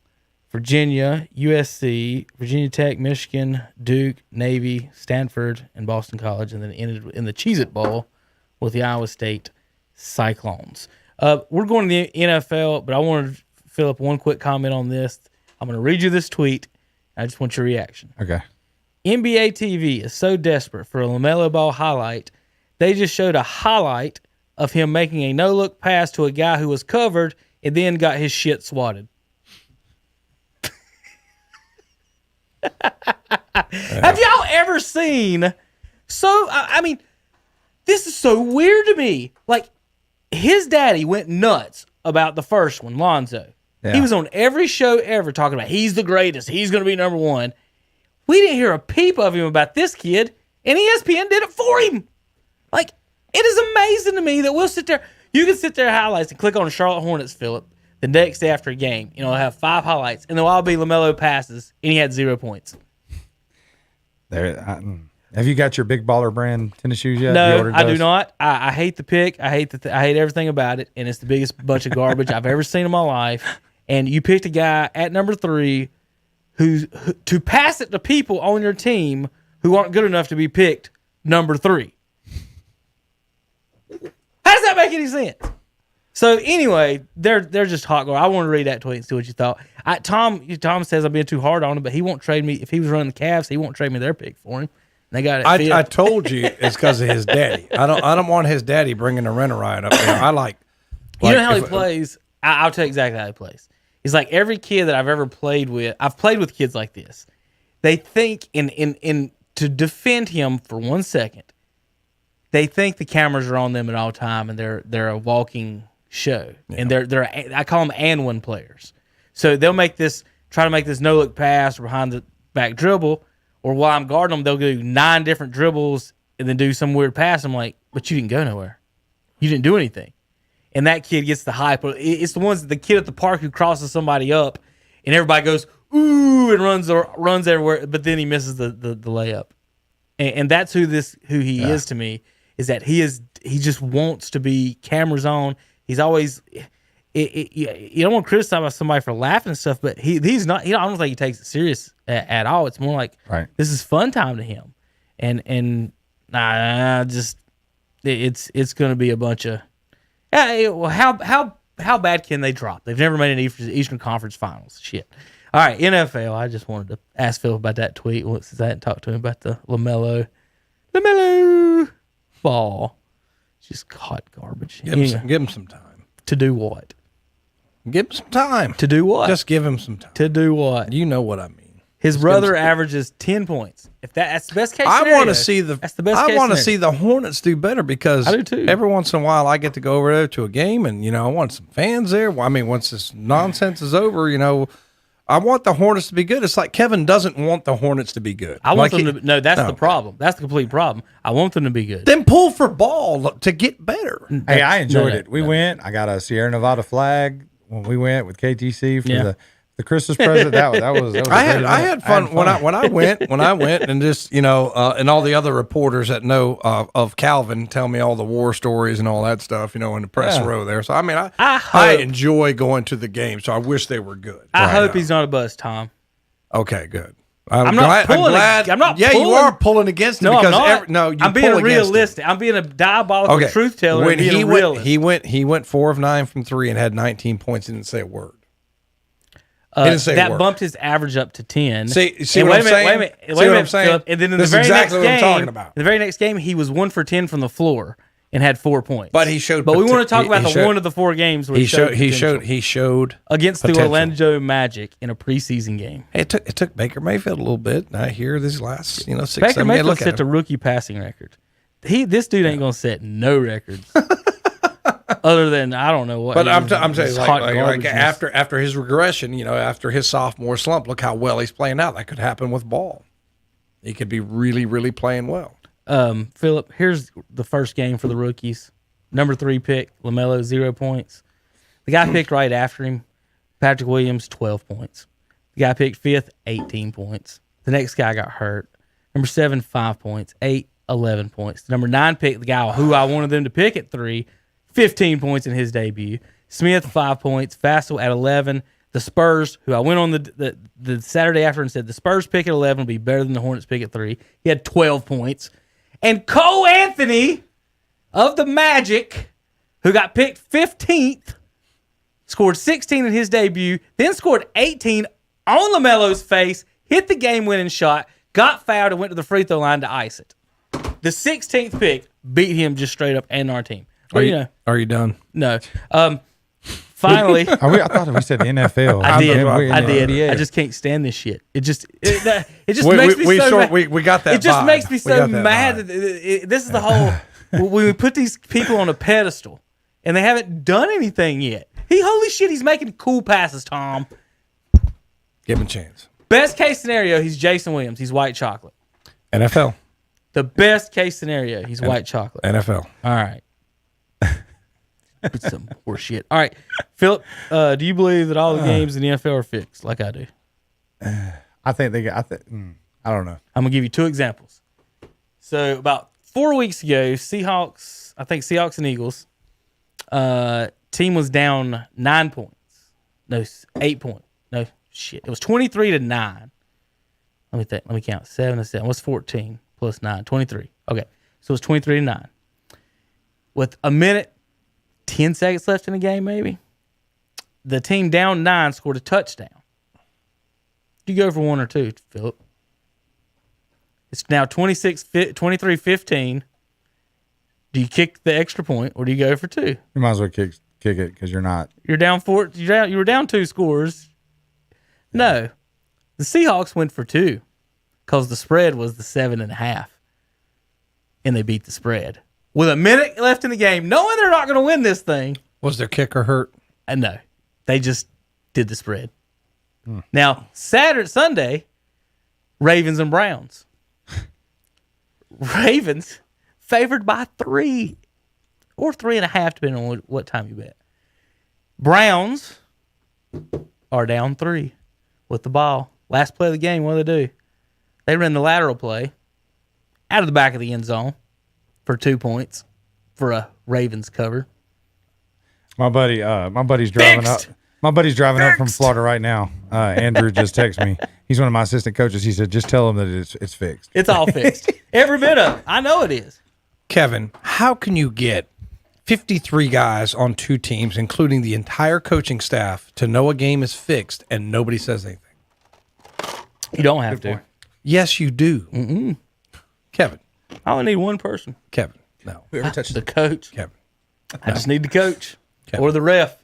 [SPEAKER 4] Virginia, USC, Virginia Tech, Michigan, Duke, Navy, Stanford, and Boston College, and then ended in the Cheez-It Bowl with the Iowa State Cyclones. We're going to the NFL, but I wanted to fill up one quick comment on this. I'm going to read you this tweet. I just want your reaction.
[SPEAKER 6] Okay.
[SPEAKER 4] NBA TV is so desperate for a LaMelo Ball highlight, they just showed a highlight of him making a no-look pass to a guy who was covered and then got his shit swatted. Have y'all ever seen this is so weird to me. Like, his daddy went nuts about the first one, Lonzo.
[SPEAKER 6] Yeah.
[SPEAKER 4] He was on every show ever talking about he's the greatest, he's going to be number one. We didn't hear a peep of him about this kid, and ESPN did it for him. Like, it is amazing to me that we'll sit there. You can sit there highlights and click on Charlotte Hornets, Phillip, the next day after a game. Have 5 highlights, and they'll all be LaMelo passes, and he had 0 points.
[SPEAKER 6] Have you got your Big Baller brand tennis shoes yet?
[SPEAKER 4] No, I do not. I hate the pick. I hate I hate everything about it, and it's the biggest bunch of garbage I've ever seen in my life. And you picked a guy at number 3 who to pass it to people on your team who aren't good enough to be picked number 3. How does that make any sense? So anyway, they're just hot garbage. I want to read that tweet and see what you thought. Tom says I'm being too hard on him, but he won't trade me if he was running the Cavs. He won't trade me their pick for him. They got it.
[SPEAKER 5] I told you it's because of his daddy. I don't want his daddy bringing the rent riot up there. I like
[SPEAKER 4] you know how he plays. I'll tell you exactly how he plays. He's like every kid that I've ever played with. I've played with kids like this. They think in to defend him for 1 second. They think the cameras are on them at all time, and they're a walking show, and they're I call them and one players. So they'll try to make this no look pass or behind the back dribble, or while I'm guarding them, they'll do 9 different dribbles and then do some weird pass. I'm like, but you didn't go nowhere. You didn't do anything. And that kid gets the hype. It's the kid at the park who crosses somebody up, and everybody goes ooh and runs everywhere, but then he misses the layup. And that's who he is to me. Is that he just wants to be cameras on. He's always you don't want to criticize somebody for laughing and stuff, but he's not. I don't think he takes it serious at all. It's more like this is fun time to him, and it's going to be a bunch of how bad can they drop? They've never made an Eastern Conference Finals. Shit. All right, NFL. I just wanted to ask Phil about that tweet since I hadn't talked to him about the LaMelo Ball. Just hot garbage.
[SPEAKER 5] Give him some time.
[SPEAKER 4] To do what?
[SPEAKER 5] Give him some time.
[SPEAKER 4] To do what?
[SPEAKER 5] Just give him some time.
[SPEAKER 4] To do what?
[SPEAKER 5] You know what I mean.
[SPEAKER 4] His brother averages 10 points. If that's the best case scenario.
[SPEAKER 5] I want to see
[SPEAKER 4] that's the best
[SPEAKER 5] I
[SPEAKER 4] case
[SPEAKER 5] want to
[SPEAKER 4] scenario.
[SPEAKER 5] see the Hornets do better because
[SPEAKER 4] I do too.
[SPEAKER 5] Every once in a while I get to go over there to a game and I want some fans there. Well, I mean, once this nonsense is over, I want the Hornets to be good. It's like Kevin doesn't want the Hornets to be good.
[SPEAKER 4] I want them to. No, that's the problem. That's the complete problem. I want them to be good.
[SPEAKER 5] Then pull for Ball to get better.
[SPEAKER 6] Hey, I enjoyed it. We went. I got a Sierra Nevada flag when we went with KTC for the Christmas present. That was
[SPEAKER 5] I had fun when I went and just and all the other reporters that know of Calvin tell me all the war stories and all that stuff in the press row there. So I mean I enjoy going to the game. So I wish they were good.
[SPEAKER 4] I hope he's not a buzz, Tom.
[SPEAKER 5] Okay, good.
[SPEAKER 4] I'm not pulling.
[SPEAKER 5] You are pulling against him because
[SPEAKER 4] I'm not. I'm being realistic. I'm being a diabolical truth teller.
[SPEAKER 5] When
[SPEAKER 4] he
[SPEAKER 5] went 4 of 9 from 3 and had 19 points. He didn't say a word.
[SPEAKER 4] That bumped his average up to 10.
[SPEAKER 5] See what I'm saying?
[SPEAKER 4] Wait a minute, Phillip. And then in the very next game,
[SPEAKER 5] what I'm talking about.
[SPEAKER 4] In the very next game, he was 1 for 10 from the floor and had 4 points.
[SPEAKER 5] But he showed.
[SPEAKER 4] But we want to talk about one of the 4 games where he showed against the Orlando Magic in a preseason game.
[SPEAKER 5] Hey, it took Baker Mayfield a little bit. I hear these last 6,
[SPEAKER 4] Baker
[SPEAKER 5] 7
[SPEAKER 4] Mayfield
[SPEAKER 5] look
[SPEAKER 4] set the rookie passing record. This dude ain't gonna set no records. Other than I don't know what.
[SPEAKER 5] But I'm saying
[SPEAKER 4] it's
[SPEAKER 5] like
[SPEAKER 4] garbage.
[SPEAKER 5] after his regression, after his sophomore slump, look how well he's playing now. That could happen with Ball. He could be really, really playing well.
[SPEAKER 4] Phillip, here's the first game for the rookies. Number 3 pick, LaMelo, 0 points. The guy picked right after him, Patrick Williams, 12 points. The guy picked 5th, 18 points. The next guy got hurt. Number 7, 5 points. 8, 11 points. The number 9 pick, the guy who I wanted them to pick at 3, 15 points in his debut. Smith, 5 points. Fassel at 11. The Spurs, who I went on the Saturday after and said the Spurs pick at 11 will be better than the Hornets pick at 3. He had 12 points. And Cole Anthony of the Magic, who got picked 15th, scored 16 in his debut, then scored 18 on LaMelo's face, hit the game-winning shot, got fouled, and went to the free throw line to ice it. The 16th pick beat him just straight up and our team.
[SPEAKER 5] Are you done?
[SPEAKER 4] No. Finally,
[SPEAKER 6] I thought we said the NFL.
[SPEAKER 4] I did.
[SPEAKER 6] NBA.
[SPEAKER 4] I just can't stand this shit. It just makes me so mad.
[SPEAKER 5] We got that.
[SPEAKER 4] It just
[SPEAKER 5] vibe.
[SPEAKER 4] makes me
[SPEAKER 5] We
[SPEAKER 4] so
[SPEAKER 5] got that
[SPEAKER 4] mad.
[SPEAKER 5] vibe.
[SPEAKER 4] This is the whole when we put these people on a pedestal and they haven't done anything yet. Holy shit, he's making cool passes, Tom.
[SPEAKER 5] Give him a chance.
[SPEAKER 4] Best case scenario, he's Jason Williams. He's white chocolate.
[SPEAKER 5] NFL.
[SPEAKER 4] The best case scenario, he's white chocolate.
[SPEAKER 5] NFL.
[SPEAKER 4] All right. Put some horse shit. All right, Phillip, do you believe that all the games in the NFL are fixed like I do?
[SPEAKER 6] I think they got. I don't know.
[SPEAKER 4] I'm gonna give you 2 examples. So about 4 weeks ago, Seahawks and Eagles, team was down 9 points. No, 8 points. No shit. It was 23-9. Let me think. Let me count. 7 to 7. What's 14 plus 9? 23. Okay, so it was 23-9. With a minute, 10 seconds left in the game, maybe. The team down 9 scored a touchdown. Do you go for 1 or 2, Phillip? It's now 23-15. Do you kick the extra point or do you go for 2?
[SPEAKER 6] You might as well kick it because you're not.
[SPEAKER 4] You're down 4. You were down 2 scores. No, the Seahawks went for 2 because the spread was the 7.5, and they beat the spread with a minute left in the game, knowing they're not going to win this thing.
[SPEAKER 5] Was their kicker hurt?
[SPEAKER 4] No, they just did the spread. Now Sunday, Ravens and Browns. Ravens favored by 3 or 3.5, depending on what time you bet. Browns are down 3 with the ball. Last play of the game, what do they do? They ran the lateral play out of the back of the end zone for 2 points for a Ravens cover.
[SPEAKER 6] My buddy's driving up. My buddy's driving up from Florida right now. Andrew just texted me. He's one of my assistant coaches. He said, just tell him that it's fixed.
[SPEAKER 4] It's all fixed. Every bit of it. I know it is.
[SPEAKER 5] Kevin, how can you get 53 guys on 2 teams, including the entire coaching staff, to know a game is fixed and nobody says anything?
[SPEAKER 4] You don't have to.
[SPEAKER 5] Yes, you do. Mm-mm. Kevin.
[SPEAKER 4] I only need one person.
[SPEAKER 5] Kevin. No.
[SPEAKER 6] Whoever touches
[SPEAKER 4] The coach.
[SPEAKER 5] Kevin.
[SPEAKER 4] I just need the coach
[SPEAKER 5] Kevin.
[SPEAKER 4] or the ref.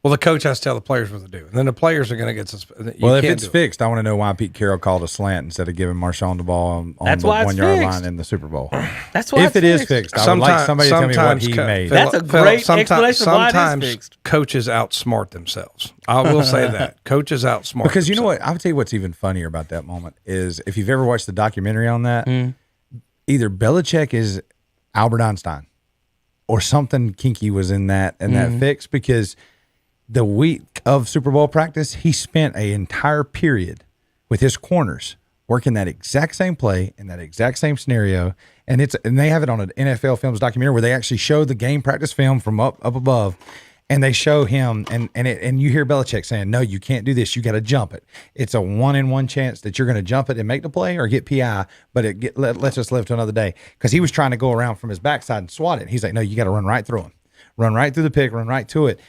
[SPEAKER 5] Well, the coach has to tell the players what to do. And then the players are going to get suspended.
[SPEAKER 6] Well, if it's fixed, I want to know why Pete Carroll called a slant instead of giving Marshawn the ball on the 1 yard line in the Super Bowl.
[SPEAKER 4] That's why
[SPEAKER 6] if it is fixed, I would like somebody to tell me what he made.
[SPEAKER 4] That's a great explanation of why it is
[SPEAKER 5] Sometimes
[SPEAKER 4] fixed.
[SPEAKER 5] coaches outsmart themselves. I will say that. Coaches outsmart
[SPEAKER 6] Because you know
[SPEAKER 5] themselves.
[SPEAKER 6] what? I'll tell you what's even funnier about that moment is if you've ever watched the documentary on that, either Belichick is Albert Einstein or something kinky was in that fix, because the week of Super Bowl practice, he spent an entire period with his corners working that exact same play in that exact same scenario, and they have it on an NFL Films documentary where they actually show the game practice film from up above, and they show him and you hear Belichick saying, "No, you can't do this. You got to jump it. It's a 1 in 1 chance that you're going to jump it and make the play or get PI, but let's just live to another day." Because he was trying to go around from his backside and swat it. He's like, "No, you got to run right through him, run right through the pick, run right to it."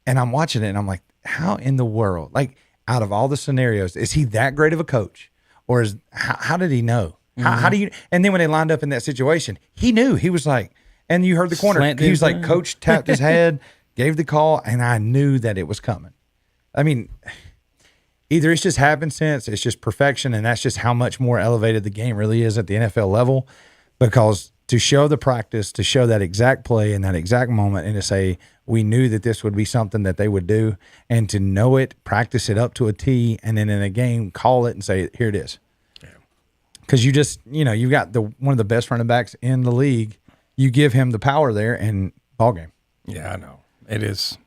[SPEAKER 6] And I'm watching it, and I'm like, how in the world, like, out of all the scenarios, is he that great of a coach? Or how did he know? How do you? And then when they lined up in that situation, he knew. He was like, and you heard the corner. He was like, coach tapped his head, gave the call, and I knew that it was coming. I mean, either it's just happenstance, it's just perfection, and that's just how much more elevated the game really is at the NFL level. Because to show the practice, to show that exact play in that exact moment, and to say we knew that this would be something that they would do, and to know it, practice it up to a T, and then in a game call it and say, here it is. Because you just, you've got one of the best running backs in the league. You give him the power there, and ball game.
[SPEAKER 5] Yeah, I know. It is.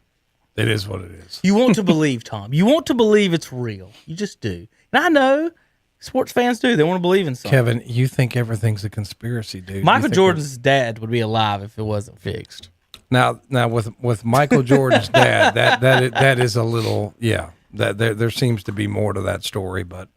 [SPEAKER 5] It is what it is.
[SPEAKER 4] You want to believe, Tom. You want to believe it's real. You just do. And I know sports fans do. They want to believe in something.
[SPEAKER 5] Kevin, you think everything's a conspiracy, dude.
[SPEAKER 4] Michael Jordan's dad would be alive if it wasn't fixed.
[SPEAKER 5] Now with Michael Jordan's dad, that is a little, that there seems to be more to that story, but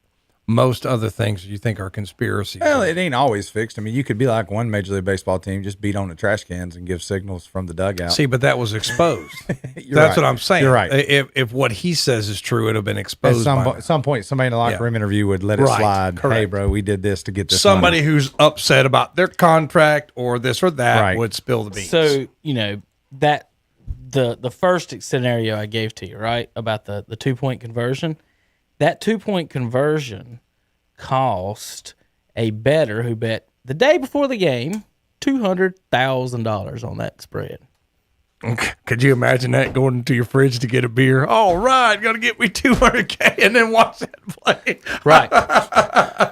[SPEAKER 5] most other things you think are conspiracies.
[SPEAKER 6] Well, it ain't always fixed. I mean, you could be like one Major League Baseball team, just beat on the trash cans and give signals from the dugout.
[SPEAKER 5] See, but that was exposed. That's
[SPEAKER 6] right.
[SPEAKER 5] what I'm saying.
[SPEAKER 6] You're right.
[SPEAKER 5] If what he says is true, it'd have been exposed.
[SPEAKER 6] At some point, somebody in the locker room interview would let it slide.
[SPEAKER 5] Correct.
[SPEAKER 6] Hey, bro, we did this to get this
[SPEAKER 5] Somebody
[SPEAKER 6] money.
[SPEAKER 5] who's upset about their contract or this or that would spill the beans.
[SPEAKER 4] So, that the first scenario I gave to you, right, about the 2-point conversion, that 2-point conversion cost a bettor who bet the day before the game $200,000 on that spread.
[SPEAKER 5] Could you imagine that, going into your fridge to get a beer? All right, gonna get me $200K and then watch that play.
[SPEAKER 4] Right.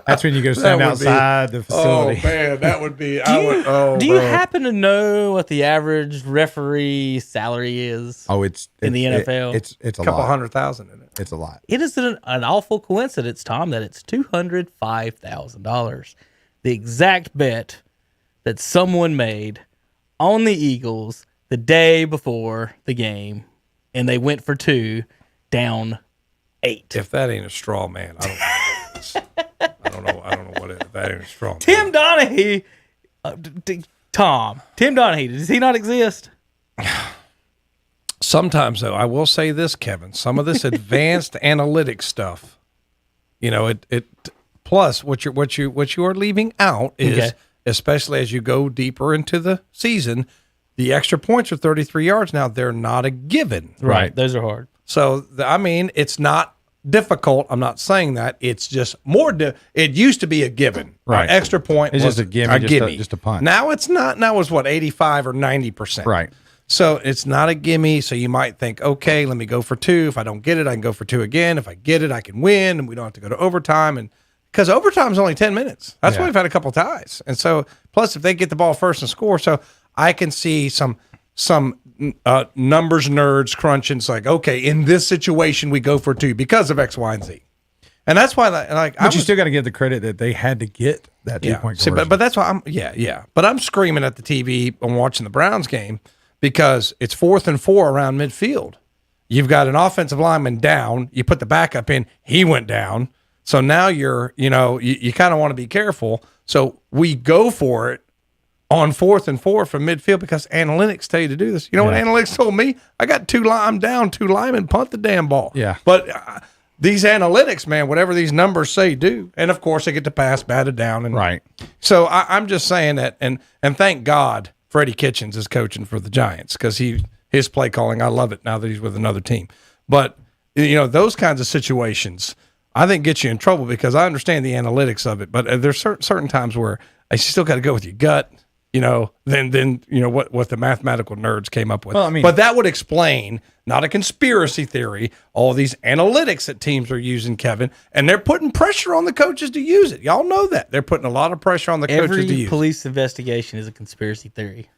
[SPEAKER 6] That's when you go stand outside the facility.
[SPEAKER 5] Oh man, that would be.
[SPEAKER 4] Do you happen to know what the average referee salary is?
[SPEAKER 6] Oh, it's
[SPEAKER 4] in the NFL.
[SPEAKER 6] It's a
[SPEAKER 5] couple
[SPEAKER 6] lot.
[SPEAKER 5] 100,000 in it.
[SPEAKER 6] It's a lot.
[SPEAKER 4] It is an awful coincidence, Tom, that it's $205,000. The exact bet that someone made on the Eagles the day before the game, and they went for 2, down 8.
[SPEAKER 5] If that ain't a straw man, I don't know. I don't know what it is. If that ain't a straw man.
[SPEAKER 4] Tim Donaghy, Tim Donaghy, does he not exist?
[SPEAKER 5] Sometimes, though, I will say this, Kevin. Some of this advanced analytics stuff, it plus what you are leaving out is, especially as you go deeper into the season, the extra points are 33 yards now. They're not a given.
[SPEAKER 4] Right. Those are hard.
[SPEAKER 5] So, it's not difficult. I'm not saying that. It's just more. It used to be a given.
[SPEAKER 6] Right.
[SPEAKER 5] An extra point
[SPEAKER 6] It's
[SPEAKER 5] was
[SPEAKER 6] just a gimme, just a punt.
[SPEAKER 5] Now it's not. Now it's what, 85 or 90%.
[SPEAKER 6] Right.
[SPEAKER 5] So it's not a gimme. So you might think, okay, let me go for 2. If I don't get it, I can go for 2 again. If I get it, I can win, and we don't have to go to overtime. And because overtime is only 10 minutes. That's why we've had a couple ties. And so, plus if they get the ball first and score, so I can see some numbers nerds crunching. It's like, okay, in this situation, we go for 2 because of X, Y, and Z. And that's why,
[SPEAKER 6] but you still got to give the credit that they had to get that 2-point conversion.
[SPEAKER 5] See, but that's why But I'm screaming at the TV and watching the Browns game because it's 4th and 4 around midfield. You've got an offensive lineman down. You put the backup in. He went down. So now you kind of want to be careful. So we go for it on 4th and 4 from midfield because analytics tell you to do this. You know what analytics told me? I got I'm down 2 linemen, punt the damn ball.
[SPEAKER 6] Yeah.
[SPEAKER 5] But these analytics, man, whatever these numbers say, do. And of course, they get to pass, batted down. And
[SPEAKER 6] right.
[SPEAKER 5] So I'm just saying that, and thank God Freddie Kitchens is coaching for the Giants because his play calling, I love it now that he's with another team. But those kinds of situations, I think get you in trouble because I understand the analytics of it, but there's certain times where I still got to go with your gut, than what the mathematical nerds came up with.
[SPEAKER 6] Well, I mean,
[SPEAKER 5] but that would explain, not a conspiracy theory, all these analytics that teams are using, Kevin, and they're putting pressure on the coaches to use it. Y'all know that. They're putting a lot of pressure on the coaches to use it.
[SPEAKER 4] Every police investigation is a conspiracy theory.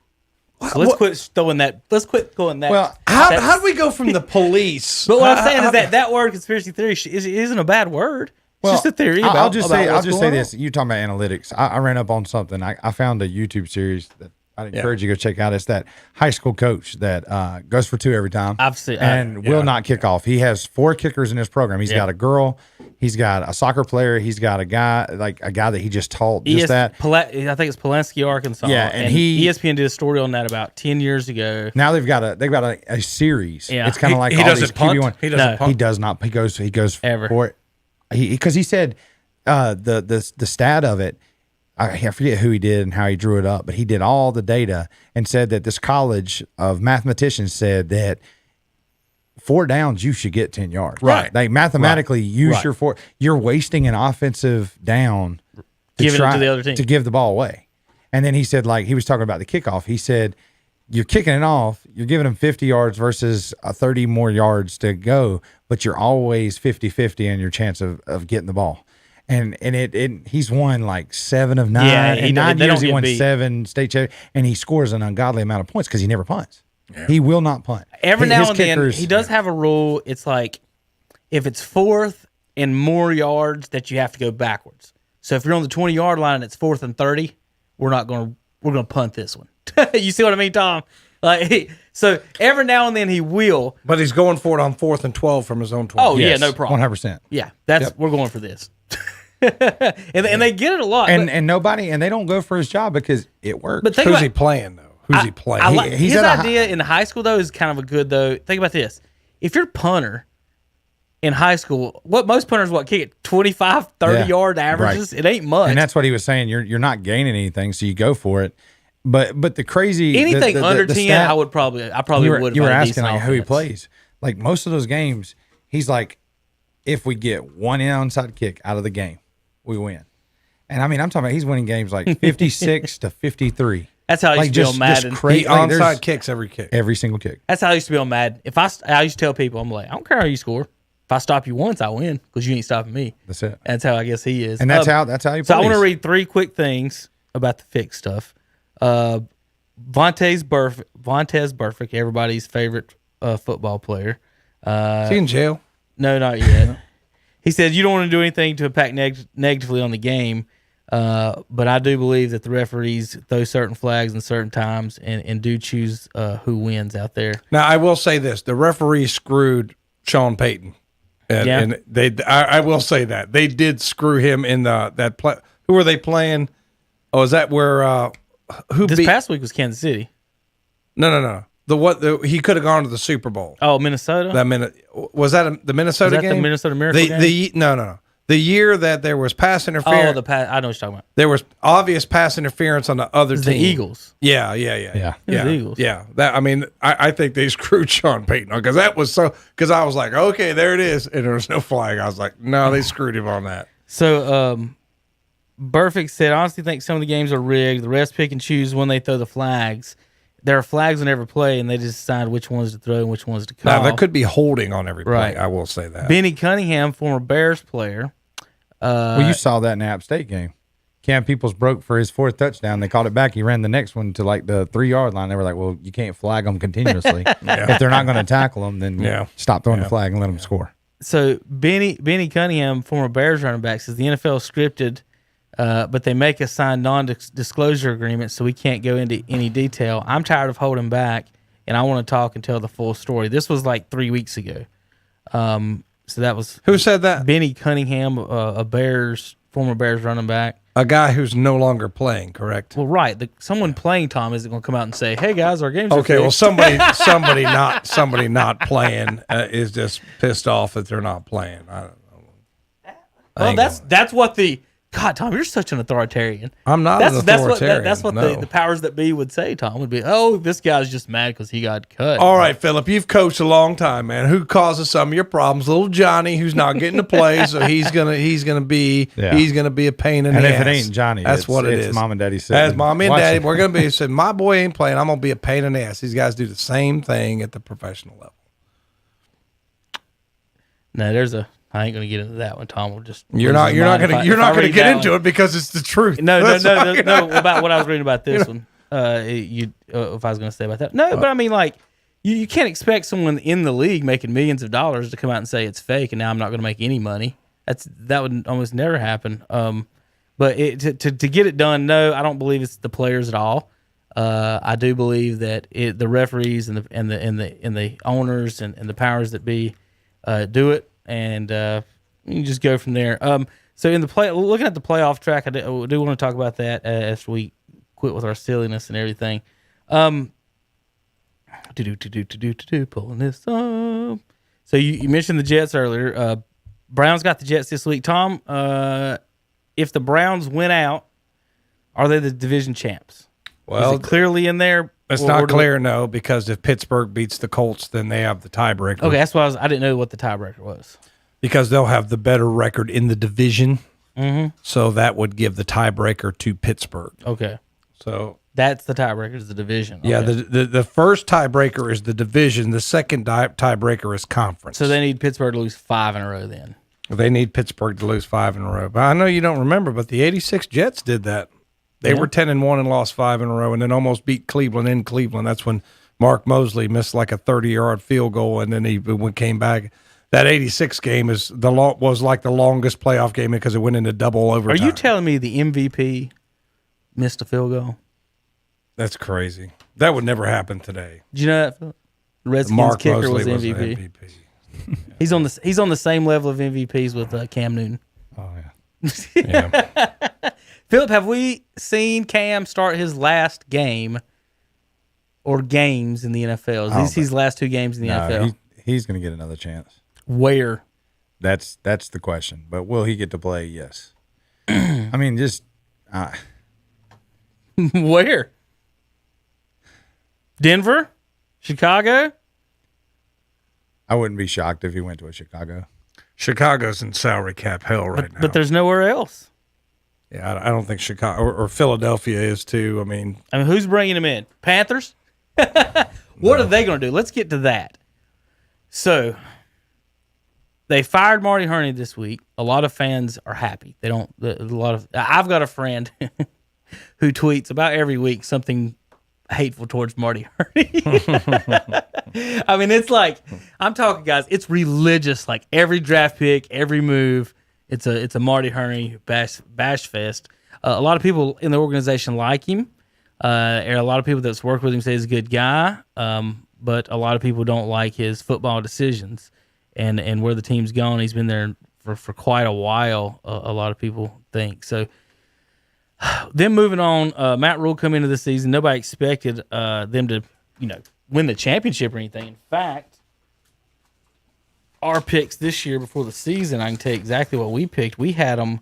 [SPEAKER 4] So let's quit throwing that. Let's quit going that.
[SPEAKER 5] Well, how do we go from the police?
[SPEAKER 4] But what I'm saying is that word conspiracy theory isn't a bad word. It's just a theory.
[SPEAKER 6] I'll just say this. You talking about analytics. I ran up on something. I found a YouTube series that I'd encourage you to go check out. It's that high school coach that goes for 2 every time.
[SPEAKER 4] I've seen
[SPEAKER 6] and will not kick off. He has 4 kickers in his program. He's got a girl. He's got a soccer player. He's got a guy that he just taught that.
[SPEAKER 4] I think it's Pulaski, Arkansas.
[SPEAKER 6] Yeah, and
[SPEAKER 4] ESPN did a story on that about 10 years ago.
[SPEAKER 6] Now they've got a series.
[SPEAKER 4] Yeah.
[SPEAKER 6] It's kind of like
[SPEAKER 5] he
[SPEAKER 6] all
[SPEAKER 5] doesn't
[SPEAKER 6] these
[SPEAKER 5] punt.
[SPEAKER 6] QB1.
[SPEAKER 5] He doesn't punt.
[SPEAKER 6] He does not. He goes
[SPEAKER 4] Ever.
[SPEAKER 6] for it. Because he said the stat of it. I forget who he did and how he drew it up, but he did all the data and said that this college of mathematicians said that 4 downs you should get 10 yards.
[SPEAKER 5] Right.
[SPEAKER 6] They mathematically use your 4. You're wasting an offensive down
[SPEAKER 4] Giving it to the other team
[SPEAKER 6] to give the ball away. And then he said, like, he was talking about the kickoff. He said, you're kicking it off, you're giving them 50 yards versus 30 more yards to go, but you're always 50-50 in your chance of getting the ball. And he's won like 7 of 9.
[SPEAKER 4] Yeah,
[SPEAKER 6] in 9 years he won 7 state champions, and he scores an ungodly amount of points because he never punts. Yeah. He will not punt.
[SPEAKER 4] Every now and then he does have a rule. It's like if it's 4th and more yards that you have to go backwards. So if you're on the 20-yard line and it's 4th and 30, we're going to punt this one. You see what I mean, Tom? Like, so every now and then he will.
[SPEAKER 5] But he's going for it on 4th and 12 from his own 20.
[SPEAKER 4] Oh, yes, yeah, no problem.
[SPEAKER 6] 100%.
[SPEAKER 4] Yeah, we're going for this. and they get it a lot.
[SPEAKER 6] And nobody, and they don't go for his job because it works.
[SPEAKER 5] But who's he playing, though? Who's he playing?
[SPEAKER 4] His idea in high school, though, is kind of a good, though. Think about this. If you're a punter in high school, what most punters, kick it 25, 30-yard averages? Right. It ain't much.
[SPEAKER 6] And that's what he was saying. You're not gaining anything, so you go for it. But the crazy
[SPEAKER 4] anything under 10, stat, I probably would.
[SPEAKER 6] You were asking like who he plays. Like most of those games, he's like, if we get one onside kick out of the game, we win. And I mean, I'm talking about he's winning games like 56 to 53.
[SPEAKER 4] That's how I used to be on Madden.
[SPEAKER 5] He onside kicks every kick,
[SPEAKER 6] every single kick.
[SPEAKER 4] That's how I used to be on Madden. If I used to tell people, I'm like, I don't care how you score. If I stop you once, I win because you ain't stopping me.
[SPEAKER 6] That's it.
[SPEAKER 4] That's how I guess he is.
[SPEAKER 6] And that's how he plays.
[SPEAKER 4] So I want to read 3 quick things about the fixed stuff. Vontaze Burfict, everybody's favorite football player.
[SPEAKER 5] Is he in jail?
[SPEAKER 4] No, not yet. He said, you don't want to do anything to impact negatively on the game, but I do believe that the referees throw certain flags in certain times and do choose who wins out there.
[SPEAKER 5] Now, I will say this. The referee screwed Sean Payton. And I will say that. They did screw him in that play. Who were they playing? Oh, is that where...
[SPEAKER 4] past week was Kansas City.
[SPEAKER 5] No. He could have gone to the Super Bowl.
[SPEAKER 4] Oh, Minnesota.
[SPEAKER 5] Was that the Minnesota game?
[SPEAKER 4] The Minnesota Miracle game?
[SPEAKER 5] No. The year that there was pass interference.
[SPEAKER 4] I know what you're talking about.
[SPEAKER 5] There was obvious pass interference on the other team.
[SPEAKER 4] The Eagles.
[SPEAKER 5] Yeah.
[SPEAKER 4] The Eagles.
[SPEAKER 5] Yeah. I think they screwed Sean Payton because that was so. Because I was like, okay, there it is, and there was no flag. I was like, no, they screwed him on that.
[SPEAKER 4] So, Burfict said, I honestly think some of the games are rigged. The refs pick and choose when they throw the flags. There are flags on every play, and they just decide which ones to throw and which ones to call.
[SPEAKER 5] Now, there could be holding on every play.
[SPEAKER 4] Right.
[SPEAKER 5] I will say that.
[SPEAKER 4] Benny Cunningham, former Bears player.
[SPEAKER 6] Well, you saw that in the App State game. Cam Peoples broke for his 4th touchdown. They called it back. He ran the next one to like the 3-yard line. They were like, well, you can't flag them continuously. If they're not going to tackle them, then stop throwing the flag and let them score.
[SPEAKER 4] So Benny Cunningham, former Bears running back, says the NFL scripted, but they make us sign non-disclosure agreements, so we can't go into any detail. I'm tired of holding back, and I want to talk and tell the full story. This was like 3 weeks ago. So that was...
[SPEAKER 5] Who said that?
[SPEAKER 4] Benny Cunningham, former Bears running back.
[SPEAKER 5] A guy who's no longer playing, correct?
[SPEAKER 4] Well, right. Someone playing, Tom, isn't going to come out and say, hey, guys, our game's
[SPEAKER 5] okay. Well, somebody not playing is just pissed off that they're not playing. I don't know.
[SPEAKER 4] Well, that's what the... God, Tom, you're such an authoritarian.
[SPEAKER 5] I'm not an authoritarian.
[SPEAKER 4] That's what the powers that be would say, Tom, would be, oh, this guy's just mad because he got cut.
[SPEAKER 5] All right, Phillip, you've coached a long time, man. Who causes some of your problems? Little Johnny, who's not getting to play, so he's gonna be a pain in the ass.
[SPEAKER 6] And if it ain't Johnny,
[SPEAKER 5] that's what it is.
[SPEAKER 6] Mom and Daddy said.
[SPEAKER 5] As Mommy and Daddy, we're gonna be said, my boy ain't playing. I'm gonna be a pain in the ass. These guys do the same thing at the professional level.
[SPEAKER 4] No, I ain't gonna get into that one, Tom. We'll just
[SPEAKER 5] you're not gonna get into it because it's the truth.
[SPEAKER 4] No. About what I was reading about this one, if I was gonna say about that, no. But I mean, like, you can't expect someone in the league making millions of dollars to come out and say it's fake, and now I'm not gonna make any money. That would almost never happen. But to get it done, no, I don't believe it's the players at all. I do believe that the referees and the owners and the powers that be do it. And you can just go from there. So looking at the playoff track, I do want to talk about that as we quit with our silliness and everything. Pulling this up. So you mentioned the Jets earlier. Browns got the Jets this week. Tom, if the Browns win out, are they the division champs?
[SPEAKER 5] Well,
[SPEAKER 4] is it clearly in there?
[SPEAKER 5] It's not clear, no, because if Pittsburgh beats the Colts, then they have the tiebreaker.
[SPEAKER 4] Okay, that's why I didn't know what the tiebreaker was.
[SPEAKER 5] Because they'll have the better record in the division, so that would give the tiebreaker to Pittsburgh.
[SPEAKER 4] Okay.
[SPEAKER 5] So
[SPEAKER 4] That's the tiebreaker, is the division.
[SPEAKER 5] yeah,
[SPEAKER 4] Okay.
[SPEAKER 5] the first tiebreaker is the division. The second tiebreaker is conference.
[SPEAKER 4] So they need Pittsburgh to lose 5 in a row then.
[SPEAKER 5] They need Pittsburgh to lose 5 in a row. But I know you don't remember, but the '86 Jets did that. They were 10-1 and lost 5 in a row, and then almost beat Cleveland in Cleveland. That's when Mark Mosley missed like a 30-yard field goal, and then he came back. That '86 game was like the longest playoff game because it went into double overtime.
[SPEAKER 4] Are you telling me the MVP missed a field goal?
[SPEAKER 5] That's crazy. That would never happen today.
[SPEAKER 4] Did you know that, Phillip? The Redskins
[SPEAKER 5] Mark
[SPEAKER 4] kicker
[SPEAKER 5] Mosley
[SPEAKER 4] was
[SPEAKER 5] was
[SPEAKER 4] MVP.
[SPEAKER 5] the MVP.
[SPEAKER 4] He's on the same level of MVPs with Cam Newton.
[SPEAKER 6] Oh yeah.
[SPEAKER 5] Yeah.
[SPEAKER 4] Phillip, have we seen Cam start his last game or games in the NFL? Is these his last 2 games in the NFL?
[SPEAKER 6] He's going to get another chance.
[SPEAKER 4] Where?
[SPEAKER 6] That's the question. But will he get to play? Yes. I mean, just
[SPEAKER 4] Where? Denver? Chicago?
[SPEAKER 6] I wouldn't be shocked if he went to a Chicago.
[SPEAKER 5] Chicago's in salary cap hell right now.
[SPEAKER 4] But there's nowhere else.
[SPEAKER 5] Yeah, I don't think Chicago or Philadelphia is too. I mean,
[SPEAKER 4] Who's bringing him in? Panthers? What are they going to do? Let's get to that. So, they fired Marty Herney this week. A lot of fans are happy. I've got a friend who tweets about every week something hateful towards Marty Herney. I mean, it's like, I'm talking, guys, it's religious. Like every draft pick, every move, it's a Marty Herney bash fest. A lot of people in the organization like him. A lot of people that's worked with him say he's a good guy. But a lot of people don't like his football decisions and where the team's gone. He's been there for quite a while, a lot of people think. So then moving on, Matt Rule come into the season. Nobody expected them to, win the championship or anything. In fact, our picks this year before the season, I can tell you exactly what we picked. I had them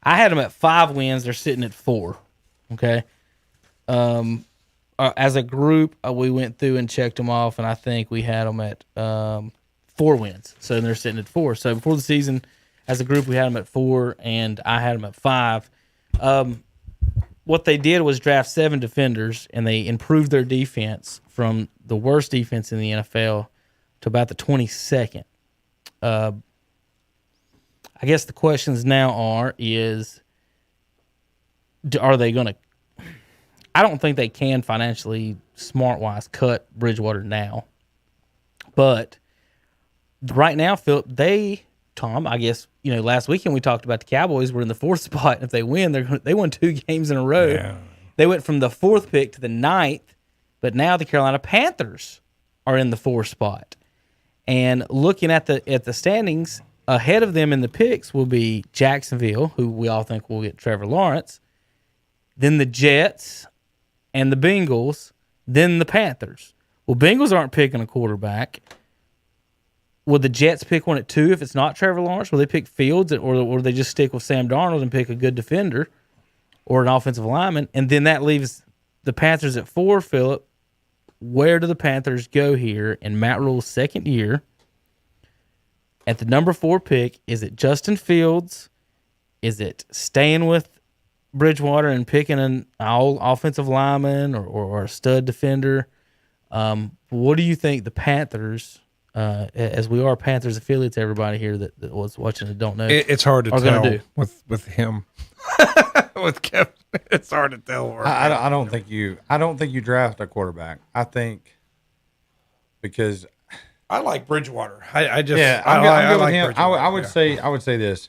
[SPEAKER 4] at 5 wins. They're sitting at 4. Okay. As a group, we went through and checked them off, and I think we had them at 4 wins. So they're sitting at 4. So before the season, as a group, we had them at 4, and I had them at 5. What they did was draft 7 defenders, and they improved their defense from the worst defense in the NFL to about the 22nd. I guess the questions now are they going to – I don't think they can financially, smart-wise, cut Bridgewater now. But right now, Phillip, Tom, I guess, last weekend we talked about the Cowboys were in the 4th spot. And if they win, they won 2 games in a row.
[SPEAKER 5] Yeah.
[SPEAKER 4] They went from the 4th pick to the 9th, but now the Carolina Panthers are in the 4th spot. And looking at the standings, ahead of them in the picks will be Jacksonville, who we all think will get Trevor Lawrence, then the Jets and the Bengals, then the Panthers. Well, Bengals aren't picking a quarterback. Will the Jets pick one at 2 if it's not Trevor Lawrence? Will they pick Fields, or will they just stick with Sam Darnold and pick a good defender or an offensive lineman? And then that leaves the Panthers at 4, Phillip. Where do the Panthers go here in Matt Rule's 2nd year? At the number 4 pick, is it Justin Fields? Is it staying with Bridgewater and picking an all offensive lineman or a stud defender? What do you think the Panthers, as we are Panthers affiliates, everybody here that was watching and don't know,
[SPEAKER 5] it's hard to
[SPEAKER 4] are
[SPEAKER 5] tell
[SPEAKER 4] gonna do?
[SPEAKER 5] with him. With Kevin, it's hard to tell.
[SPEAKER 6] I don't think you draft a quarterback. I think because
[SPEAKER 5] I like Bridgewater. I just
[SPEAKER 6] I'm good with
[SPEAKER 5] like
[SPEAKER 6] him.
[SPEAKER 5] Bridgewater.
[SPEAKER 6] I would say this: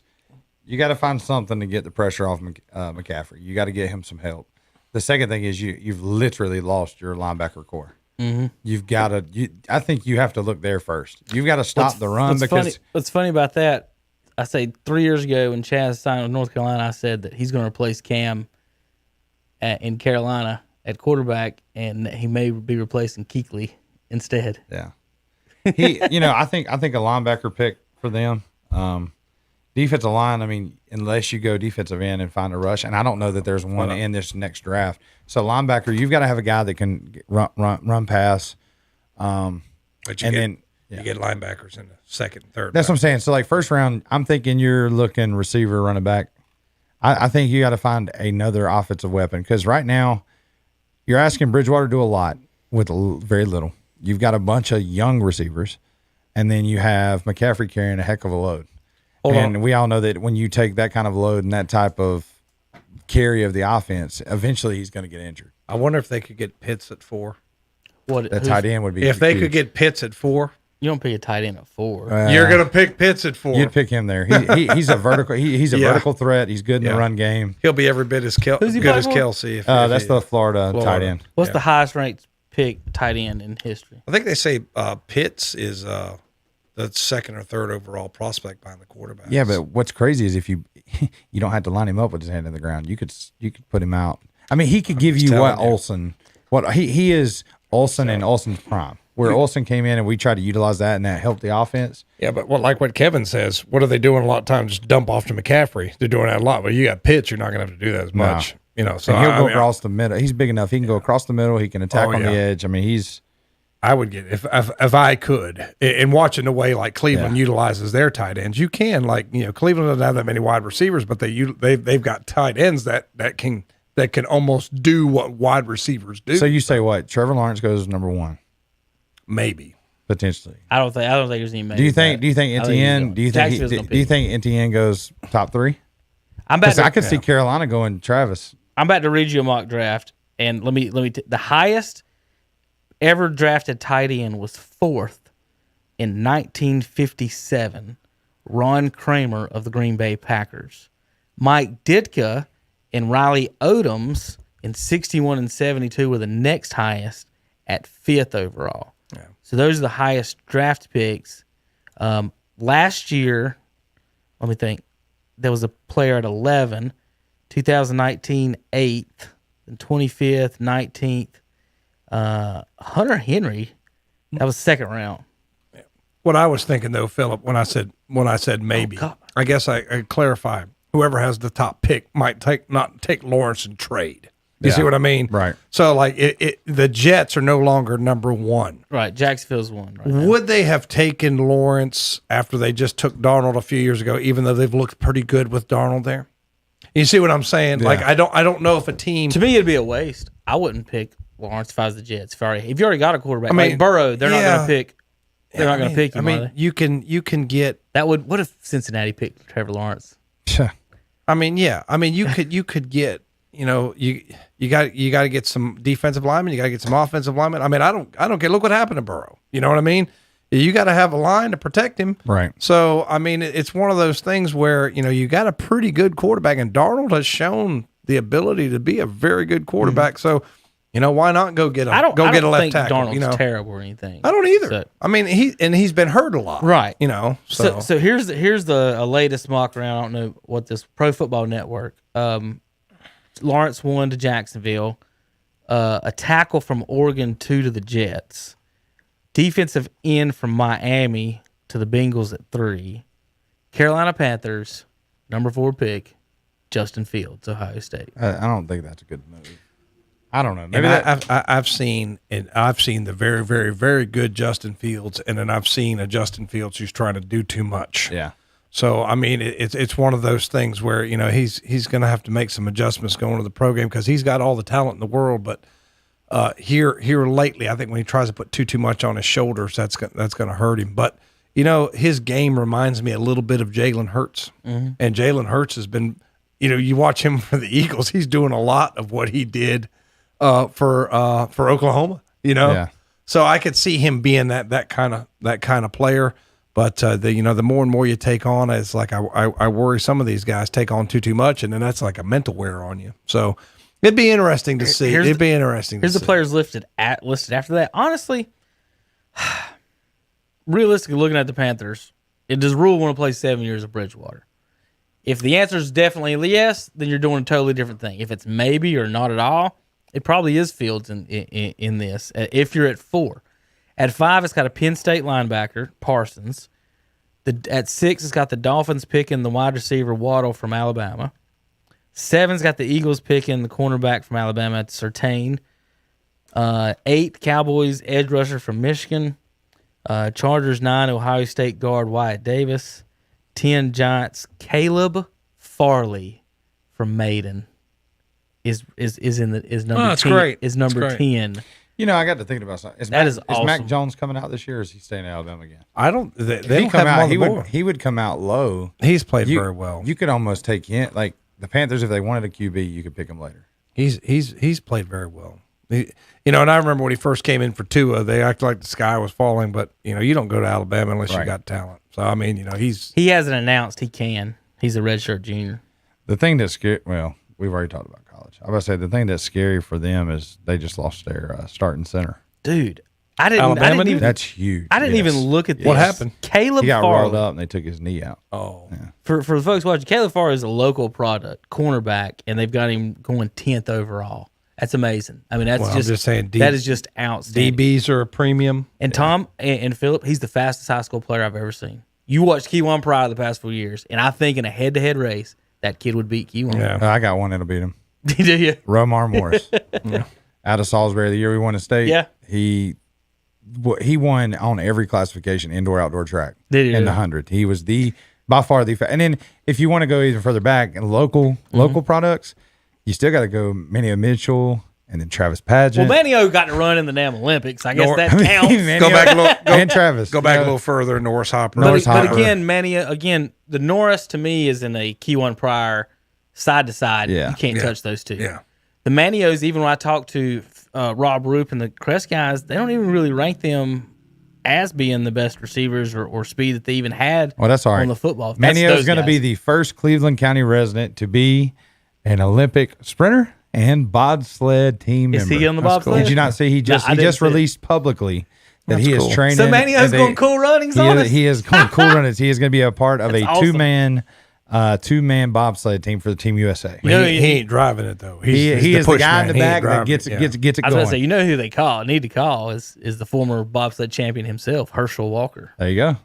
[SPEAKER 6] you got to find something to get the pressure off McCaffrey. You got to get him some help. The second thing is you've literally lost your linebacker core. Mm-hmm. You've got to. I think you have to look there first. You've got to stop the run because
[SPEAKER 4] what's funny about that? I say 3 years ago when Chaz signed with North Carolina, I said that he's going to replace Cam in Carolina at quarterback, and he may be replacing Kuechly instead.
[SPEAKER 6] Yeah, I think a linebacker pick for them. Defensive line, I mean, unless you go defensive end and find a rush, and I don't know that there's one in this next draft. So linebacker, you've got to have a guy that can run pass.
[SPEAKER 5] But you get linebackers in the 2nd and 3rd.
[SPEAKER 6] That's what I'm saying. So like first round, I'm thinking you're looking receiver, running back. I think you got to find another offensive weapon because right now you're asking Bridgewater to do a lot with very little. You've got a bunch of young receivers, and then you have McCaffrey carrying a heck of a load. We all know that when you take that kind of load and that type of carry of the offense, eventually he's going to get injured.
[SPEAKER 5] I wonder if they could get Pitts at 4.
[SPEAKER 6] That tight end would be
[SPEAKER 5] if they
[SPEAKER 6] huge.
[SPEAKER 5] could get Pitts at 4.
[SPEAKER 4] You don't pick a tight end at 4.
[SPEAKER 5] You're going to pick Pitts at 4.
[SPEAKER 6] You'd pick him there. He's a vertical. He's a vertical threat. He's good in the run game.
[SPEAKER 5] He'll be every bit as good as Kelsey.
[SPEAKER 6] That's the Florida tight end.
[SPEAKER 4] What's the highest ranked pick tight end in history?
[SPEAKER 5] I think they say Pitts is the second or third overall prospect behind the quarterback.
[SPEAKER 6] Yeah, but what's crazy is if you don't have to line him up with his hand in the ground. You could put him out. I mean, he could give you what Olsen. What he is Olsen and Olsen's prime. Where Olsen came in and we tried to utilize that and that helped the offense.
[SPEAKER 5] Yeah, but what Kevin says, what are they doing a lot of times? Just dump off to McCaffrey. They're doing that a lot. But you got Pitts, you're not going to have to do that as much. So
[SPEAKER 6] and he'll go across the middle. He's big enough. He can go across the middle. He can attack on the edge. I mean,
[SPEAKER 5] I would get if I could. And watching the way like Cleveland utilizes their tight ends, you can Cleveland doesn't have that many wide receivers, but they've got tight ends that can almost do what wide receivers do.
[SPEAKER 6] So you say what? Trevor Lawrence goes number 1.
[SPEAKER 5] Maybe.
[SPEAKER 6] Potentially.
[SPEAKER 4] I don't think there's any maybe.
[SPEAKER 6] Do you think Etienne Etienne goes top 3? I could see Carolina going Travis.
[SPEAKER 4] I'm about to read you a mock draft, and let me the highest ever drafted tight end was 4th in 1957. Ron Kramer of the Green Bay Packers. Mike Ditka and Riley Odoms in 61 and 72 were the next highest at 5th overall. Yeah. So those are the highest draft picks. Last year, let me think, there was a player at 11, 2019, 8th, and 25th, 19th. Hunter Henry, that was 2nd round.
[SPEAKER 5] Yeah. What I was thinking, though, Phillip, when I said maybe, I guess I clarify. Whoever has the top pick might not take Lawrence and trade. You see what I mean?
[SPEAKER 6] Right.
[SPEAKER 5] So, like, the Jets are no longer number 1.
[SPEAKER 4] Right. Jacksonville's 1 right now.
[SPEAKER 5] Would they have taken Lawrence after they just took Darnold a few years ago, even though they've looked pretty good with Darnold there? You see what I'm saying? Yeah. Like, I don't know if a team.
[SPEAKER 4] To me, it'd be a waste. I wouldn't pick Lawrence if I was the Jets. If you already got a quarterback, like Burrow, they're not going to pick. They're not going to pick him.
[SPEAKER 5] You can get
[SPEAKER 4] that. What if Cincinnati picked Trevor Lawrence?
[SPEAKER 5] You could get. You got to get some defensive linemen. You got to get some offensive linemen. I don't care. Look what happened to Burrow. You know what I mean? You got to have a line to protect him.
[SPEAKER 6] Right.
[SPEAKER 5] So, it's one of those things where, you got a pretty good quarterback, and Darnold has shown the ability to be a very good quarterback. Mm-hmm. So, why not go get a left tackle?
[SPEAKER 4] I don't think Darnold's terrible or anything.
[SPEAKER 5] I don't either. So, he's been hurt a lot.
[SPEAKER 4] Right.
[SPEAKER 5] So
[SPEAKER 4] here's the latest mock round. I don't know what this Pro Football Network. Lawrence 1 to Jacksonville, a tackle from Oregon 2 to the Jets, defensive end from Miami to the Bengals at 3, Carolina Panthers, number 4 pick, Justin Fields, Ohio State.
[SPEAKER 6] I don't think that's a good move. I don't know.
[SPEAKER 5] Maybe I've seen the very, very, very good Justin Fields, and then I've seen a Justin Fields who's trying to do too much.
[SPEAKER 6] Yeah.
[SPEAKER 5] So it's one of those things where he's going to have to make some adjustments going to the program because he's got all the talent in the world. But here lately, I think when he tries to put too much on his shoulders, that's going to hurt him. But his game reminds me a little bit of Jalen Hurts, and Jalen Hurts has been. You watch him for the Eagles; he's doing a lot of what he did for Oklahoma.
[SPEAKER 6] Yeah.
[SPEAKER 5] So I could see him being that kind of player. But the more and more you take on, it's like I worry some of these guys take on too much, and then that's like a mental wear on you. So it'd be interesting to see. Here's
[SPEAKER 4] the players listed after that. Honestly, realistically, looking at the Panthers, does Rule want to play 7 years of Bridgewater? If the answer is definitely yes, then you're doing a totally different thing. If it's maybe or not at all, it probably is Fields in this. If you're at 4. At 5, it's got a Penn State linebacker, Parsons. At 6, it's got the Dolphins picking the wide receiver, Waddle, from Alabama. 7's got the Eagles picking the cornerback from Alabama, Surtain. 8, Cowboys edge rusher from Michigan. Chargers 9, Ohio State guard Wyatt Davis. 10, Giants Caleb Farley from Maiden. is number
[SPEAKER 5] that's
[SPEAKER 4] 10,
[SPEAKER 5] great.
[SPEAKER 4] is number
[SPEAKER 5] That's great.
[SPEAKER 4] 10.
[SPEAKER 6] You know, I got to thinking about something.
[SPEAKER 4] Is awesome.
[SPEAKER 6] Mac Jones coming out this year, or is he staying at Alabama again?
[SPEAKER 5] I don't. They
[SPEAKER 6] If he
[SPEAKER 5] don't
[SPEAKER 6] come
[SPEAKER 5] have him
[SPEAKER 6] out,
[SPEAKER 5] on the board.
[SPEAKER 6] he would come out low.
[SPEAKER 5] He's played very well.
[SPEAKER 6] You could almost take him, like the Panthers, if they wanted a QB, you could pick him later.
[SPEAKER 5] He's played very well. And I remember when he first came in for Tua, they acted like the sky was falling. But you don't go to Alabama unless you got talent. So I mean,
[SPEAKER 4] he hasn't announced he can. He's a redshirt junior.
[SPEAKER 6] The thing that's scary, well, we've already talked about college. I was about to say the thing that's scary for them is they just lost their starting center.
[SPEAKER 4] Dude,
[SPEAKER 6] That's huge.
[SPEAKER 4] I didn't even look at this.
[SPEAKER 5] What happened?
[SPEAKER 4] Caleb
[SPEAKER 6] He got
[SPEAKER 4] Farley.
[SPEAKER 6] rolled up and they took his knee out.
[SPEAKER 5] Oh,
[SPEAKER 6] yeah.
[SPEAKER 4] For the folks watching, Caleb Farley is a local product, cornerback, and they've got him going 10th overall. That's amazing. I mean,
[SPEAKER 5] I'm just saying,
[SPEAKER 4] that is just outstanding.
[SPEAKER 5] DBs are a premium.
[SPEAKER 4] And Tom and Phillip, he's the fastest high school player I've ever seen. You watched Keywan Pryor the past few years, and I think in a head-to-head race, that kid would beat Keywan.
[SPEAKER 5] Yeah.
[SPEAKER 6] I got one that'll beat him.
[SPEAKER 4] Do you?
[SPEAKER 6] Romar Morris. Out of Salisbury, the year we won the state.
[SPEAKER 4] Yeah.
[SPEAKER 6] He won on every classification, indoor, outdoor track.
[SPEAKER 4] Did he
[SPEAKER 6] in the
[SPEAKER 4] really?
[SPEAKER 6] 100. He was by far the and then if you want to go even further back and local products, you still got to go Manio Mitchell and then Travis Padgett.
[SPEAKER 4] Well, Manio got to run in the damn Olympics. I guess that
[SPEAKER 6] I mean,
[SPEAKER 4] counts.
[SPEAKER 6] Manio
[SPEAKER 5] Go back a little.
[SPEAKER 6] and Travis.
[SPEAKER 5] Go back a little further. Norris Hopper.
[SPEAKER 4] But
[SPEAKER 6] Hopper.
[SPEAKER 4] again, Manio, the Norris to me is in a Keywan Pryor side to side.
[SPEAKER 6] Yeah.
[SPEAKER 4] You can't touch those two.
[SPEAKER 5] Yeah.
[SPEAKER 4] The Manios, even when I talk to Rob Roop and the Crest guys, they don't even really rank them as being the best receivers or speed that they even had
[SPEAKER 6] Well, that's all right.
[SPEAKER 4] on the football. That's
[SPEAKER 6] Manio
[SPEAKER 4] those
[SPEAKER 6] is going to
[SPEAKER 4] guys.
[SPEAKER 6] be the first Cleveland County resident to be an Olympic sprinter and bobsled team
[SPEAKER 4] Is
[SPEAKER 6] member.
[SPEAKER 4] he on the
[SPEAKER 5] That's
[SPEAKER 4] bobsled?
[SPEAKER 5] cool.
[SPEAKER 6] Did you not see? He just
[SPEAKER 4] I didn't see it.
[SPEAKER 6] released publicly that
[SPEAKER 5] That's
[SPEAKER 6] he
[SPEAKER 5] cool.
[SPEAKER 6] is training.
[SPEAKER 4] So Manio's
[SPEAKER 6] and
[SPEAKER 4] going cool runnings on us?
[SPEAKER 6] He is going cool runnings. He is going to be a part of
[SPEAKER 4] That's
[SPEAKER 6] a
[SPEAKER 4] awesome.
[SPEAKER 6] two-man bobsled team for the Team USA.
[SPEAKER 4] You know,
[SPEAKER 5] he ain't driving it though.
[SPEAKER 6] He is the
[SPEAKER 5] push
[SPEAKER 6] guy
[SPEAKER 5] man.
[SPEAKER 6] in the
[SPEAKER 5] He ain't
[SPEAKER 6] back that
[SPEAKER 5] driving
[SPEAKER 6] gets
[SPEAKER 5] it.
[SPEAKER 6] it
[SPEAKER 5] Yeah.
[SPEAKER 6] gets it
[SPEAKER 4] I was going to say,
[SPEAKER 6] going.
[SPEAKER 4] you know who they need to call is the former bobsled champion himself, Herschel Walker.
[SPEAKER 6] There you go.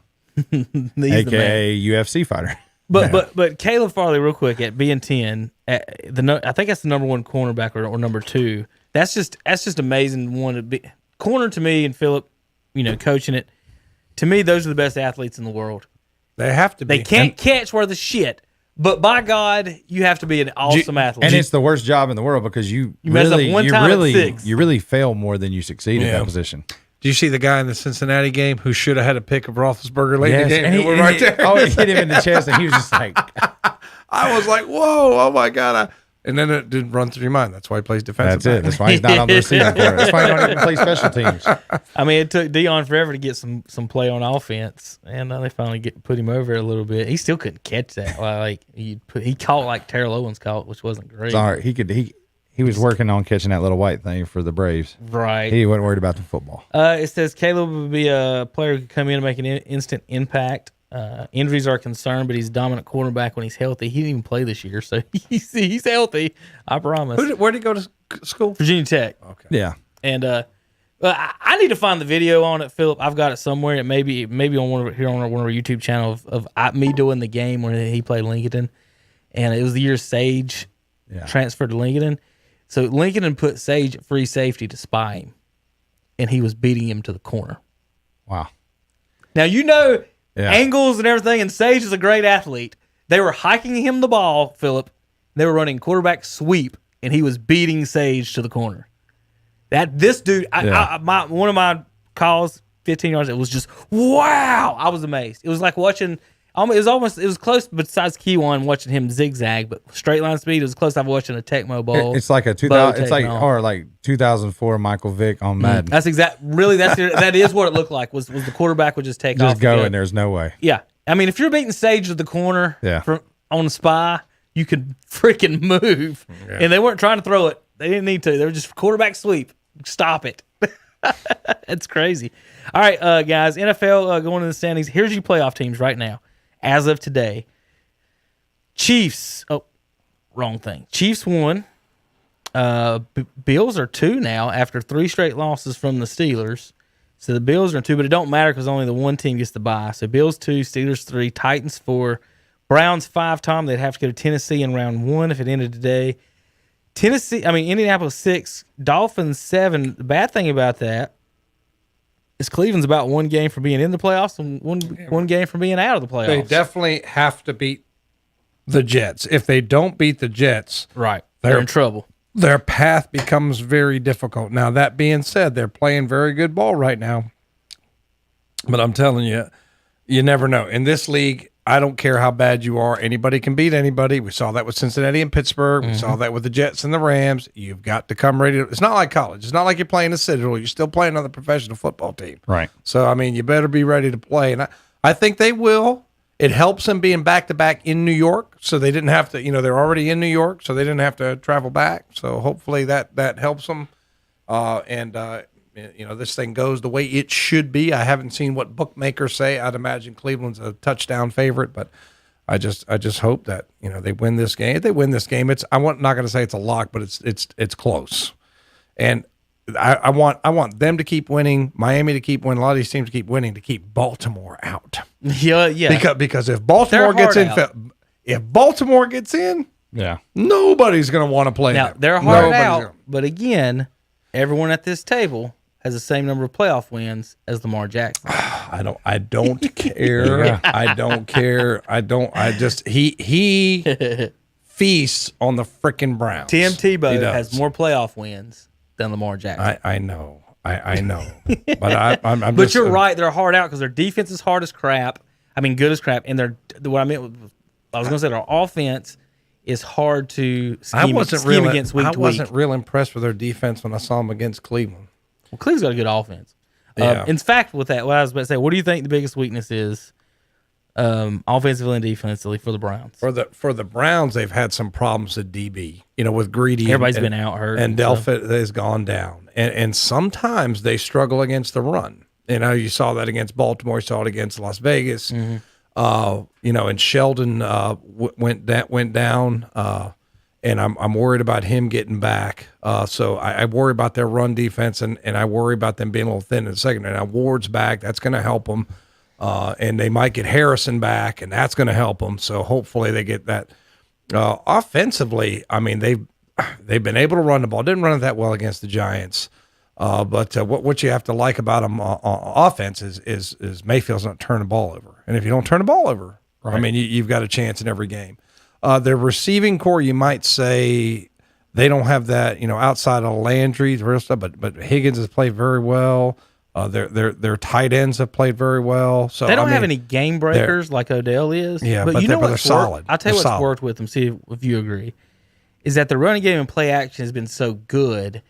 [SPEAKER 4] He's the man.
[SPEAKER 6] AKA UFC fighter.
[SPEAKER 4] But Caleb Farley, real quick, at being 10, I think that's the number one cornerback or number two. That's just amazing. One to be corner to me, and Phillip, coaching it. To me, those are the best athletes in the world.
[SPEAKER 5] They have to be.
[SPEAKER 4] They can't catch worth a shit, but by God, you have to be an awesome athlete.
[SPEAKER 6] And it's the worst job in the world because you
[SPEAKER 4] mess up
[SPEAKER 6] really,
[SPEAKER 4] one
[SPEAKER 6] you
[SPEAKER 4] time at
[SPEAKER 6] really,
[SPEAKER 4] 6.
[SPEAKER 6] you really fail more than you succeed in
[SPEAKER 5] Yeah.
[SPEAKER 6] that position.
[SPEAKER 5] Do you see the guy in the Cincinnati game who should have had a pick of Roethlisberger late in the game?
[SPEAKER 6] and
[SPEAKER 5] We're right there.
[SPEAKER 6] Oh, he hit him in the chest, and he was just like,
[SPEAKER 5] I was like, whoa, oh my God. And then it didn't run through your mind. That's why he plays defensive.
[SPEAKER 6] "That's it.
[SPEAKER 5] back.
[SPEAKER 6] That's why he's not on the receiving floor. That's why he don't even play special teams."
[SPEAKER 4] I mean, it took Dion forever to get some play on offense, and they finally put him over a little bit. He still couldn't catch that. Like he caught like Terrell Owens caught, which wasn't great.
[SPEAKER 6] Sorry, he was working on catching that little white thing for the Braves.
[SPEAKER 4] Right.
[SPEAKER 6] He wasn't worried about the football.
[SPEAKER 4] It says Caleb would be a player who could come in and make an instant impact. Injuries are a concern, but he's a dominant quarterback when he's healthy. He didn't even play this year, so he's healthy. I promise.
[SPEAKER 5] Where did he go to school?
[SPEAKER 4] Virginia Tech.
[SPEAKER 5] Okay.
[SPEAKER 6] Yeah.
[SPEAKER 4] And I need to find the video on it, Phillip. I've got it somewhere. It maybe on one of our YouTube channel of me doing the game when he played Lincoln, and it was the year Sage transferred to Lincoln. So Lincoln put Sage at free safety to spy him, and he was beating him to the corner.
[SPEAKER 6] Wow.
[SPEAKER 4] Now angles and everything, and Sage is a great athlete. They were hiking him the ball, Phillip. They were running quarterback sweep, and he was beating Sage to the corner. This dude, one of my calls, 15 yards, it was just wow. I was amazed. It was like watching. It was close. Besides Keywan, watching him zigzag, but straight line speed, it was close. I'm watching a Tecmo Bowl.
[SPEAKER 6] It's like a 2000. It's like 2004 Michael Vick on Madden.
[SPEAKER 4] That's that is what it looked like. Was the quarterback would just take off.
[SPEAKER 6] Just go, and there's no way.
[SPEAKER 4] Yeah, I mean, if you're beating Sage to the corner, on the spy, you could freaking move. Yeah. And they weren't trying to throw it. They didn't need to. They were just quarterback sweep. Stop it. It's crazy. All right, guys. NFL going to the standings. Here's your playoff teams right now. As of today, Chiefs. Oh, wrong thing. Chiefs 1. Bills are 2 now after 3 straight losses from the Steelers. So the Bills are 2, but it don't matter because only the one team gets the bye. So Bills 2, Steelers 3, Titans 4, Browns 5. Tom, they'd have to go to Tennessee in round 1 if it ended today. Indianapolis 6, Dolphins 7. The bad thing about that is Cleveland's about 1 game from being in the playoffs and one game from being out of the playoffs.
[SPEAKER 5] They definitely have to beat the Jets. If they don't beat the Jets,
[SPEAKER 4] right, they're in trouble.
[SPEAKER 5] their path becomes very difficult. Now, that being said, they're playing very good ball right now. But I'm telling you, you never know. In this league, I don't care how bad you are. Anybody can beat anybody. We saw that with Cincinnati and Pittsburgh. We saw that with the Jets and the Rams. You've got to come ready. It's not like college. It's not like you're playing a Citadel. You're still playing on the professional football team.
[SPEAKER 6] Right.
[SPEAKER 5] So, I mean, you better be ready to play. And I think they will. It helps them being back-to-back in New York. So they didn't have to, they're already in New York, so they didn't have to travel back. So hopefully that helps them. This thing goes the way it should be. I haven't seen what bookmakers say. I'd imagine Cleveland's a touchdown favorite, but I just hope that they win this game. If they win this game, I'm not going to say it's a lock, but it's close. And I want them to keep winning, Miami to keep winning, a lot of these teams to keep winning, to keep Baltimore out.
[SPEAKER 4] Yeah.
[SPEAKER 5] Because if Baltimore gets in,
[SPEAKER 6] Yeah.
[SPEAKER 5] nobody's going to want to play
[SPEAKER 4] Now,
[SPEAKER 5] them.
[SPEAKER 4] they're hard
[SPEAKER 5] Nobody's
[SPEAKER 4] out,
[SPEAKER 5] gonna-
[SPEAKER 4] but again, everyone at this table has the same number of playoff wins as Lamar Jackson.
[SPEAKER 5] I don't care. I don't care. He feasts on the freaking Browns.
[SPEAKER 4] Tim
[SPEAKER 5] He
[SPEAKER 4] Tebow
[SPEAKER 5] does.
[SPEAKER 4] has more playoff wins than Lamar Jackson.
[SPEAKER 5] I know. I know. But I'm
[SPEAKER 4] But
[SPEAKER 5] just,
[SPEAKER 4] you're right. They're hard out because their defense is hard as crap. I mean, good as crap. And I was going to say their offense is hard to scheme against week to week.
[SPEAKER 5] I wasn't real impressed with their defense when I saw them against Cleveland.
[SPEAKER 4] Well, Cleveland's got a good offense.
[SPEAKER 5] Yeah.
[SPEAKER 4] In fact, with that, what I was about to say, what do you think the biggest weakness is, offensively and defensively for the Browns?
[SPEAKER 5] For the Browns, they've had some problems at DB. With Greedy.
[SPEAKER 4] Everybody's been out hurt,
[SPEAKER 5] and Delpit has gone down. And sometimes they struggle against the run. You saw that against Baltimore. You saw it against Las Vegas.
[SPEAKER 4] Mm-hmm.
[SPEAKER 5] And Sheldon went down. And I'm worried about him getting back. So I worry about their run defense, and I worry about them being a little thin in the second. And now Ward's back. That's going to help them. And they might get Harrison back, and that's going to help them. So hopefully they get that. Offensively, I mean, they've been able to run the ball. Didn't run it that well against the Giants. But what you have to like about them on offense is Mayfield's not turning the ball over. And if you don't turn the ball over, right. I mean, you've got a chance in every game. Their receiving core, you might say they don't have that, outside of Landry, the real stuff, but Higgins has played very well. Their tight ends have played very well. So
[SPEAKER 4] they don't have any game breakers like Odell is.
[SPEAKER 5] Yeah,
[SPEAKER 4] but
[SPEAKER 5] they're solid.
[SPEAKER 4] I'll tell you
[SPEAKER 5] They're
[SPEAKER 4] what's
[SPEAKER 5] solid.
[SPEAKER 4] worked with them, see if you agree, is that the running game and play action has been so good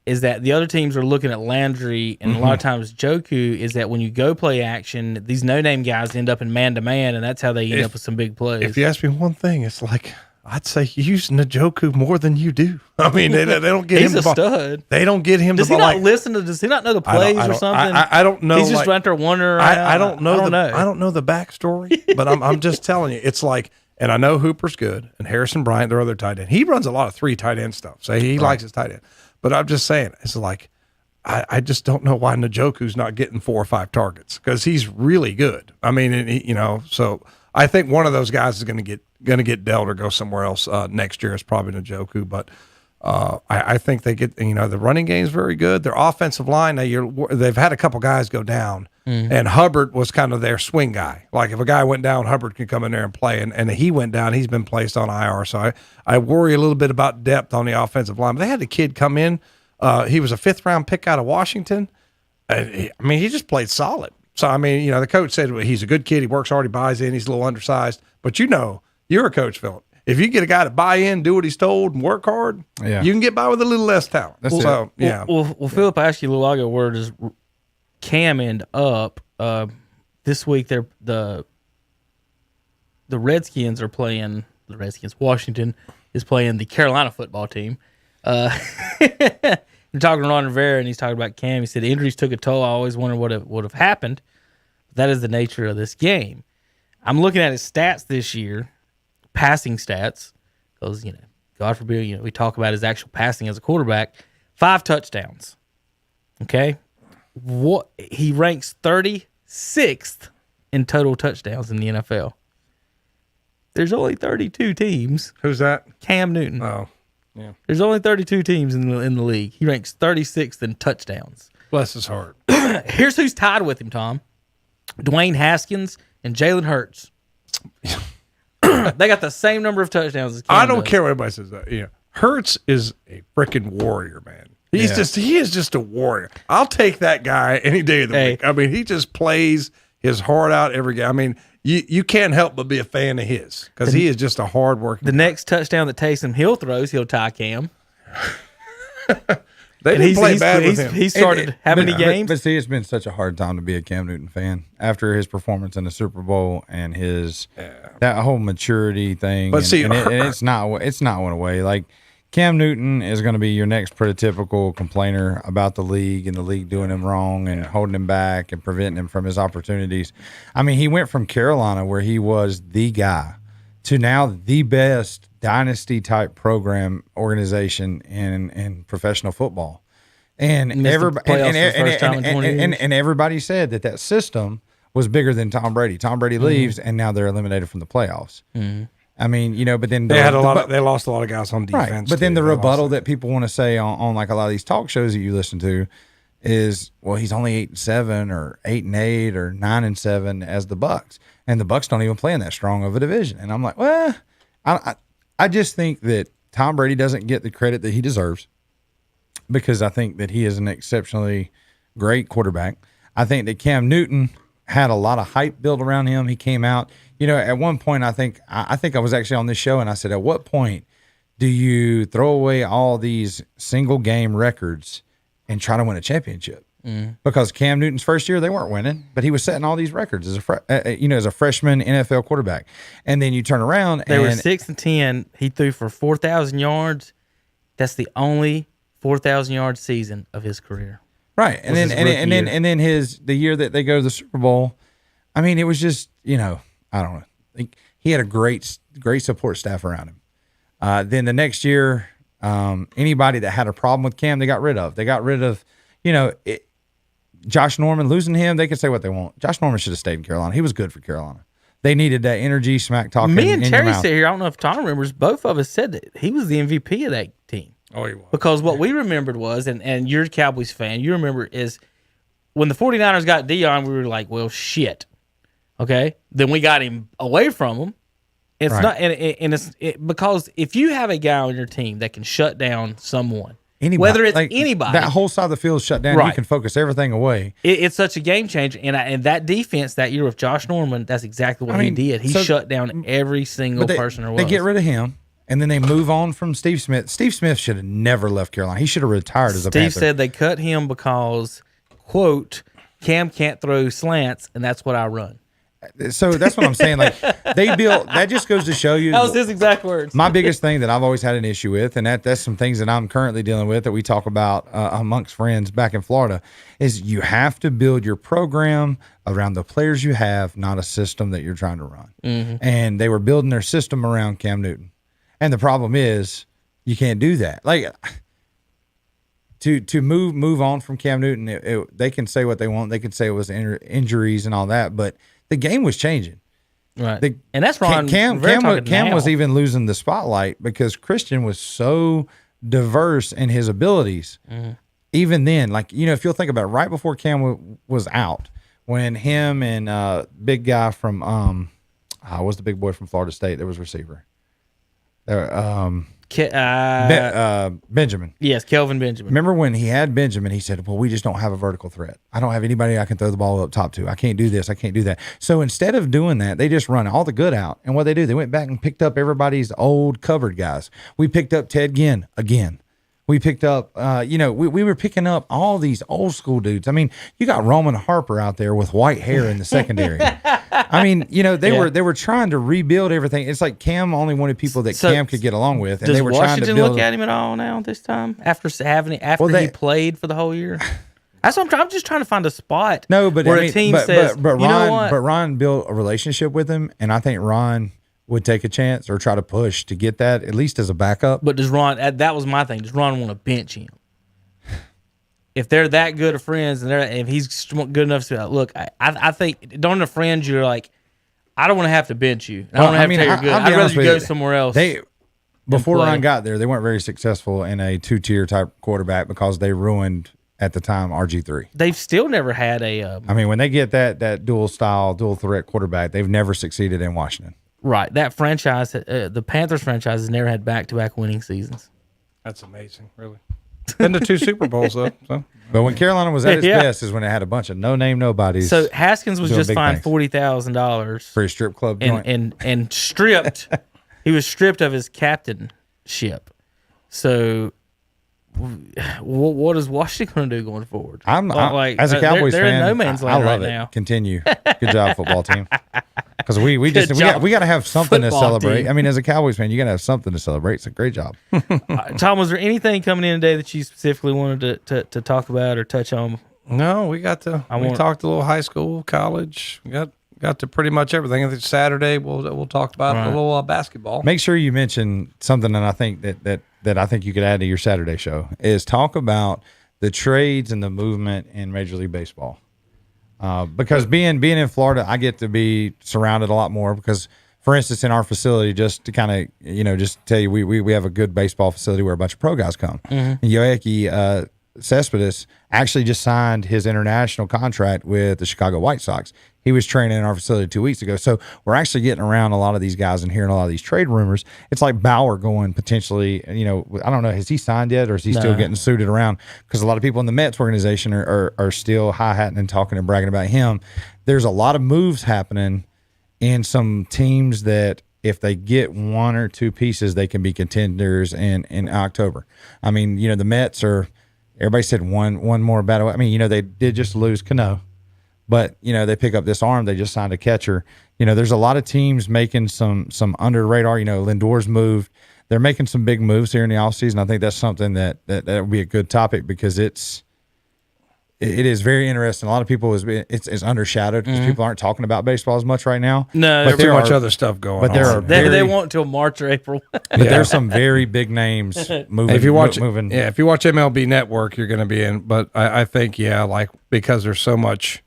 [SPEAKER 4] is that the other teams are looking at Landry, and a lot of times Joku is that when you go play action, these no-name guys end up in man-to-man, and that's how they end up with some big plays.
[SPEAKER 5] If you ask me one thing, it's like I'd say you use Njoku more than you do. I mean, they don't get
[SPEAKER 4] He's
[SPEAKER 5] him
[SPEAKER 4] a
[SPEAKER 5] the ball.
[SPEAKER 4] stud.
[SPEAKER 5] They don't get him
[SPEAKER 4] Does
[SPEAKER 5] the
[SPEAKER 4] he
[SPEAKER 5] ball.
[SPEAKER 4] not listen to? Does he not know the plays or something?
[SPEAKER 5] I don't know.
[SPEAKER 4] He's just right there wondering.
[SPEAKER 5] I don't know.
[SPEAKER 4] I
[SPEAKER 5] don't know the backstory, but I'm just telling you, it's like, and I know Hooper's good, and Harrison Bryant, their other tight end. He runs a lot of 3 tight end stuff, so he likes his tight end. But I'm just saying, it's like I just don't know why Njoku's not getting 4 or 5 targets because he's really good. I mean, and so I think one of those guys is going to get dealt or go somewhere else next year. Is probably Njoku, but I think they get the running game is very good. Their offensive line they've had a couple guys go down, and Hubbard was kind of their swing guy. Like if a guy went down, Hubbard can come in there and play, and he went down. He's been placed on IR, so I worry a little bit about depth on the offensive line. But they had the kid come in. He was a 5th round pick out of Washington. He just played solid. So, I mean, the coach said he's a good kid. He works hard. He buys in. He's a little undersized. But you're a coach, Phillip. If you get a guy to buy in, do what he's told, and work hard, you can get by with a little less talent.
[SPEAKER 4] Well, Phillip, I asked you a little while ago, where does Cam end up? This week, the Redskins are playing the Redskins. Washington is playing the Carolina football team. You're talking to Ron Rivera, and he's talking about Cam. He said injuries took a toll. I always wondered what would have happened. That is the nature of this game. I'm looking at his stats this year, passing stats, because God forbid, we talk about his actual passing as a quarterback. 5 touchdowns. Okay, he ranks 36th in total touchdowns in the NFL. There's only 32 teams.
[SPEAKER 5] Who's that?
[SPEAKER 4] Cam Newton.
[SPEAKER 5] Oh. Yeah.
[SPEAKER 4] There's only 32 teams in the league. He ranks 36th in touchdowns.
[SPEAKER 5] Bless his heart.
[SPEAKER 4] Here's who's tied with him, Tom. Dwayne Haskins and Jalen Hurts. They got the same number of touchdowns as Cam
[SPEAKER 5] I don't
[SPEAKER 4] does.
[SPEAKER 5] care what anybody says that. Hurts is a freaking warrior, man. He is just a warrior. I'll take that guy any day of the week. I mean, he just plays his heart out every game. I mean, you can't help but be a fan of his because he is just a hard worker.
[SPEAKER 4] The next touchdown that Taysom Hill throws, he'll tie Cam.
[SPEAKER 5] They didn't play bad with him.
[SPEAKER 4] He started how many games?
[SPEAKER 6] But see, it's been such a hard time to be a Cam Newton fan after his performance in the Super Bowl and his that whole maturity thing.
[SPEAKER 5] But
[SPEAKER 6] it's not went away. Like Cam Newton is going to be your next prototypical complainer about the league and the league doing him wrong and holding him back and preventing him from his opportunities. I mean, he went from Carolina, where he was the guy, to now the best dynasty type program organization in professional football. And everybody said that system was bigger than Tom Brady. Tom Brady leaves, and now they're eliminated from the playoffs. Mm-hmm. I mean, but then
[SPEAKER 5] they lost a lot of guys on defense.
[SPEAKER 6] Right. But then the rebuttal that people want to say on like a lot of these talk shows that you listen to is, well, he's only 8-7 or 8-8 or 9-7 as the Bucks, and the Bucks don't even play in that strong of a division. And I'm like, well, I just think that Tom Brady doesn't get the credit that he deserves, because I think that he is an exceptionally great quarterback. I think that Cam Newton had a lot of hype built around him. He came out, at one point, I think I was actually on this show, and I said, at what point do you throw away all these single game records and try to win a championship? Because Cam Newton's first year, they weren't winning, but he was setting all these records as a freshman NFL quarterback. And then you turn around,
[SPEAKER 4] they were 6-10. He threw for 4,000 yards. That's the only 4,000-yard season of his career.
[SPEAKER 6] Right. And then the year that they go to the Super Bowl, I mean, it was just, I don't know. He had a great support staff around him. Then the next year, anybody that had a problem with Cam, they got rid of. They got rid of, Josh Norman. Losing him, they could say what they want. Josh Norman should have stayed in Carolina. He was good for Carolina. They needed that energy, smack talking.
[SPEAKER 4] Me and Terry sit here. I don't know if Tom remembers. Both of us said that he was the MVP of that team.
[SPEAKER 5] Oh, he was.
[SPEAKER 4] Because what we remembered was, and you're a Cowboys fan, you remember, is when the 49ers got Dion, we were like, well, shit. Okay? Then we got him away from him. It's right. Not, and it's because if you have a guy on your team that can shut down someone, whether it's anybody,
[SPEAKER 6] that whole side of the field is shut down, right. You can focus everything away.
[SPEAKER 4] It's such a game changer. And that defense that year with Josh Norman, that's exactly what he did. He shut down every single person there was.
[SPEAKER 6] They get rid of him. And then they move on from Steve Smith. Steve Smith should have never left Carolina. He should have retired as a Panther.
[SPEAKER 4] Steve said they cut him because, quote, Cam can't throw slants, and that's what I run.
[SPEAKER 6] So that's what I'm saying. Like that just goes to show you.
[SPEAKER 4] That was his exact words.
[SPEAKER 6] My biggest thing that I've always had an issue with, and that's some things that I'm currently dealing with that we talk about amongst friends back in Florida, is you have to build your program around the players you have, not a system that you're trying to run. Mm-hmm. And they were building their system around Cam Newton. And the problem is you can't do that. Like to move on from Cam Newton, they can say what they want. They can say it was injuries and all that, but the game was changing.
[SPEAKER 4] Right. And that's Ron.
[SPEAKER 6] Cam was even losing the spotlight because Christian was so diverse in his abilities. Mm-hmm. Even then, if you'll think about it, right before Cam was out, when him and big guy from what's the big boy from Florida State that was receiver? Benjamin.
[SPEAKER 4] Yes, Kelvin Benjamin.
[SPEAKER 6] Remember when he had Benjamin, he said, well, we just don't have a vertical threat. I don't have anybody I can throw the ball up top to. I can't do this. I can't do that. So instead of doing that, they just run all the good out. And what they do, they went back and picked up everybody's old covered guys. We picked up Ted Ginn again. We picked up, we were picking up all these old school dudes. I mean, you got Roman Harper out there with white hair in the secondary. I mean, they were trying to rebuild everything. It's like Cam only wanted people that Cam could get along with, and they were trying to build.
[SPEAKER 4] Does Washington look at him at all now this time after he played for the whole year? That's what I'm just trying to find a spot.
[SPEAKER 6] No, but
[SPEAKER 4] where a team says,
[SPEAKER 6] but Ron,
[SPEAKER 4] you know what?
[SPEAKER 6] But Ron built a relationship with him, and I think Ron would take a chance or try to push to get that at least as a backup.
[SPEAKER 4] But does Ron? That was my thing. Does Ron want to bench him? If they're that good of friends, and if he's good enough to look, I think don't the friends you're like, I don't want to have to bench you. I don't have to tell you're good. I'd rather you go somewhere else.
[SPEAKER 6] Before Ron got there, they weren't very successful in a 2-tier type quarterback because they ruined at the time RG3.
[SPEAKER 4] They've still never had a.
[SPEAKER 6] I mean, when they get that dual threat quarterback, they've never succeeded in Washington.
[SPEAKER 4] Right, that franchise, the Panthers franchise, has never had back-to-back winning seasons.
[SPEAKER 5] That's amazing, really. Been to 2 Super Bowls though. So.
[SPEAKER 6] But when Carolina was at its
[SPEAKER 4] Yeah.
[SPEAKER 6] best is when it had a bunch of no-name nobodies.
[SPEAKER 4] So Haskins was
[SPEAKER 6] doing
[SPEAKER 4] just
[SPEAKER 6] big
[SPEAKER 4] fined
[SPEAKER 6] things.
[SPEAKER 4] $40,000
[SPEAKER 6] for a strip club joint.
[SPEAKER 4] and stripped. He was stripped of his captainship. So, what is Washington going to do going forward?
[SPEAKER 6] As a Cowboys
[SPEAKER 4] they're
[SPEAKER 6] fan,
[SPEAKER 4] in no man's
[SPEAKER 6] I
[SPEAKER 4] land
[SPEAKER 6] love
[SPEAKER 4] right
[SPEAKER 6] it.
[SPEAKER 4] now.
[SPEAKER 6] Continue. Good job, football team. Because we
[SPEAKER 4] job,
[SPEAKER 6] got to have something to
[SPEAKER 4] football
[SPEAKER 6] celebrate.
[SPEAKER 4] team.
[SPEAKER 6] I mean, as a Cowboys fan, you got to have something to celebrate. It's a great job.
[SPEAKER 4] Tom, was there anything coming in today that you specifically wanted to talk about or touch on?
[SPEAKER 5] No, we got to. We talked a little high school, college. We got to pretty much everything. I think Saturday we'll talk about a little basketball.
[SPEAKER 6] Make sure you mention something that I think that I think you could add to your Saturday show is talk about the trades and the movement in Major League Baseball. Because being in Florida, I get to be surrounded a lot more because, for instance, in our facility, just to kind of, just tell you, we have a good baseball facility where a bunch of pro guys come. Mm-hmm. And Yoeki Cespedes actually just signed his international contract with the Chicago White Sox. He was training in our facility 2 weeks ago. So we're actually getting around a lot of these guys and hearing a lot of these trade rumors. It's like Bauer going potentially, I don't know, has he signed yet or is he still getting suited around? Because a lot of people in the Mets organization are still hi-hatting and talking and bragging about him. There's a lot of moves happening in some teams that if they get 1 or 2 pieces, they can be contenders in October. I mean, the Mets are, everybody said one more battle. I mean, they did just lose Cano. But, they pick up this arm. They just signed a catcher. There's a lot of teams making some under the radar. Lindor's moved. They're making some big moves here in the offseason. I think that's something that would be a good topic because it is very interesting. A lot of people it's undershadowed because people aren't talking about baseball as much right now.
[SPEAKER 4] No,
[SPEAKER 5] but there much other stuff going on.
[SPEAKER 6] But there are
[SPEAKER 4] they won't until March or April.
[SPEAKER 6] But there's some very big names moving.
[SPEAKER 5] If you watch
[SPEAKER 6] moving.
[SPEAKER 5] Yeah, if you watch MLB Network, you're going to be in. But I think because there's so much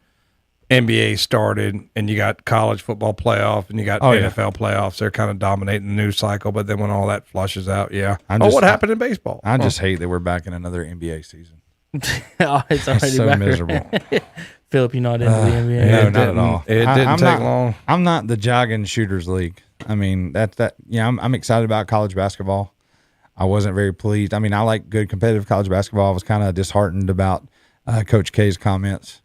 [SPEAKER 5] NBA started, and you got college football playoff, and you got NFL playoffs. They're kind of dominating the news cycle. But then when all that flushes out, what happened in baseball?
[SPEAKER 6] I just hate that we're back in another NBA season.
[SPEAKER 4] It's already
[SPEAKER 6] so
[SPEAKER 4] back.
[SPEAKER 6] miserable.
[SPEAKER 4] Phillip, you're not into the NBA?
[SPEAKER 6] No, not at all.
[SPEAKER 5] It didn't take long.
[SPEAKER 6] I'm not the jogging shooters league. I mean, I'm excited about college basketball. I wasn't very pleased. I mean, I like good competitive college basketball. I was kind of disheartened about Coach K's comments.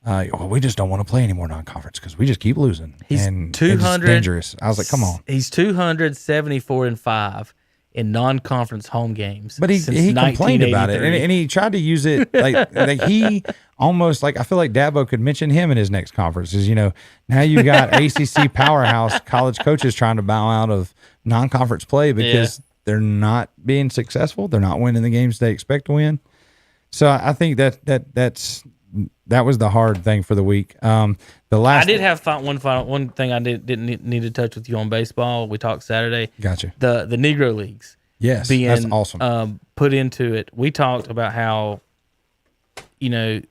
[SPEAKER 6] We just don't want to play any more non-conference because we just keep losing.
[SPEAKER 4] He's
[SPEAKER 6] and
[SPEAKER 4] 200.
[SPEAKER 6] It's dangerous. I was like, come on.
[SPEAKER 4] He's 274-5 in non-conference home games.
[SPEAKER 6] But he complained about it, and he tried to use it like he almost I feel like Dabo could mention him in his next conferences. Now you got ACC powerhouse college coaches trying to bow out of non-conference play because they're not being successful. They're not winning the games they expect to win. So I think that was the hard thing for the week. I did have
[SPEAKER 4] one thing I didn't need to touch with you on baseball. We talked Saturday.
[SPEAKER 6] Gotcha.
[SPEAKER 4] The Negro Leagues.
[SPEAKER 6] Yes,
[SPEAKER 4] being
[SPEAKER 6] that's awesome.
[SPEAKER 4] Put into it. We talked about how, I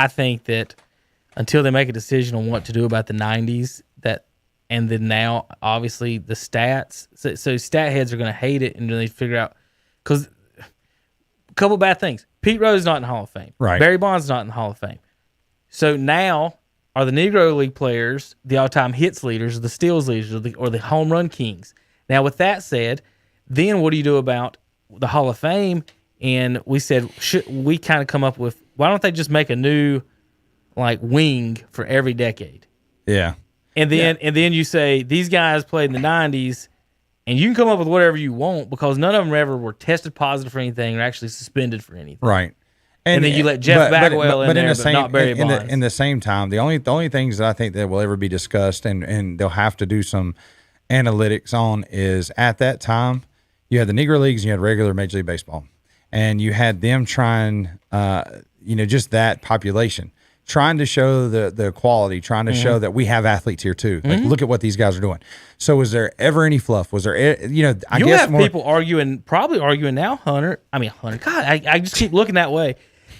[SPEAKER 4] think that until they make a decision on what to do about the 90s, and then now obviously the stats. So stat heads are going to hate it and then they figure out because a couple bad things. Pete Rose's not in the Hall of Fame.
[SPEAKER 6] Right.
[SPEAKER 4] Barry Bonds not in the Hall of Fame. So now are the Negro League players the all-time hits leaders, the steals leaders, or the home run kings. Now with that said, then what do you do about the Hall of Fame? And we said, we kind of come up with, why don't they just make a new wing for every decade?
[SPEAKER 6] Yeah.
[SPEAKER 4] And then you say, these guys played in the 90s, and you can come up with whatever you want because none of them ever were tested positive for anything or actually suspended for anything.
[SPEAKER 6] Right.
[SPEAKER 4] And then you let Jeff Bagwell in there, but not Barry Bonds.
[SPEAKER 6] In the same time, the only things that I think that will ever be discussed and they'll have to do some analytics on is at that time, you had the Negro Leagues and you had regular Major League Baseball. And you had them trying, just that population. Trying to show the quality, trying to show that we have athletes here too. Look at what these guys are doing. So was there ever any fluff? Was there, I guess
[SPEAKER 4] have people probably arguing now, Hunter. God, I just keep looking that way.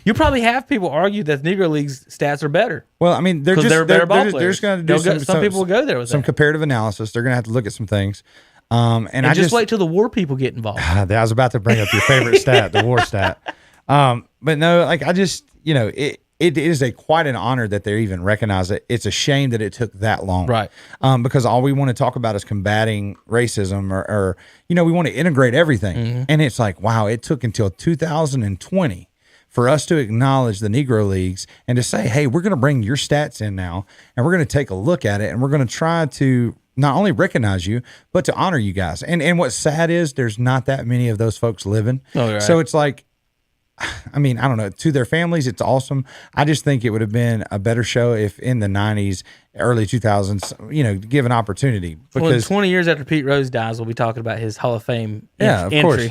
[SPEAKER 4] You probably have people argue that the Negro League's stats are better.
[SPEAKER 6] Well, they're
[SPEAKER 4] better ball players.
[SPEAKER 6] They're just going to do
[SPEAKER 4] some people will go there with
[SPEAKER 6] some
[SPEAKER 4] that.
[SPEAKER 6] comparative analysis. They're going to have to look at some things. And I
[SPEAKER 4] just wait till the war people get involved.
[SPEAKER 6] I was about to bring up your favorite stat, the war stat. But no, it is quite an honor that they even recognize it. It's a shame that it took that long.
[SPEAKER 4] Right.
[SPEAKER 6] Because all we want to talk about is combating racism or we want to integrate everything.
[SPEAKER 4] Mm-hmm.
[SPEAKER 6] And it's like, wow, it took until 2020 for us to acknowledge the Negro Leagues and to say, hey, we're going to bring your stats in now and we're going to take a look at it and we're going to try to not only recognize you, but to honor you guys. And what's sad is there's not that many of those folks living.
[SPEAKER 4] Oh, right.
[SPEAKER 6] So it's like, I mean, I don't know. To their families, it's awesome. I just think it would have been a better show if in the 90s, early 2000s, give an opportunity. Because
[SPEAKER 4] 20 years after Pete Rose dies, we'll be talking about his Hall of Fame
[SPEAKER 6] of
[SPEAKER 4] entry.
[SPEAKER 6] course.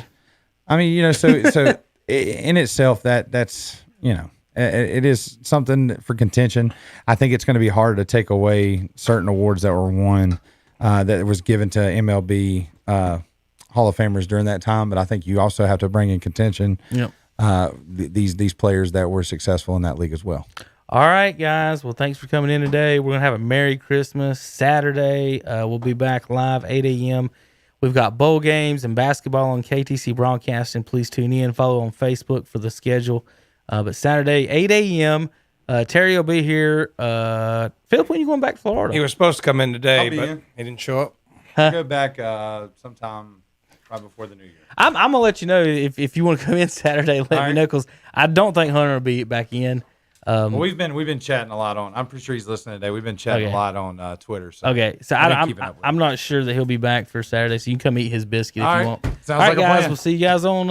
[SPEAKER 6] I mean, so in itself, that's it is something for contention. I think it's going to be hard to take away certain awards that were won that was given to MLB Hall of Famers during that time. But I think you also have to bring in contention.
[SPEAKER 4] Yep.
[SPEAKER 6] These players that were successful in that league as well.
[SPEAKER 4] All right, guys. Well, thanks for coming in today. We're going to have a Merry Christmas Saturday. We'll be back live 8 a.m. We've got bowl games and basketball on KTC Broadcasting. Please tune in. Follow on Facebook for the schedule. But Saturday, 8 a.m., Terry will be here. Phillip, when are you going back to Florida?
[SPEAKER 5] He was supposed to come in today,
[SPEAKER 6] I'll be
[SPEAKER 5] but
[SPEAKER 6] in.
[SPEAKER 5] he didn't show up.
[SPEAKER 6] I'll go back sometime right before the new year.
[SPEAKER 4] I'm going to let you know if you want to come in Saturday. Let me know, because I don't think Hunter will be back in.
[SPEAKER 6] Well, we've been chatting a lot on. I'm pretty sure he's listening today. We've been chatting a lot on Twitter. So
[SPEAKER 4] so
[SPEAKER 6] I've been keeping up with
[SPEAKER 4] I'm not sure that he'll be back for Saturday, so you can come eat his biscuit if
[SPEAKER 6] All
[SPEAKER 4] you
[SPEAKER 6] right.
[SPEAKER 4] want.
[SPEAKER 6] Sounds
[SPEAKER 4] All
[SPEAKER 6] like
[SPEAKER 4] right,
[SPEAKER 6] a
[SPEAKER 4] guys,
[SPEAKER 6] plan.
[SPEAKER 4] we'll see you guys on